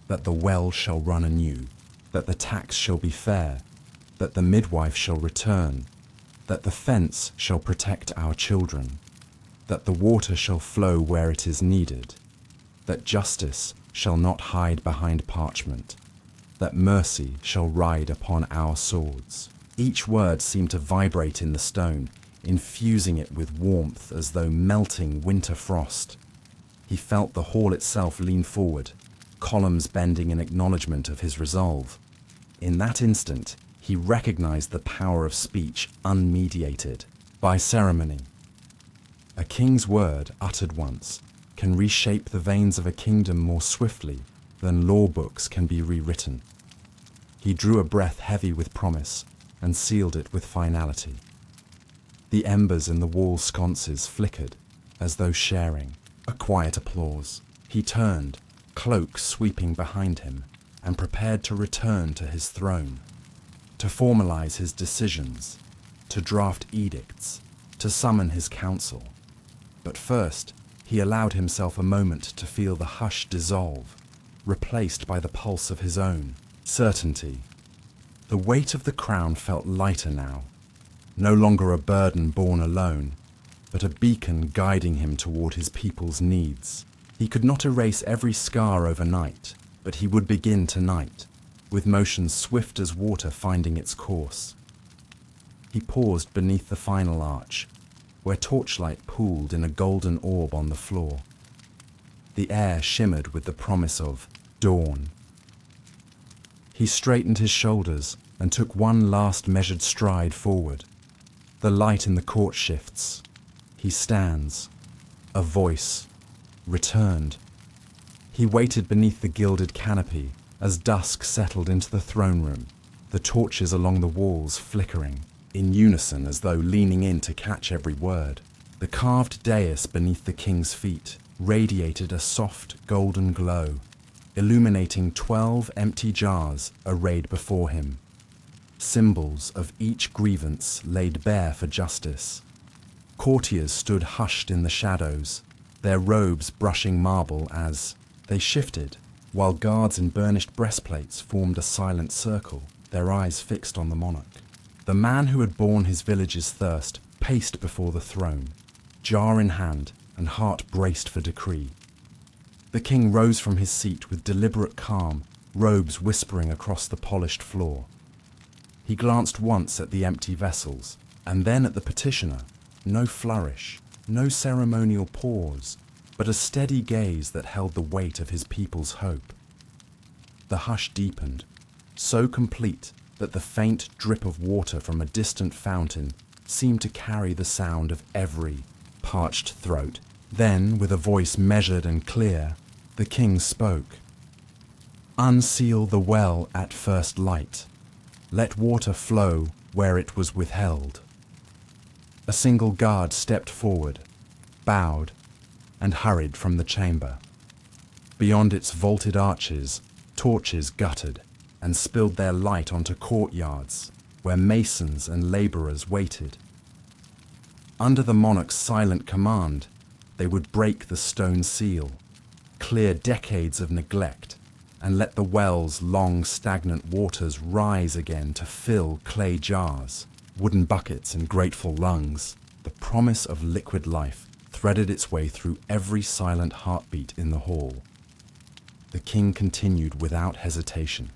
that the well shall run anew, that the tax shall be fair, that the midwife shall return, that the fence shall protect our children, that the water shall flow where it is needed, that justice shall not hide behind parchment, that mercy shall ride upon our swords." Each word seemed to vibrate in the stone, infusing it with warmth as though melting winter frost. He felt the hall itself lean forward, columns bending in acknowledgement of his resolve. In that instant, he recognized the power of speech unmediated by ceremony. A king's word, uttered once, can reshape the veins of a kingdom more swiftly than law books can be rewritten. He drew a breath heavy with promise and sealed it with finality. The embers in the wall sconces flickered, as though sharing a quiet applause. He turned, cloak sweeping behind him, and prepared to return to his throne, to formalize his decisions, to draft edicts, to summon his council. But first, he allowed himself a moment to feel the hush dissolve, replaced by the pulse of his own certainty. The weight of the crown felt lighter now, no longer a burden borne alone, but a beacon guiding him toward his people's needs. He could not erase every scar overnight, but he would begin tonight, with motion swift as water finding its course. He paused beneath the final arch, where torchlight pooled in a golden orb on the floor. The air shimmered with the promise of dawn. He straightened his shoulders and took one last measured stride forward. The light in the court shifts. He stands. A voice. Returned. He waited beneath the gilded canopy as dusk settled into the throne room, the torches along the walls flickering. in unison as though leaning in to catch every word. The carved dais beneath the king's feet radiated a soft golden glow, illuminating 12 empty jars arrayed before him, symbols of each grievance laid bare for justice. Courtiers stood hushed in the shadows, their robes brushing marble as they shifted, while guards in burnished breastplates formed a silent circle, their eyes fixed on the monarch. The man who had borne his village's thirst paced before the throne, jar in hand and heart braced for decree. The king rose from his seat with deliberate calm, robes whispering across the polished floor. He glanced once at the empty vessels, and then at the petitioner. No flourish, no ceremonial pause, but a steady gaze that held the weight of his people's hope. The hush deepened, so complete that the faint drip of water from a distant fountain seemed to carry the sound of every parched throat. Then, with a voice measured and clear, the king spoke. "Unseal the well at first light. Let water flow where it was withheld." A single guard stepped forward, bowed, and hurried from the chamber. Beyond its vaulted arches, torches guttered and spilled their light onto courtyards where masons and laborers waited. Under the monarch's silent command, they would break the stone seal, clear decades of neglect, and let the well's long stagnant waters rise again to fill clay jars, wooden buckets and grateful lungs. The promise of liquid life threaded its way through every silent heartbeat in the hall. The king continued without hesitation.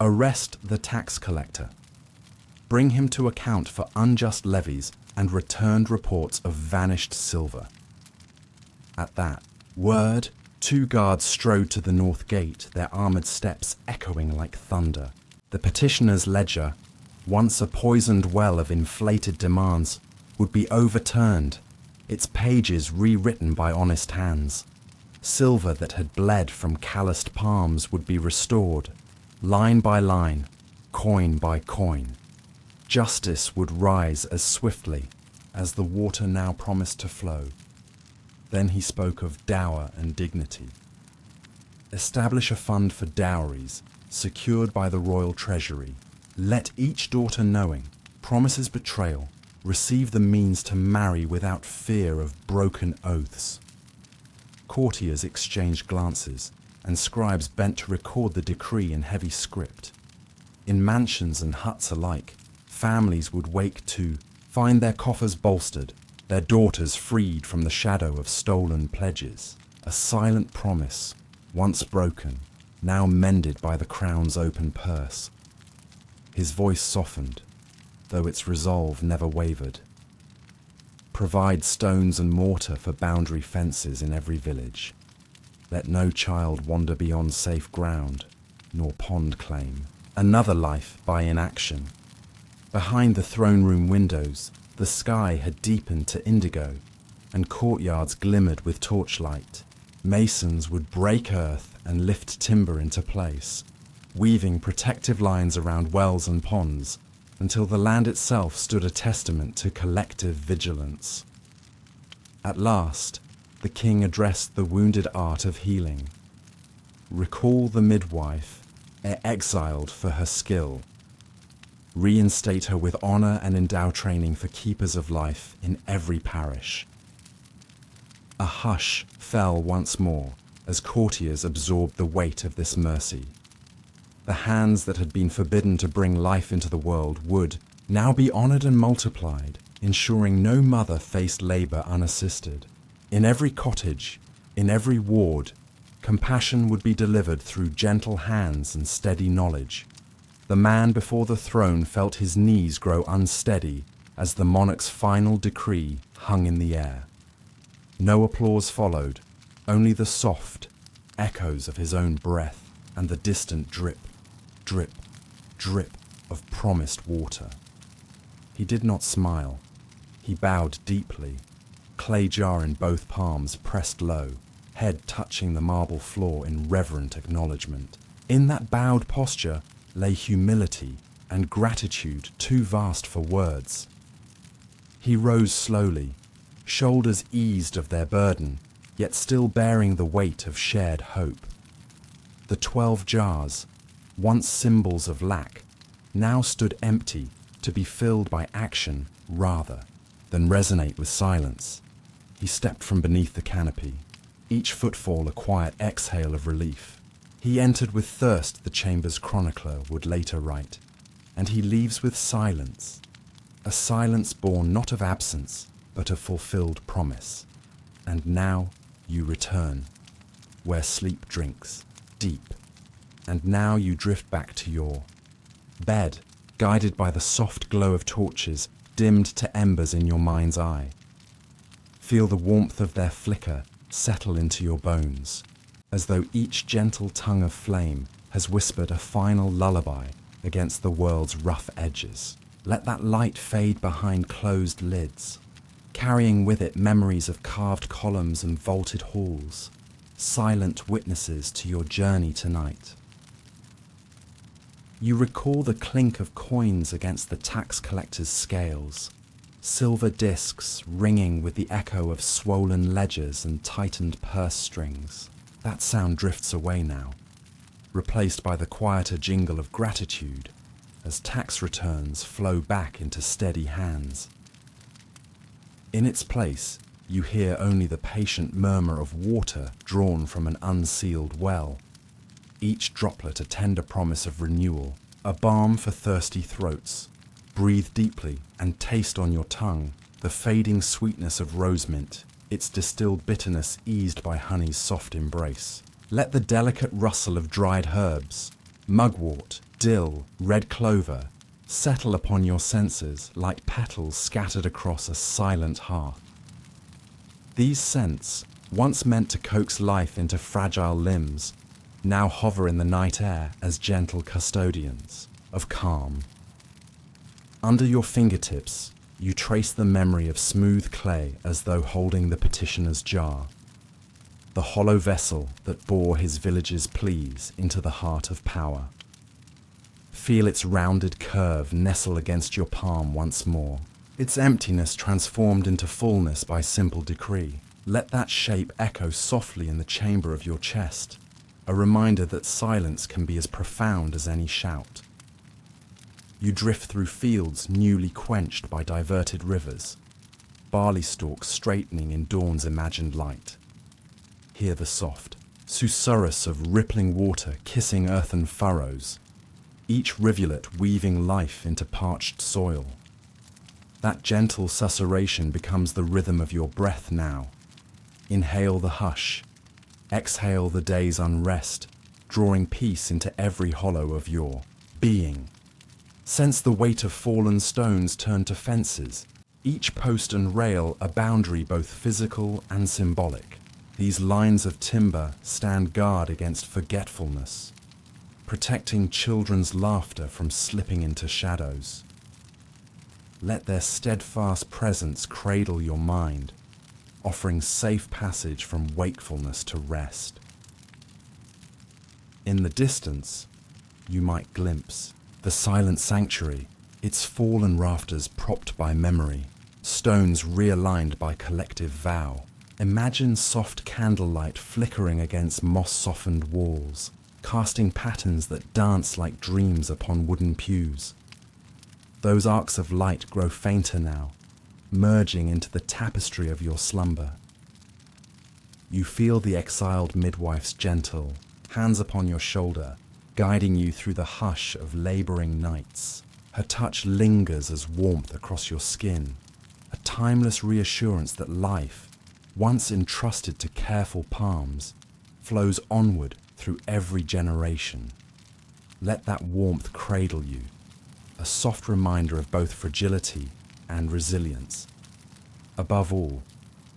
"Arrest the tax collector. Bring him to account for unjust levies and returned reports of vanished silver." At that word, 2 guards strode to the north gate, their armored steps echoing like thunder. The petitioner's ledger, once a poisoned well of inflated demands, would be overturned, its pages rewritten by honest hands. Silver that had bled from calloused palms would be restored, line by line, coin by coin. Justice would rise as swiftly as the water now promised to flow. Then he spoke of dower and dignity. "Establish a fund for dowries, secured by the royal treasury. Let each daughter knowing promises betrayal receive the means to marry without fear of broken oaths." Courtiers exchanged glances, and scribes bent to record the decree in heavy script. In mansions and huts alike, families would wake to find their coffers bolstered, their daughters freed from the shadow of stolen pledges. A silent promise, once broken, now mended by the crown's open purse. His voice softened, though its resolve never wavered. "Provide stones and mortar for boundary fences in every village. Let no child wander beyond safe ground, nor pond claim another life by inaction." Behind the throne room windows, the sky had deepened to indigo, and courtyards glimmered with torchlight. Masons would break earth and lift timber into place, weaving protective lines around wells and ponds, until the land itself stood a testament to collective vigilance. At last, the king addressed the wounded art of healing. "Recall the midwife, exiled for her skill. Reinstate her with honor and endow training for keepers of life in every parish." A hush fell once more as courtiers absorbed the weight of this mercy. The hands that had been forbidden to bring life into the world would now be honored and multiplied, ensuring no mother faced labor unassisted. In every cottage, in every ward, compassion would be delivered through gentle hands and steady knowledge. The man before the throne felt his knees grow unsteady as the monarch's final decree hung in the air. No applause followed, only the soft echoes of his own breath and the distant drip, drip, drip of promised water. He did not smile. He bowed deeply, clay jar in both palms pressed low, head touching the marble floor in reverent acknowledgement. In that bowed posture lay humility, and gratitude too vast for words. He rose slowly, shoulders eased of their burden, yet still bearing the weight of shared hope. The 12 jars, once symbols of lack, now stood empty to be filled by action rather than resonate with silence. He stepped from beneath the canopy, each footfall a quiet exhale of relief. He entered with thirst, the chamber's chronicler would later write, and he leaves with silence, a silence born not of absence, but of fulfilled promise. And now you return, where sleep drinks, deep, and now you drift back to your bed, guided by the soft glow of torches dimmed to embers in your mind's eye. Feel the warmth of their flicker settle into your bones, as though each gentle tongue of flame has whispered a final lullaby against the world's rough edges. Let that light fade behind closed lids, carrying with it memories of carved columns and vaulted halls, silent witnesses to your journey tonight. You recall the clink of coins against the tax collector's scales, silver discs ringing with the echo of swollen ledgers and tightened purse strings. That sound drifts away now, replaced by the quieter jingle of gratitude as tax returns flow back into steady hands. In its place, you hear only the patient murmur of water drawn from an unsealed well, each droplet a tender promise of renewal, a balm for thirsty throats. Breathe deeply and taste on your tongue the fading sweetness of rose mint, its distilled bitterness eased by honey's soft embrace. Let the delicate rustle of dried herbs, mugwort, dill, red clover, settle upon your senses like petals scattered across a silent hearth. These scents, once meant to coax life into fragile limbs, now hover in the night air as gentle custodians of calm. Under your fingertips, you trace the memory of smooth clay as though holding the petitioner's jar, the hollow vessel that bore his village's pleas into the heart of power. Feel its rounded curve nestle against your palm once more, its emptiness transformed into fullness by simple decree. Let that shape echo softly in the chamber of your chest, a reminder that silence can be as profound as any shout. You drift through fields newly quenched by diverted rivers, barley stalks straightening in dawn's imagined light. Hear the soft susurrus of rippling water kissing earthen furrows, each rivulet weaving life into parched soil. That gentle susurration becomes the rhythm of your breath now. Inhale the hush, exhale the day's unrest, drawing peace into every hollow of your being. Sense the weight of fallen stones turn to fences, each post and rail a boundary both physical and symbolic. These lines of timber stand guard against forgetfulness, protecting children's laughter from slipping into shadows. Let their steadfast presence cradle your mind, offering safe passage from wakefulness to rest. In the distance, you might glimpse the silent sanctuary, its fallen rafters propped by memory, stones realigned by collective vow. Imagine soft candlelight flickering against moss-softened walls, casting patterns that dance like dreams upon wooden pews. Those arcs of light grow fainter now, merging into the tapestry of your slumber. You feel the exiled midwife's gentle hands upon your shoulder, guiding you through the hush of laboring nights. Her touch lingers as warmth across your skin, a timeless reassurance that life, once entrusted to careful palms, flows onward through every generation. Let that warmth cradle you, a soft reminder of both fragility and resilience. Above all,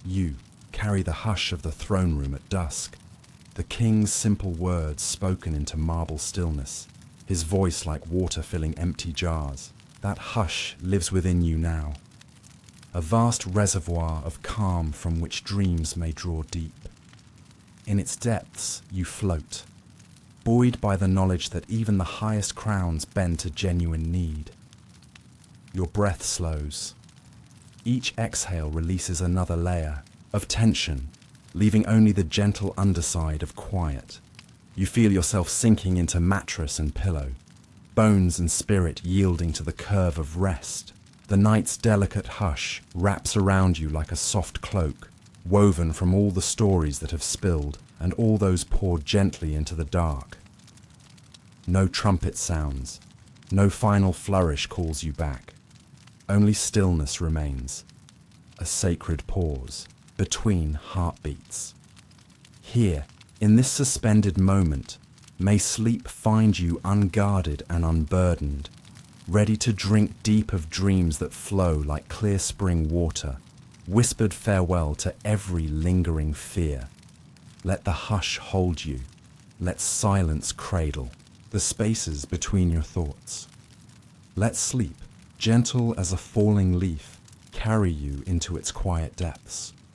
you carry the hush of the throne room at dusk, the king's simple words spoken into marble stillness, his voice like water filling empty jars. That hush lives within you now, a vast reservoir of calm from which dreams may draw deep. In its depths you float, buoyed by the knowledge that even the highest crowns bend to genuine need. Your breath slows. Each exhale releases another layer of tension, leaving only the gentle underside of quiet. You feel yourself sinking into mattress and pillow, bones and spirit yielding to the curve of rest. The night's delicate hush wraps around you like a soft cloak, woven from all the stories that have spilled and all those poured gently into the dark. No trumpet sounds, no final flourish calls you back. Only stillness remains, a sacred pause between heartbeats. Here, in this suspended moment, may sleep find you unguarded and unburdened, ready to drink deep of dreams that flow like clear spring water, whispered farewell to every lingering fear. Let the hush hold you, let silence cradle the spaces between your thoughts. Let sleep, gentle as a falling leaf, carry you into its quiet depths.